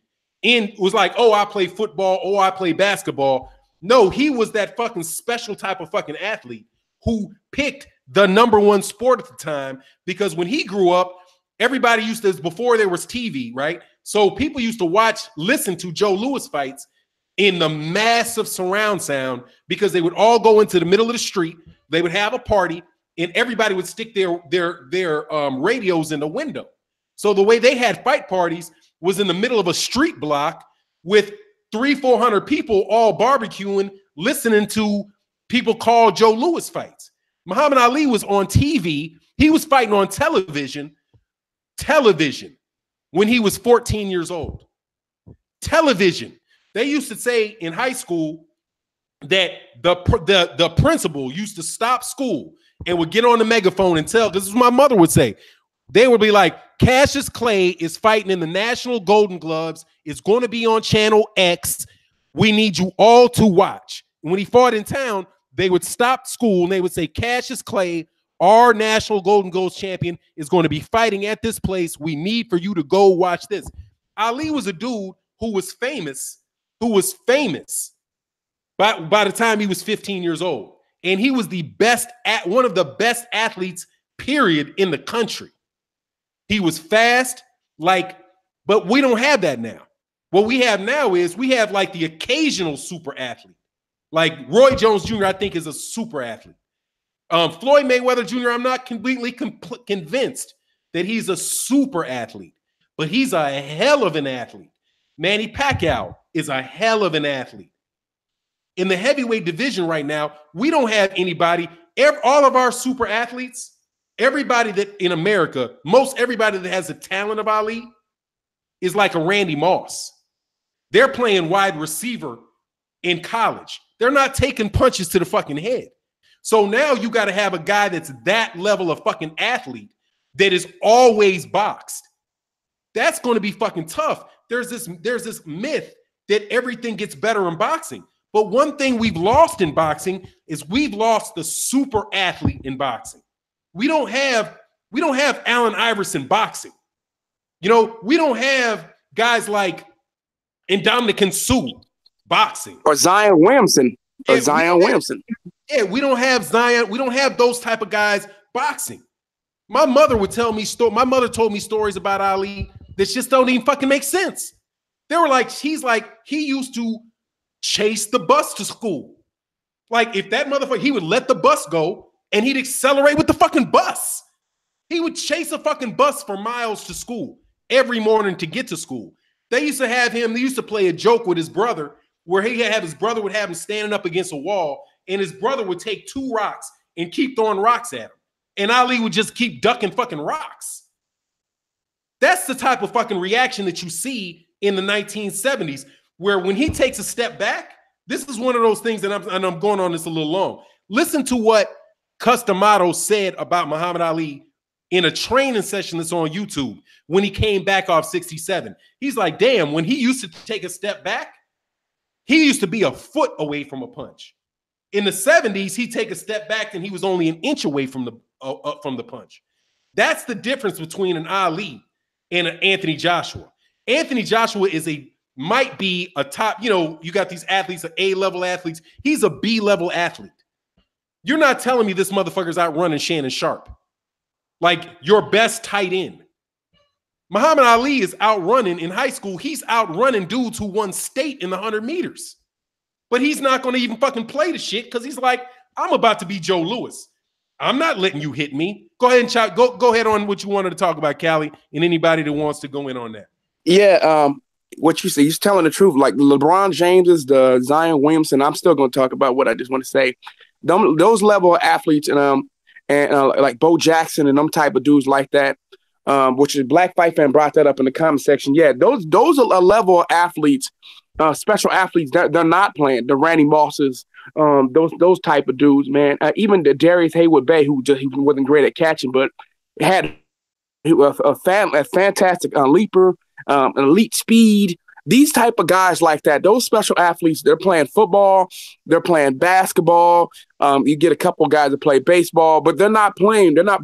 was like, oh, I play football, oh, I play basketball. No, he was that fucking special type of fucking athlete who picked the #1 sport at the time, because when he grew up, everybody used to, before there was TV, right? So people used to listen to Joe Louis fights in the massive surround sound because they would all go into the middle of the street. They would have a party and everybody would stick their radios in the window. So the way they had fight parties was in the middle of a street block with 300-400 people all barbecuing, listening to people call Joe Louis fights. Muhammad Ali was on TV. He was fighting on television when he was 14 years old. Television. They used to say in high school that the principal used to stop school and would get on the megaphone and tell, this is what my mother would say. They would be like, Cassius Clay is fighting in the National Golden Gloves. It's going to be on Channel X. We need you all to watch. And when he fought in town, they would stop school and they would say, Cassius Clay, our National Golden Gloves champion, is going to be fighting at this place. We need for you to go watch this. Ali was a dude who was famous by the time he was 15 years old. And he was one of the best athletes, period, in the country. He was fast, but we don't have that now. What we have now is we have like the occasional super athlete. Like Roy Jones Jr., I think, is a super athlete. Floyd Mayweather Jr., I'm not completely convinced that he's a super athlete, but he's a hell of an athlete. Manny Pacquiao is a hell of an athlete. In the heavyweight division right now, we don't have anybody. All of our super athletes, everybody that in America, most everybody that has the talent of Ali is like a Randy Moss. They're playing wide receiver in college. They're not taking punches to the fucking head. So now you got to have a guy that's that level of fucking athlete that is always boxed. That's going to be fucking tough. There's this myth that everything gets better in boxing. But one thing we've lost in boxing is we've lost the super athlete in boxing. We don't have Allen Iverson boxing. You know, we don't have guys like Ndamukong Suh boxing. Or Zion Williamson. Yeah, we don't have Zion. We don't have those type of guys boxing. My mother would tell me my mother told me stories about Ali that just don't even fucking make sense. They were like, he used to chase the bus to school. Like, if that motherfucker, he would let the bus go and he'd accelerate with the fucking bus. He would chase a fucking bus for miles to school every morning to get to school. They used to play a joke with his brother where his brother would have him standing up against a wall and his brother would take 2 rocks and keep throwing rocks at him. And Ali would just keep ducking fucking rocks. That's the type of fucking reaction that you see in the 1970s, where when he takes a step back, this is one of those things that I'm going on this a little long. Listen to what Customato said about Muhammad Ali in a training session that's on YouTube when he came back off 67. He's like, damn, when he used to take a step back, he used to be a foot away from a punch. In the 70s, he'd take a step back and he was only an inch away from the punch. That's the difference between an Ali and an Anthony Joshua. Anthony Joshua might be a top, you got these athletes, A-level athletes. He's a B-level athlete. You're not telling me this motherfucker's outrunning Shannon Sharp, like your best tight end. Muhammad Ali is outrunning in high school. He's outrunning dudes who won state in the 100 meters. But he's not going to even fucking play the shit because he's like, I'm about to be Joe Louis. I'm not letting you hit me. Go ahead and go ahead on what you wanted to talk about, Callie, and anybody that wants to go in on that. Yeah, what you say, he's telling the truth. Like LeBron James, the Zion Williamson, I'm still going to talk about what I just want to say. Those level of athletes and like Bo Jackson and them type of dudes like that, which is Black Fight Fan brought that up in the comment section. Yeah, those are a level of athletes, special athletes that they're not playing. The Randy Mosses, those type of dudes, man. Even the Darius Haywood-Bay, he wasn't great at catching, but had a fantastic leaper, an elite speed. These type of guys like that, those special athletes, they're playing football, they're playing basketball. You get a couple guys that play baseball, but they're not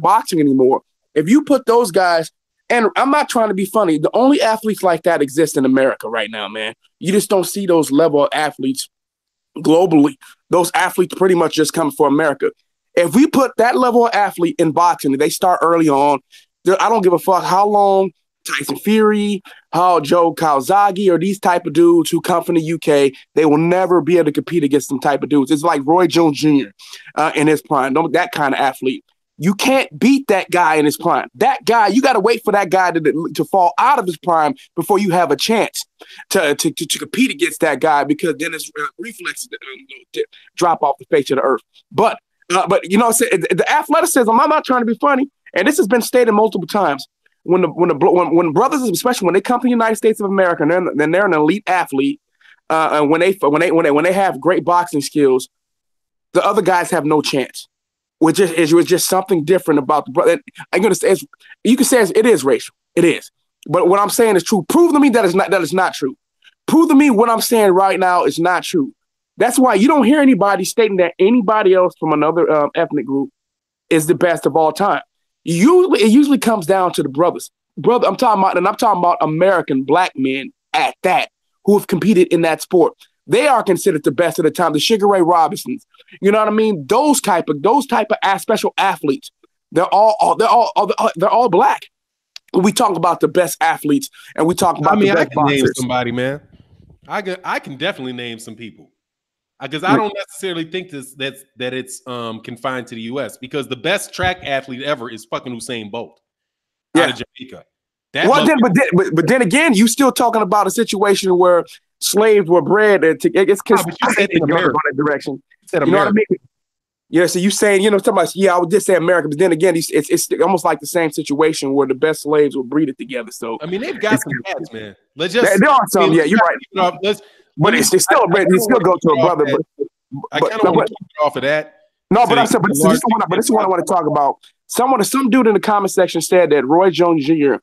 boxing anymore. If you put those guys, and I'm not trying to be funny, the only athletes like that exist in America right now, man. You just don't see those level of athletes globally. Those athletes pretty much just come for America. If we put that level of athlete in boxing, they start early on, I don't give a fuck how long Tyson Fury, how Joe Calzaghe, or these type of dudes who come from the UK, they will never be able to compete against some type of dudes. It's like Roy Jones Jr. In his prime, that kind of athlete. You can't beat that guy in his prime. That guy, you got to wait for that guy to fall out of his prime before you have a chance to compete against that guy, because then his reflexes drop off the face of the earth. But the athleticism, I'm not trying to be funny, and this has been stated multiple times. When brothers, especially when they come to the United States of America, and they're an elite athlete, and when they have great boxing skills, the other guys have no chance. It was just something different about the brother. I'm gonna say you can say it is racial. It is, but what I'm saying is true. Prove to me that is not true. Prove to me what I'm saying right now is not true. That's why you don't hear anybody stating that anybody else from another ethnic group is the best of all time. It usually comes down to the brothers. I'm talking about American black men at that, who have competed in that sport. They are considered the best of the time. The Sugar Ray Robinsons, you know what I mean? Those type of special athletes. They're all black. We talk about the best athletes, and we talk about. I can name somebody, man. I can definitely name some people, because I don't necessarily think that it's confined to the U.S. because the best track athlete ever is fucking Usain Bolt out of Jamaica. But then again, you still talking about a situation where slaves were bred to. It's because but you I said hate to in go America. that direction. You said You know what I America. mean? Yeah, so you saying, talking about, I would just say America, but then again, it's almost like the same situation where the best slaves were breeded together. So I mean, they've got some cats, man. Let's there just. are some, yeah, you're right. But it's still, they still go to a brother. I kind of want to keep it off of that. No, but I'm saying, but this is what I want to talk about. Some dude in the comment section said that Roy Jones Jr.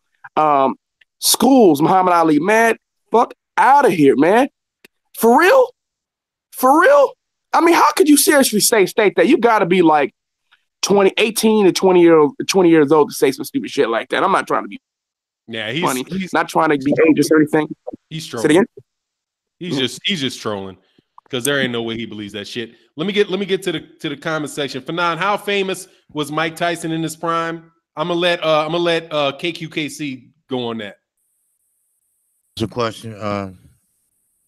Schools Muhammad Ali. Man, fuck out of here, man. For real? I mean, how could you seriously state that? You got to be like 18 to 20 years old to say some stupid shit like that. I'm not trying to be funny. He's not trying to be ageist or anything. He's trolling. He's just trolling because there ain't no way he believes that shit. Let me get to the comment section. Fannon, how famous was Mike Tyson in his prime? I'm gonna let Kqkc go on that. That's a question.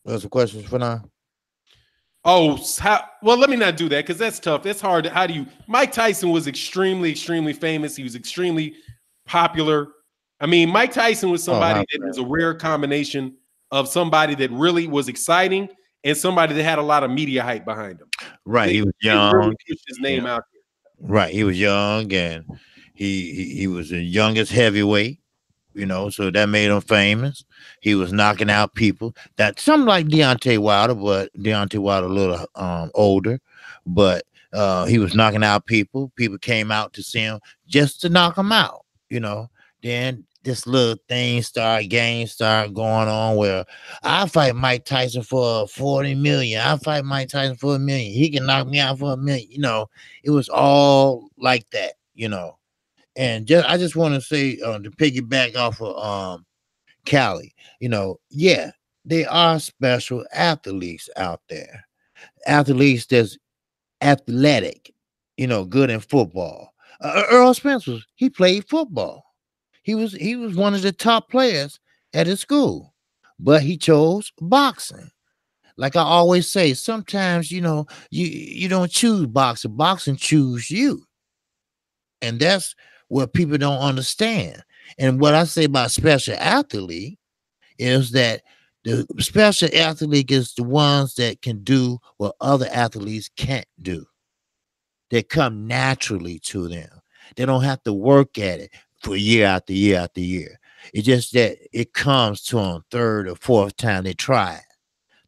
That's a question for now. Oh, well, let me not do that because that's tough. That's hard. How do you? Mike Tyson was extremely famous. He was extremely popular. I mean, Mike Tyson was somebody that was a rare combination of somebody that really was exciting and somebody that had a lot of media hype behind him. Right, he was young. Really pushed his name out there. Right, he was young, and he was the youngest heavyweight. So that made him famous. He was knocking out people. That something like Deontay Wilder, but Deontay Wilder a little older, but he was knocking out people. People came out to see him just to knock him out. Then this little game started going on where I fight Mike Tyson for 40 million. I fight Mike Tyson for $1 million. He can knock me out for $1 million. It was all like that. And I just want to say to piggyback off of Cali, yeah, they are special athletes out there. Athletes that's athletic, good in football. Earl Spencer, he played football. He was one of the top players at his school, but he chose boxing. Like I always say, sometimes you don't choose boxing. Boxing choose you, and that's what people don't understand. And what I say about special athlete is that the special athlete is the ones that can do what other athletes can't do. They come naturally to them. They don't have to work at it for year after year after year. It's just that it comes to them third or fourth time they try it.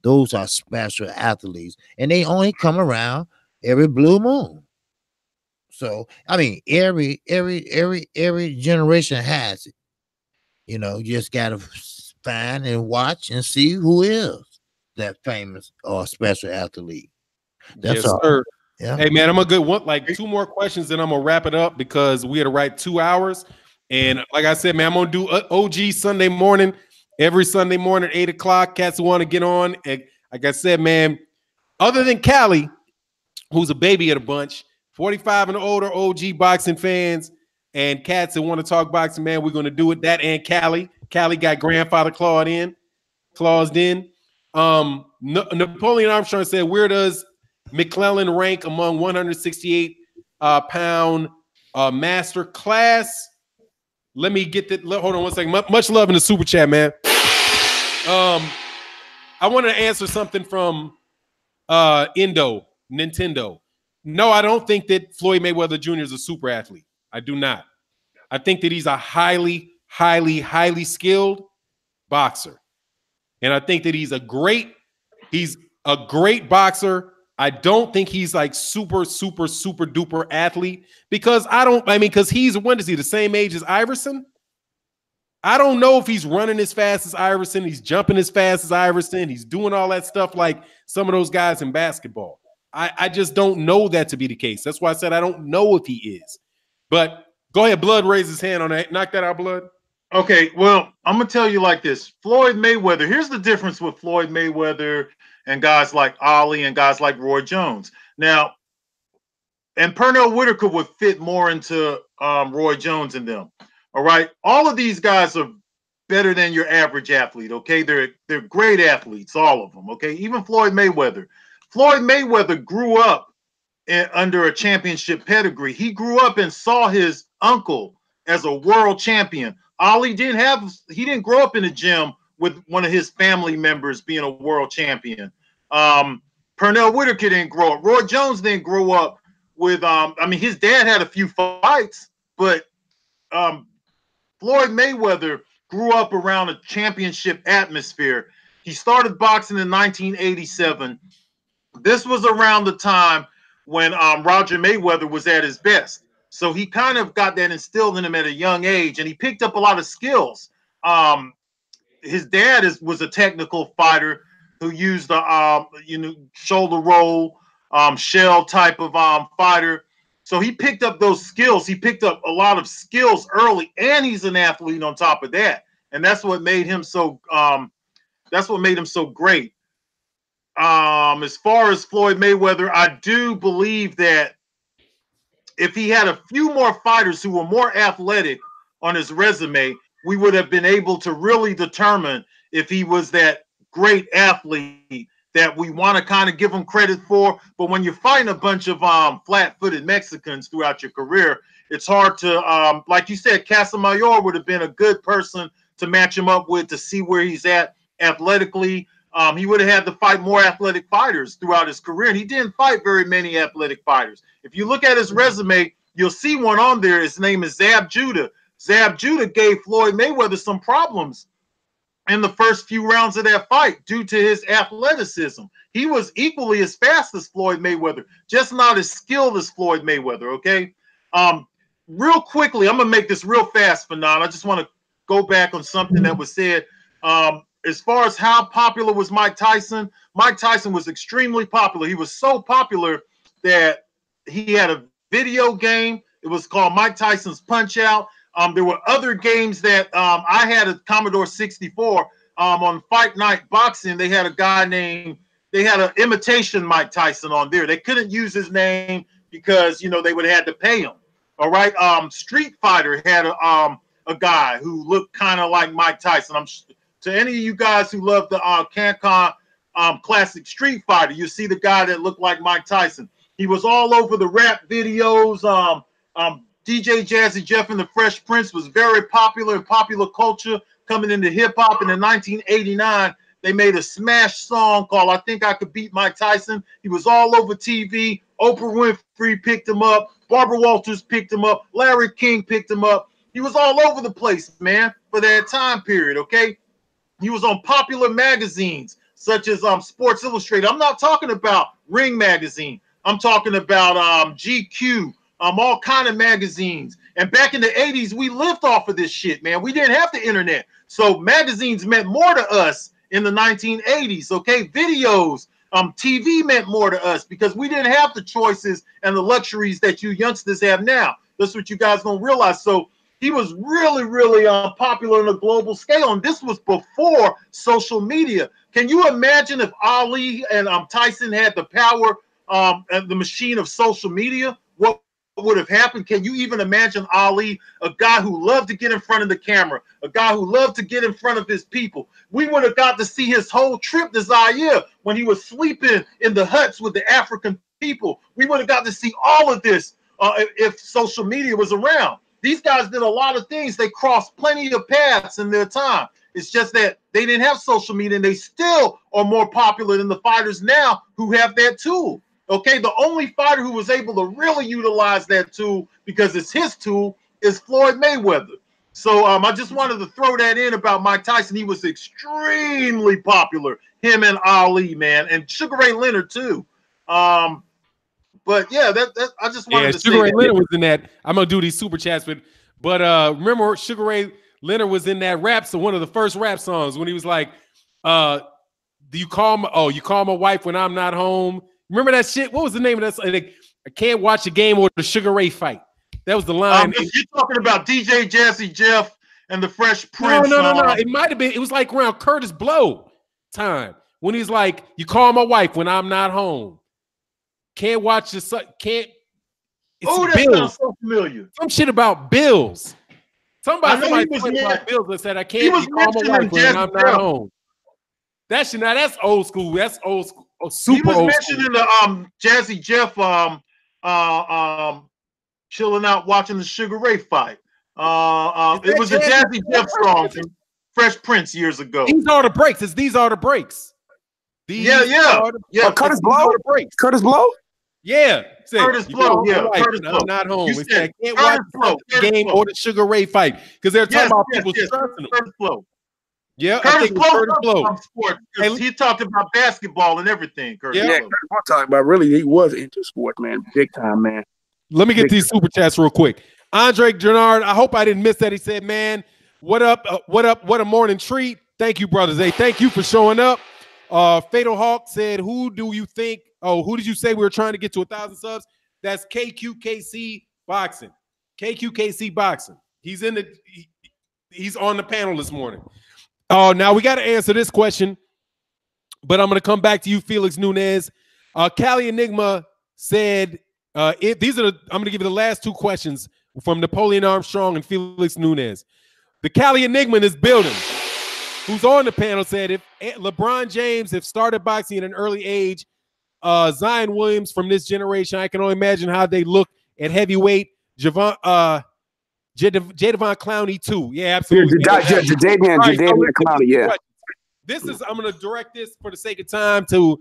Those are special athletes, and they only come around every blue moon. So I mean, every generation has it. You just gotta find and watch and see who is that famous or special athlete. That's all. Sir. Yeah. Hey man, I'm a good one. Like 2 more questions, then I'm gonna wrap it up because we had to write 2 hours. And like I said, man, I'm gonna do OG Sunday morning, every Sunday morning, 8 o'clock. Cats who want to get on. And like I said, man, other than Cali, who's a baby of the bunch. 45 and older OG boxing fans and cats that want to talk boxing, man, we're going to do it. That and Cali. Cali got grandfather claused in. Napoleon Armstrong said, where does McClellan rank among 168 pound master class? Let me get that. Hold on one second. Much love in the super chat, man. I want to answer something from Nintendo. No, I don't think that Floyd Mayweather Jr. is a super athlete. I do not. I think that he's a highly skilled boxer. And I think that he's a great boxer. I don't think he's like super duper athlete because when is he the same age as Iverson? I don't know if he's running as fast as Iverson. He's jumping as fast as Iverson. He's doing all that stuff like some of those guys in basketball. I just don't know that to be the case. That's why I said I don't know if he is. But go ahead, Blood, raise his hand on that. Knock that out, Blood. Okay, well, I'm going to tell you like this. Floyd Mayweather, here's the difference with Floyd Mayweather and guys like Ali and guys like Roy Jones. Now, and Pernell Whitaker would fit more into Roy Jones and them. All right? All of these guys are better than your average athlete, okay? They're great athletes, all of them, okay? Even Floyd Mayweather. Floyd Mayweather grew up under a championship pedigree. He grew up and saw his uncle as a world champion. Ali didn't grow up in the gym with one of his family members being a world champion. Pernell Whitaker didn't grow up. Roy Jones didn't grow up with. I mean, his dad had a few fights, but Floyd Mayweather grew up around a championship atmosphere. He started boxing in 1987. This was around the time when Roger Mayweather was at his best. So he kind of got that instilled in him at a young age, and he picked up a lot of skills. His dad was a technical fighter who used the shoulder roll, shell type of fighter. So he picked up those skills. He picked up a lot of skills early, and he's an athlete on top of that. And that's what made him so. That's what made him so great. As far as Floyd Mayweather, I do believe that if he had a few more fighters who were more athletic on his resume, we would have been able to really determine if he was that great athlete that we want to kind of give him credit for. But when you're fighting a bunch of flat-footed Mexicans throughout your career, it's hard to, like you said, Casamayor would have been a good person to match him up with to see where he's at athletically. He would have had to fight more athletic fighters throughout his career, and he didn't fight very many athletic fighters. If you look at his resume, you'll see one on there. His name is Zab Judah. Zab Judah gave Floyd Mayweather some problems in the first few rounds of that fight due to his athleticism. He was equally as fast as Floyd Mayweather, just not as skilled as Floyd Mayweather, okay? Real quickly, I'm going to make this real fast, Fannon. I just want to go back on something that was said. As far as how popular was Mike Tyson was extremely popular. He was so popular that he had a video game. It was called Mike Tyson's Punch-Out. There were other games that I had a Commodore 64 on Fight Night Boxing. They had a guy named, they had an imitation Mike Tyson on there. They couldn't use his name because, you know, they would have had to pay him. All right. Street Fighter had a guy who looked kind of like Mike Tyson. To any of you guys who love the Kqkc classic Street Fighter, you see the guy that looked like Mike Tyson. He was all over the rap videos. DJ Jazzy Jeff and the Fresh Prince was very popular in popular culture coming into hip hop. And in 1989, they made a smash song called I Think I Could Beat Mike Tyson. He was all over TV. Oprah Winfrey picked him up. Barbara Walters picked him up. Larry King picked him up. He was all over the place, man, for that time period, okay? He was on popular magazines such as Sports Illustrated. I'm not talking about Ring Magazine. I'm talking about GQ, all kind of magazines. And back in the 80s, we lived off of this shit, man. We didn't have the internet. So magazines meant more to us in the 1980s, okay? Videos, TV meant more to us because we didn't have the choices and the luxuries that you youngsters have now. That's what you guys don't realize. So he was really, really popular on a global scale, and this was before social media. Can you imagine if Ali and Tyson had the power and the machine of social media? What would have happened? Can you even imagine Ali, a guy who loved to get in front of the camera, a guy who loved to get in front of his people? We would have got to see his whole trip to Zaire when he was sleeping in the huts with the African people. We would have got to see all of this if social media was around. These guys did a lot of things. They crossed plenty of paths in their time. It's just that they didn't have social media, and they still are more popular than the fighters now who have that tool. Okay, the only fighter who was able to really utilize that tool, because it's his tool, is Floyd Mayweather. So I just wanted to throw that in about Mike Tyson. He was extremely popular, him and Ali, man, and Sugar Ray Leonard too. But yeah, I just wanted to say Sugar Ray that. Leonard was in that. I'm gonna do these super chats, but remember Sugar Ray Leonard was in that rap. So one of the first rap songs when he was like, "Do you call my you call my wife when I'm not home?" Remember that shit? What was the name of that song? Like, I can't watch a game or the Sugar Ray fight. That was the line. You're talking about DJ Jazzy Jeff and the Fresh Prince. No. It might have been. It was like around Curtis Blow time when he's like, "You call my wife when I'm not home. Can't watch the son. Can't." Oh, that sounds so familiar. Some shit about bills. Somebody was about bills that said, "I can't call my wife when I'm not home." That shit. Now that's old school. That's old school. Super he was old mentioned school. in the Jazzy Jeff chilling out watching the Sugar Ray fight. It was a Jazzy Jeff song. Fresh Prince years ago. These are the breaks. These are the breaks. Curtis Blow. Curtis Blow. Yeah, Curtis Blow. Yeah, Curtis Blow. I'm not home. You I can't watch the game or the Sugar Ray fight because they're talking about people stressing them. Curtis Blow. Yeah, Curtis Blow. Sports. He talked about basketball and everything. Curtis Blow. Curtis Blow talking about really he was into sports, man, big time, man. Let me get these super chats real quick. Andre Gennard, I hope I didn't miss that. He said, "Man, what up? What up? What a morning treat! Thank you, brothers. Hey, thank you for showing up." Fatal Hawk said, "Who do you think? Oh, who did you say we were trying to get to 1,000 subs? That's Kqkc Boxing. Kqkc Boxing. He's on the panel this morning. Oh, now we got to answer this question, but I'm going to come back to you, Felix Nunez. Cali Enigma said, I'm going to give you the last two questions from Napoleon Armstrong and Felix Nunez. The Cali Enigma in this building, who's on the panel, said if LeBron James have started boxing at an early age, Zion Williams from this generation, I can only imagine how they look at heavyweight. Jadavon Clowney too. Yeah, absolutely. Jadavion Clowney, yeah. I'm going to direct this for the sake of time to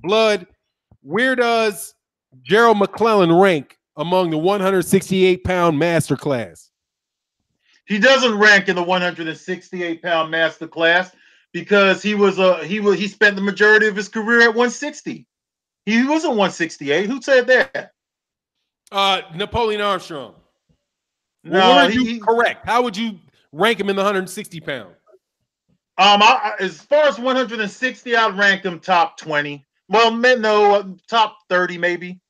Blood. Where does Gerald McClellan rank among the 168-pound master class? He doesn't rank in the 168-pound master class because he spent the majority of his career at 160. He wasn't 168. Who said that? Napoleon Armstrong. No, correct. How would you rank him in the 160-pound? As far as 160, I'd rank him top 20. Well, no, top 30 maybe.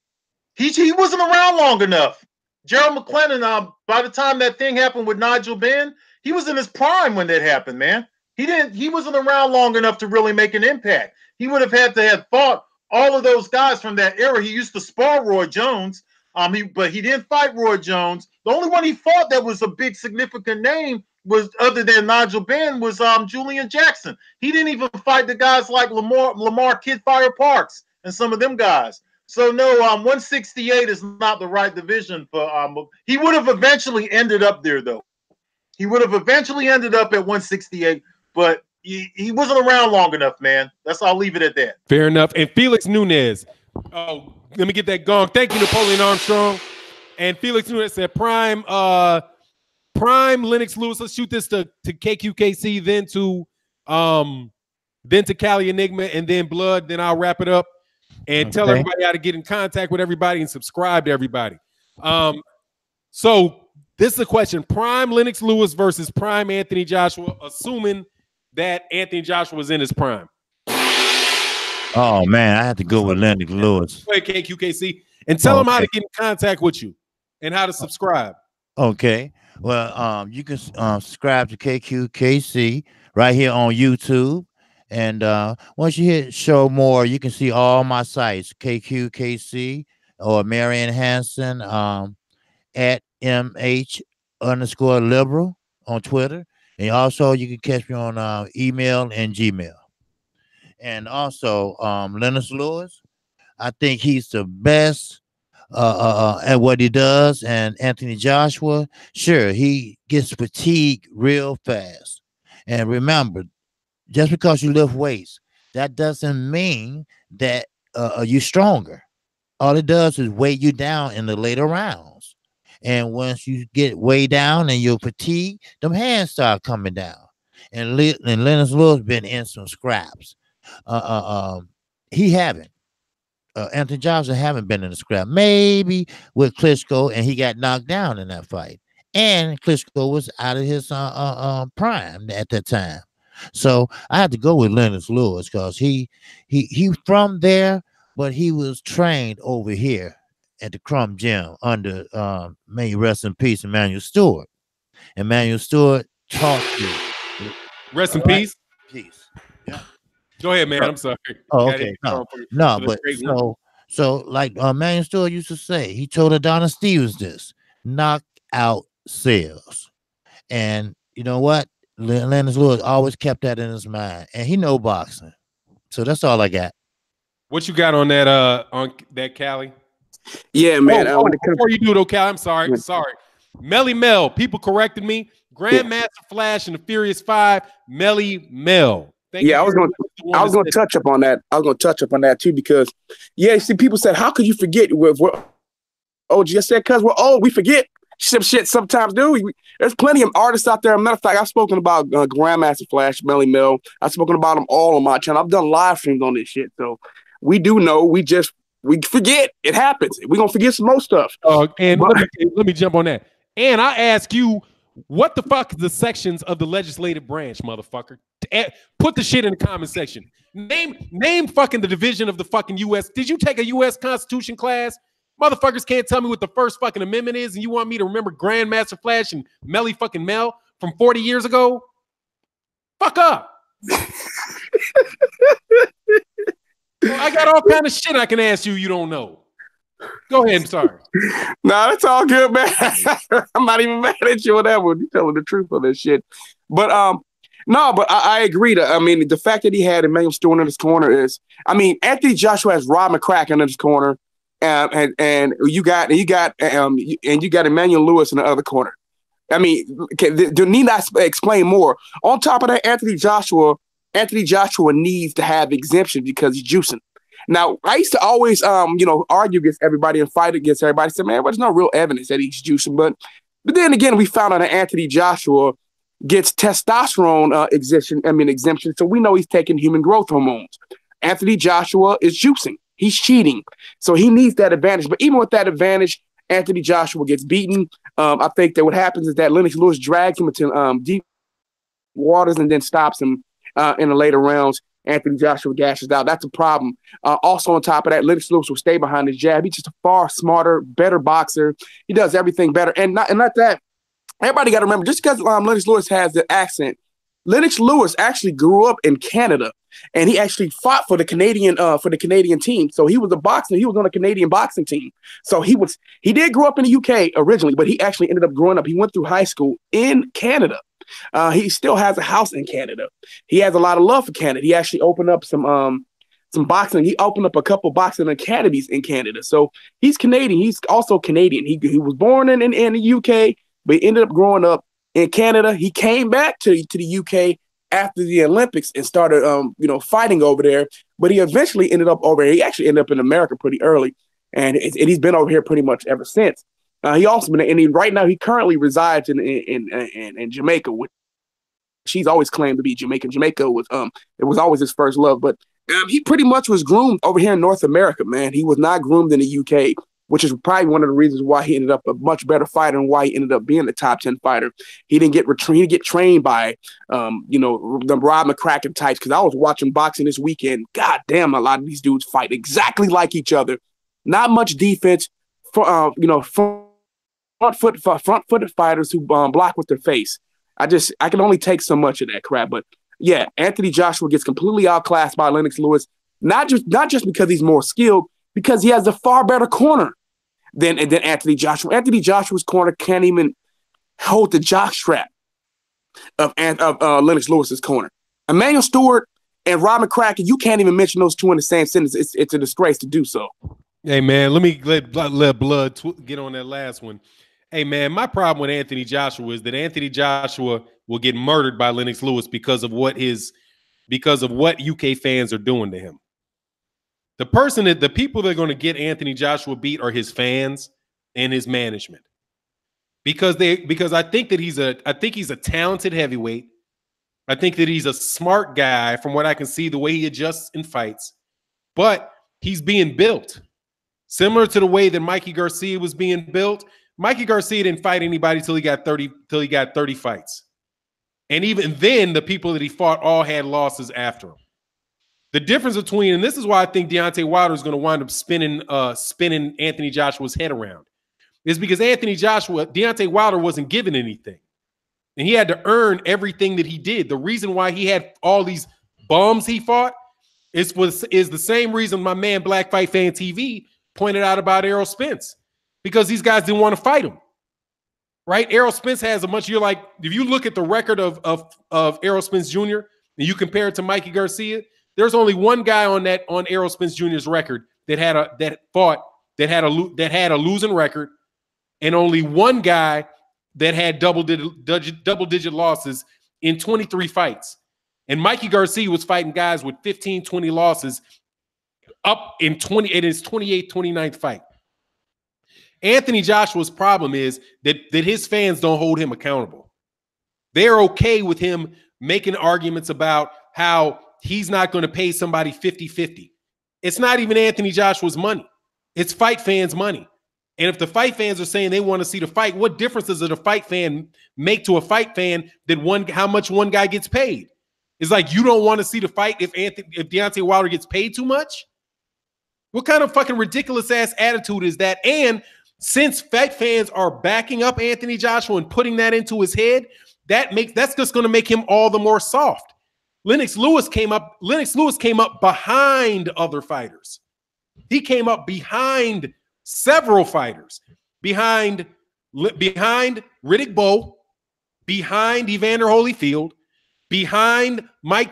He wasn't around long enough. Gerald McClellan, by the time that thing happened with Nigel Benn, he was in his prime when that happened, man. He wasn't around long enough to really make an impact. He would have had to have fought all of those guys from that era. He used to spar Roy Jones, but he didn't fight Roy Jones. The only one he fought that was a big significant name was, other than Nigel Benn, was Julian Jackson. He didn't even fight the guys like Lamar Kidfire Parks and some of them guys. So no, 168 is not the right division for. He would have eventually ended up there, though. He would have eventually ended up at 168, but he wasn't around long enough, man. I'll leave it at that. Fair enough. And Felix Nunez. Oh, let me get that gong. Thank you, Napoleon Armstrong. And Felix Nunez said prime Lennox Lewis. Let's shoot this to Kqkc, then to Cali Enigma, and then Blood. Then I'll wrap it up and tell everybody how to get in contact with everybody and subscribe to everybody. So this is a question: prime Lennox Lewis versus prime Anthony Joshua, assuming that Anthony Joshua was in his prime. Oh man, I had to go with Lennox Lewis. Wait, Kqkc, and tell them how to get in contact with you and how to subscribe. Okay. Well, you can subscribe to Kqkc right here on YouTube. And once you hit show more, you can see all my sites, Kqkc or Marion Hanson at MH_liberal on Twitter. And also you can catch me on email and Gmail. And also Lennox Lewis, I think he's the best at what he does. And Anthony Joshua, sure, he gets fatigued real fast. And remember, just because you lift weights, that doesn't mean that you're stronger. All it does is weigh you down in the later rounds. And once you get way down and you're fatigued, them hands start coming down. And Lennox Lewis been in some scraps. He haven't. Anthony Johnson haven't been in a scrap. Maybe with Klitschko, and he got knocked down in that fight. And Klitschko was out of his prime at that time. So I had to go with Lennox Lewis because he from there, but he was trained over here at the Crumb Gym under may he rest in peace, Emmanuel Stewart. Emmanuel Stewart taught you. Rest in peace. Peace. Yeah. Go ahead, man. I'm sorry. Oh, okay. No, but so like Emmanuel Stewart used to say, he told Adonis Stevens this: knock out sales. And you know what? Lennox Lewis always kept that in his mind, and he know boxing. So that's all I got. What you got on that Cali? Yeah, man. Before you do though, Cali, I'm sorry. Melly Mel. People corrected me. Grandmaster Flash and the Furious Five. Melly Mel. Thank you. I was going to touch up on that. I was going to touch up on that too because, you see, people said, "How could you forget?" OG said, "Cause we're old, we forget shit sometimes, dude. There's plenty of artists out there. Matter of fact, I've spoken about Grandmaster Flash, Melly Mel. I've spoken about them all on my channel. I've done live streams on this shit, so we do know. We forget. It happens. We're gonna forget some more stuff. And let me jump on that. And I ask you, what the fuck is the sections of the legislative branch, motherfucker? Put the shit in the comment section. Name fucking the division of the fucking U.S. Did you take a U.S. Constitution class? Motherfuckers can't tell me what the first fucking amendment is, and you want me to remember Grandmaster Flash and Melly fucking Mel from 40 years ago? Fuck up. I got all kind of shit I can ask you don't know. Go ahead. I'm sorry. Nah, that's all good, man. I'm not even mad at you on that one. You're telling the truth on this shit. But no, but I agree. I mean, the fact that he had Emmanuel Stewart in his corner is, I mean, Anthony Joshua has Rob McCracken in his corner, and you got Emmanuel Lewis in the other corner. I mean, do need I explain more? On top of that, Anthony Joshua needs to have exemption because he's juicing. Now, I used to always, argue against everybody and fight against everybody. Say, man, there's no real evidence that he's juicing. But then again, we found out that Anthony Joshua gets testosterone exemption. So we know he's taking human growth hormones. Anthony Joshua is juicing. He's cheating. So he needs that advantage. But even with that advantage, Anthony Joshua gets beaten. I think that what happens is that Lennox Lewis drags him into deep waters and then stops him in the later rounds. Anthony Joshua gashes out. That's a problem. Also on top of that, Lennox Lewis will stay behind his jab. He's just a far smarter, better boxer. He does everything better. And not that. Everybody got to remember, just because Lennox Lewis has the accent, Lennox Lewis actually grew up in Canada, and he actually fought for the Canadian team. So he was a boxer. He was on a Canadian boxing team. So he did grow up in the UK originally, but he actually ended up growing up. He went through high school in Canada. He still has a house in Canada. He has a lot of love for Canada. He actually opened up some boxing. He opened up a couple boxing academies in Canada. So he's Canadian. He's also Canadian. He was born in the UK, but he ended up growing up in Canada. He came back to the UK after the Olympics and started fighting over there. But he eventually ended up over here. He actually ended up in America pretty early, and he's been over here pretty much ever since. He also been, and right now he currently resides in Jamaica, which she's always claimed to be Jamaican. Jamaica was it was always his first love, but he pretty much was groomed over here in North America, man. He was not groomed in the UK, which is probably one of the reasons why he ended up a much better fighter and why he ended up being the top 10 fighter. He didn't get trained by the Rob McCracken types, because I was watching boxing this weekend. God damn, a lot of these dudes fight exactly like each other. Not much defense for front-footed fighters who block with their face. I can only take so much of that crap. But yeah, Anthony Joshua gets completely outclassed by Lennox Lewis, not just because he's more skilled, because he has a far better corner than Anthony Joshua. Anthony Joshua's corner can't even hold the jock strap of Lennox Lewis's corner. Emmanuel Stewart and Rob McCracken, you can't even mention those two in the same sentence. It's a disgrace to do so. Hey, man, let me let Blood get on that last one. Hey, man, my problem with Anthony Joshua is that Anthony Joshua will get murdered by Lennox Lewis because of what UK fans are doing to him. The people that are going to get Anthony Joshua beat are his fans and his management. Because I think he's a talented heavyweight. I think that he's a smart guy from what I can see, the way he adjusts in fights. But he's being built similar to the way that Mikey Garcia was being built. Mikey Garcia didn't fight anybody till he got 30 fights. And even then, the people that he fought all had losses after him. The difference between, and this is why I think Deontay Wilder is going to wind up spinning Anthony Joshua's head around, is because Deontay Wilder wasn't given anything. And he had to earn everything that he did. The reason why he had all these bums he fought is the same reason my man Black Fight Fan TV pointed out about Errol Spence. Because these guys didn't want to fight him. Right? Errol Spence has if you look at the record of Errol Spence Jr. and you compare it to Mikey Garcia, there's only one guy on Errol Spence Jr.'s record that had a losing record, and only one guy that had double-digit losses in 23 fights. And Mikey Garcia was fighting guys with 15, 20 losses up in his 28th, 29th fight. Anthony Joshua's problem is that his fans don't hold him accountable. They're okay with him making arguments about how he's not going to pay somebody 50-50. It's not even Anthony Joshua's money. It's fight fans' money. And if the fight fans are saying they want to see the fight, what difference does a fight fan make to a fight fan that how much one guy gets paid? It's like you don't want to see the fight if Deontay Wilder gets paid too much? What kind of fucking ridiculous ass attitude is that? And since fight fans are backing up Anthony Joshua and putting that into his head, that's just going to make him all the more soft. Lennox Lewis came up behind other fighters. He came up behind several fighters, behind Riddick Bowe, behind Evander Holyfield, behind Mike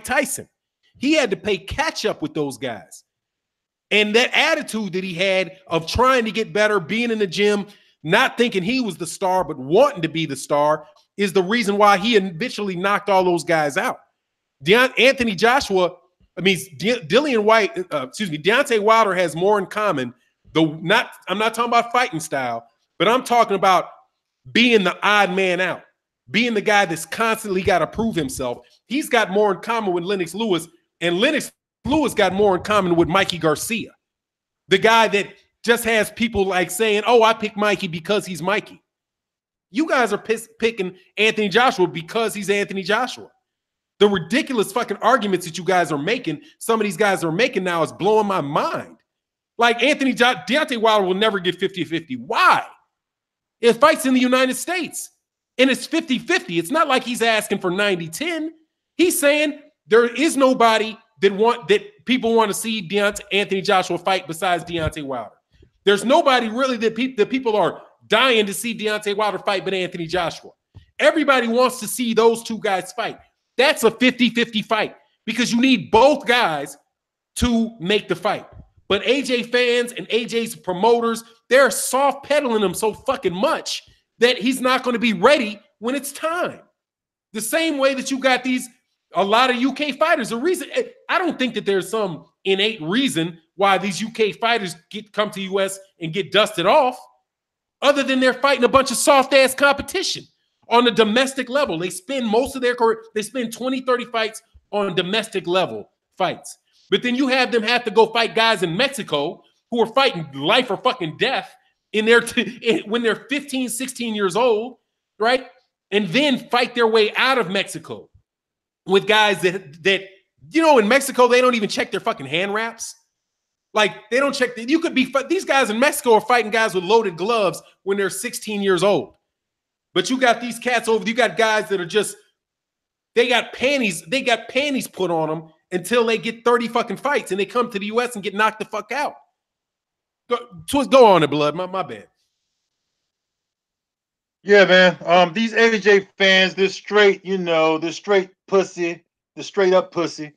Tyson. He had to play catch up with those guys. And that attitude that he had of trying to get better, being in the gym, not thinking he was the star, but wanting to be the star, is the reason why he eventually knocked all those guys out. Deontay Wilder has more in common. I'm not talking about fighting style, but I'm talking about being the odd man out, being the guy that's constantly got to prove himself. He's got more in common with Lennox Lewis, and Lennox Lewis got more in common with Mikey Garcia, the guy that just has people like saying, oh, I picked Mikey because he's Mikey. You guys are picking Anthony Joshua because he's Anthony Joshua. The ridiculous fucking arguments that you guys are making, some of these guys are making now, is blowing my mind. Like Deontay Wilder will never get 50-50. Why? It fights in the United States, and it's 50-50. It's not like he's asking for 90-10. He's saying there is nobody that people want to see Anthony Joshua fight besides Deontay Wilder. There's nobody really that people are dying to see Deontay Wilder fight but Anthony Joshua. Everybody wants to see those two guys fight. That's a 50-50 fight because you need both guys to make the fight. But AJ fans and AJ's promoters, they're soft pedaling him so fucking much that he's not going to be ready when it's time. The same way that you got a lot of UK fighters. The reason, I don't think that there's some innate reason why these UK fighters come to US and get dusted off, other than they're fighting a bunch of soft-ass competition on the domestic level. They spend most of their career, they spend 20, 30 fights on domestic level fights. But then you have them have to go fight guys in Mexico who are fighting life or fucking death when they're 15, 16 years old, right? And then fight their way out of Mexico with guys that in Mexico, they don't even check their fucking hand wraps. Like, they don't check. These guys in Mexico are fighting guys with loaded gloves when they're 16 years old. But you got these cats you got guys that are just, they got panties put on them until they get 30 fucking fights and they come to the US and get knocked the fuck out. Go on, blood. My bad. Yeah, man. These AJ fans, they're straight, they're straight pussy, the straight up pussy.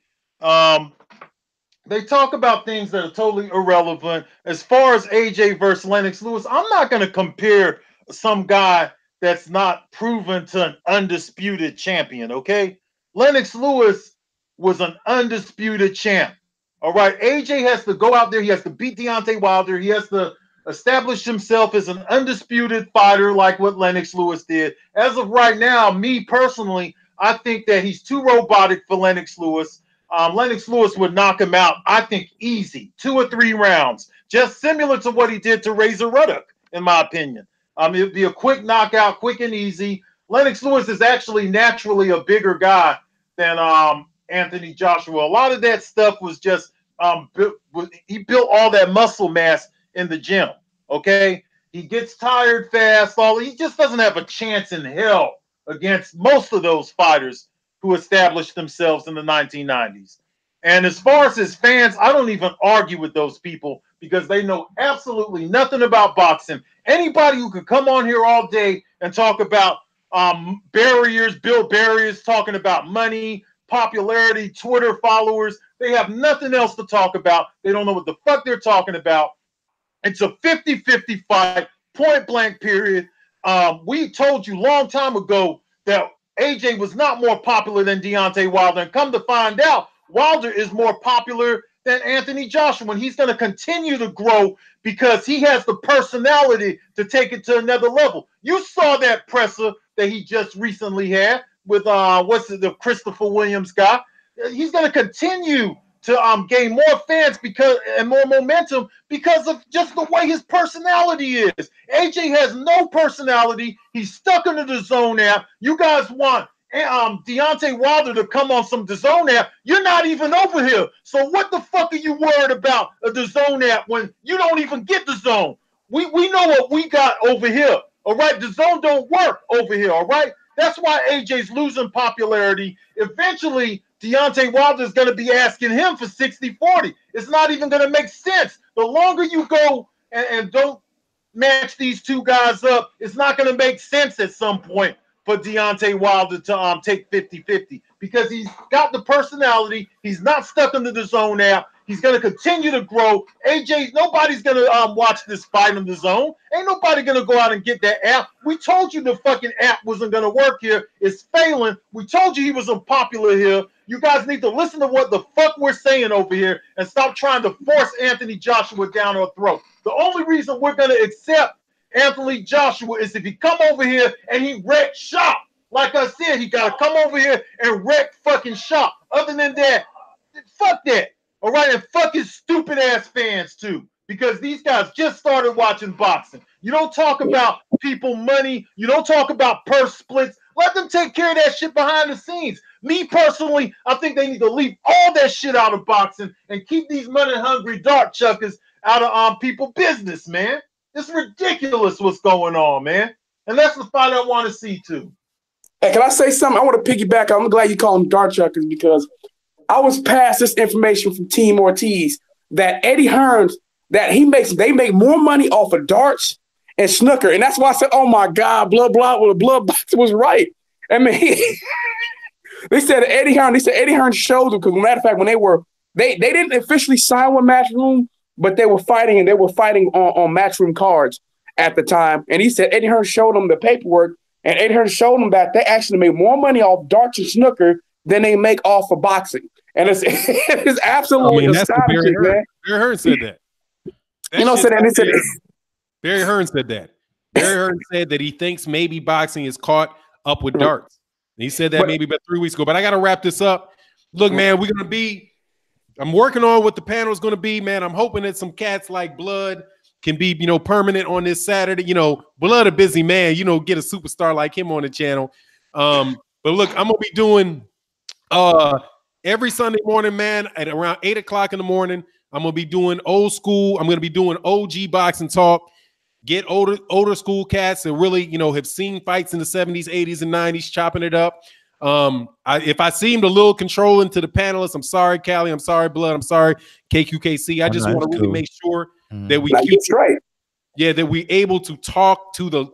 They talk about things that are totally irrelevant. As far as AJ versus Lennox Lewis, I'm not going to compare some guy that's not proven to an undisputed champion, okay? Lennox Lewis was an undisputed champ, all right? AJ has to go out there. He has to beat Deontay Wilder. He has to establish himself as an undisputed fighter like what Lennox Lewis did. As of right now, me personally, I think that he's too robotic for Lennox Lewis. Lennox Lewis would knock him out, I think, easy, 2 or 3 rounds, just similar to what he did to Razor Ruddock, in my opinion. It'd be a quick knockout, quick and easy. Lennox Lewis is actually naturally a bigger guy than Anthony Joshua. A lot of that stuff was just he built all that muscle mass in the gym. Okay, he gets tired fast. He just doesn't have a chance in hell against most of those fighters who established themselves in the 1990s. And as far as his fans, I don't even argue with those people because they know absolutely nothing about boxing. Anybody who could come on here all day and talk about build barriers, talking about money, popularity, Twitter followers, they have nothing else to talk about. They don't know what the fuck they're talking about. It's a 50-50 fight, point blank period. we told you long time ago that AJ was not more popular than Deontay Wilder. And come to find out, Wilder is more popular than Anthony Joshua. And he's going to continue to grow because he has the personality to take it to another level. You saw that presser that he just recently had with the Christopher Williams guy. He's going to continue to gain more fans and more momentum because of just the way his personality is. AJ has no personality. He's stuck into the DAZN app. You guys want Deontay Wilder to come on some DAZN app. You're not even over here. So what the fuck are you worried about a DAZN app when you don't even get DAZN? We know what we got over here. All right, DAZN don't work over here. All right, that's why AJ's losing popularity. Eventually, Deontay Wilder is going to be asking him for 60-40. It's not even going to make sense. The longer you go and don't match these two guys up, it's not going to make sense at some point for Deontay Wilder to take 50-50 because he's got the personality. He's not stuck into the DAZN app. He's going to continue to grow. AJ, nobody's going to watch this fight in the DAZN. Ain't nobody going to go out and get that app. We told you the fucking app wasn't going to work here. It's failing. We told you he was unpopular here. You guys need to listen to what the fuck we're saying over here and stop trying to force Anthony Joshua down our throat. The only reason we're going to accept Anthony Joshua is if he come over here and he wreck shop. Like I said, he got to come over here and wreck fucking shop. Other than that, fuck that. All right, and fuck his stupid ass fans too, because these guys just started watching boxing. You don't talk about people money. You don't talk about purse splits. Let them take care of that shit behind the scenes. Me personally, I think they need to leave all that shit out of boxing and keep these money-hungry dart chuckers out of people business, man. It's ridiculous what's going on, man. And that's the fight I want to see too. Hey, can I say something? I want to piggyback. I'm glad you call them dart chuckers because I was passed this information from Team Ortiz that Eddie Hearns, that they make more money off of darts and snooker. And that's why I said, oh my God, blood boxing was right. I mean, they said Eddie Hearns showed them because, matter of fact, when they didn't officially sign with Matchroom, but they were fighting on Matchroom cards at the time. And he said Eddie Hearns showed them the paperwork, and Eddie Hearns showed them that they actually make more money off darts and snooker than they make off of boxing. And it's absolutely astonishing, man. Barry Hearns said that. Barry Hearns said that. Barry Hearns said that he thinks maybe boxing is caught up with darts. He said that maybe about 3 weeks ago. But I got to wrap this up. Look, man, I'm working on what the panel is going to be, man. I'm hoping that some cats like Blood can be, permanent on this Saturday. Blood a busy man, get a superstar like him on the channel. But look, I'm going to be doing every Sunday morning, man, at around 8 o'clock in the morning. I'm going to be doing old school. I'm going to be doing OG boxing talk. Get older school cats that really, have seen fights in the 70s, 80s, and 90s, chopping it up. If I seemed a little controlling to the panelists, I'm sorry, Callie. I'm sorry, Blood. I'm sorry, KQKC. I just want to really make sure that we keep straight. Yeah, that we able to talk to the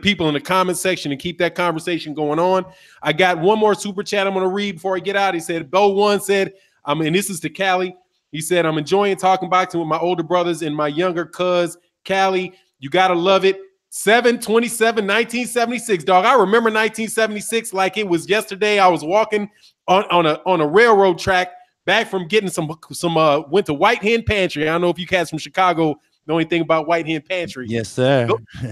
people in the comment section and keep that conversation going on. I got one more super chat I'm going to read before I get out. He said, Bo1 said, and this is to Callie. He said, I'm enjoying talking boxing with my older brothers and my younger cuz. Callie, you got to love it. 7/27/1976, dog. I remember 1976 like it was yesterday. I was walking on a railroad track back from getting some went to White Hen Pantry. I don't know if you cats from Chicago know anything about White Hen Pantry. Yes, sir.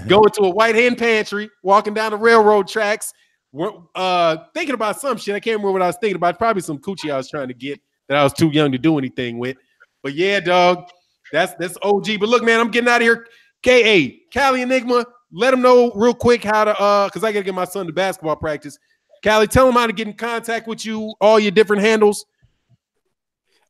Going to a White Hen Pantry, walking down the railroad tracks, thinking about some shit. I can't remember what I was thinking about. Probably some coochie I was trying to get that I was too young to do anything with. But yeah, dog, that's OG. But look, man, I'm getting out of here. K.A. Cali Enigma, let them know real quick how to because I gotta get my son to basketball practice. Cali, tell him how to get in contact with you, all your different handles.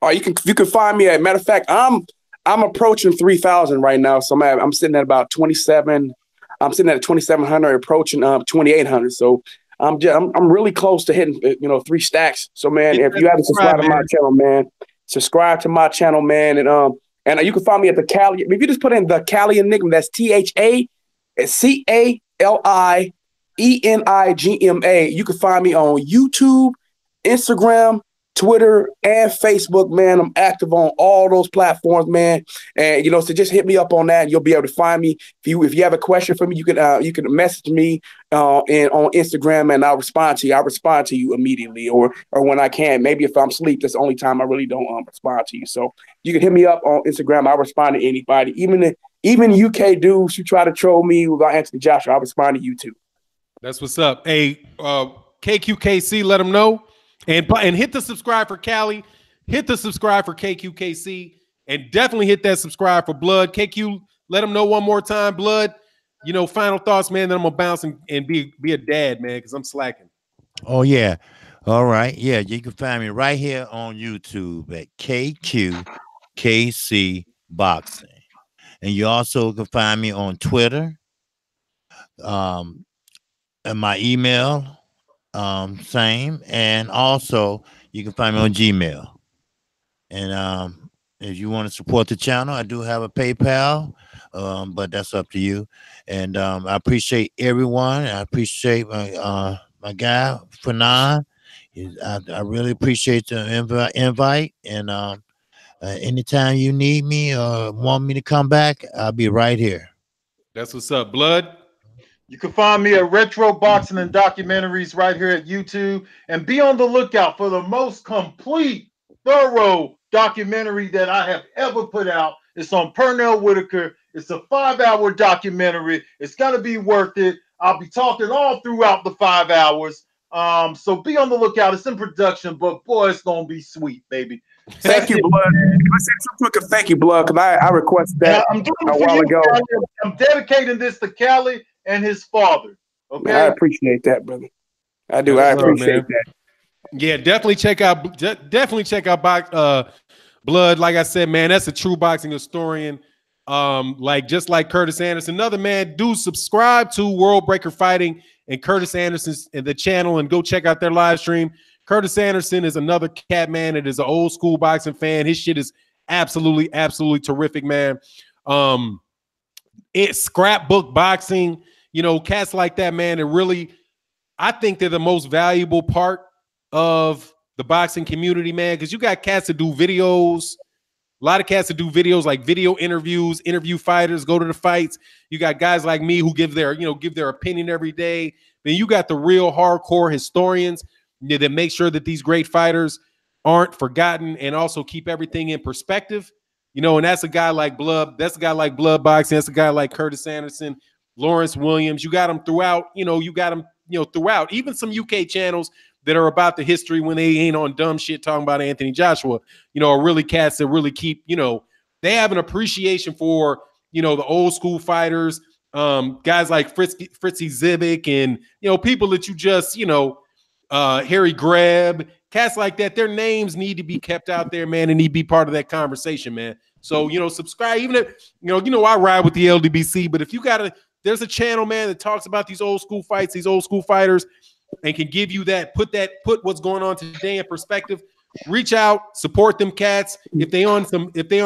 You can find me at, matter of fact, I'm approaching 3,000 right now, so I'm sitting at about 27. I'm sitting at 2,700, approaching 2,800. So I'm really close to hitting 3 stacks. So man, if you haven't subscribed to my channel, man, subscribe to my channel, man, and you can find me at the Cali. If you just put in the Cali Enigma, that's THACALIENIGMA. You can find me on YouTube, Instagram, Twitter, and Facebook, man. I'm active on all those platforms, man. And so just hit me up on that, and you'll be able to find me. If you have a question for me, you can message me and on Instagram, and I'll respond to you. I'll respond to you immediately, or when I can. Maybe if I'm asleep, that's the only time I really don't respond to you. So you can hit me up on Instagram. I'll respond to anybody, even UK dudes who try to troll me about Anthony Joshua. I'll respond to you too. That's what's up. Hey, Kqkc, let them know. And hit the subscribe for Cali. Hit the subscribe for Kqkc. And definitely hit that subscribe for Blood. KQ, let them know one more time. Blood, final thoughts, man. Then I'm going to bounce and be a dad, man, because I'm slacking. Oh, yeah. All right. Yeah, you can find me right here on YouTube at Kqkc Boxing. And you also can find me on Twitter. And my email, same. And also you can find me on Gmail. And if you want to support the channel, I do have a PayPal, but that's up to you. And I appreciate everyone. I appreciate my guy Fannon. I really appreciate the invite. And anytime you need me or want me to come back, I'll be right here. That's what's up, Blood. You can find me at Retro Boxing and Documentaries right here at YouTube, and be on the lookout for the most complete, thorough documentary that I have ever put out. It's on Pernell Whitaker. It's a 5-hour documentary. It's gonna be worth it. I'll be talking all throughout the 5 hours. So be on the lookout. It's in production, but boy, it's gonna be sweet, baby. Thank you, Blood. Let's say some quick thank you, Blood, because I requested that I'm doing a while ago. I'm dedicating this to Cali and his father. Okay, man, I appreciate that, brother. I do. I appreciate that. Yeah, definitely check out Blood. Like I said, man, that's a true boxing historian. Just like Curtis Anderson. Another man, do subscribe to World Breaker Fighting and Curtis Anderson's and the channel, and go check out their live stream. Curtis Anderson is another cat, man. It is an old school boxing fan. His shit is absolutely terrific, man. It's scrapbook boxing. Cats like that, man. I think they're the most valuable part of the boxing community, man, because you got cats that do videos. A lot of cats that do videos, like video interviews, interview fighters, go to the fights. You got guys like me who give their opinion every day. Then you got the real hardcore historians that make sure that these great fighters aren't forgotten and also keep everything in perspective. And that's a guy like Blood. That's a guy like Blood Boxing. That's a guy like Curtis Anderson, Lawrence Williams. You got them throughout. You got them throughout. Even some UK channels that are about the history when they ain't on dumb shit talking about Anthony Joshua, are really cats that really keep, they have an appreciation for, the old school fighters, guys like Fritzy Zivic and, people that you just, Harry Greb, cats like that. Their names need to be kept out there, man, and need to be part of that conversation, man. So, subscribe, even if, I ride with the LDBC, but if you there's a channel, man, that talks about these old school fights, these old school fighters, and can give you that, put what's going on today in perspective. Reach out, support them cats. If they on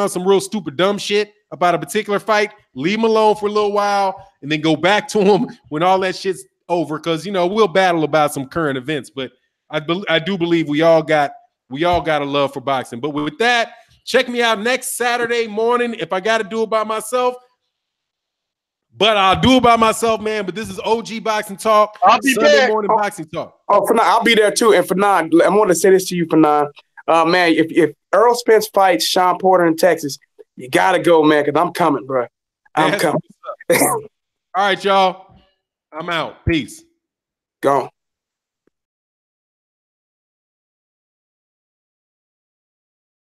some real stupid dumb shit about a particular fight, leave them alone for a little while and then go back to them when all that shit's over. Because we'll battle about some current events, but I do believe we all got a love for boxing. But with that, check me out next Saturday morning if I got to do it by myself. But I'll do it by myself, man. But this is OG Boxing Talk. I'll be Sunday there. morning boxing talk. Oh, Fannon, I'll be there too. And Fannon, I want to say this to you, Fannon. Man, if Earl Spence fights Sean Porter in Texas, you gotta go, man, because I'm coming, bro. I'm coming. All right, y'all. I'm out. Peace. Gone.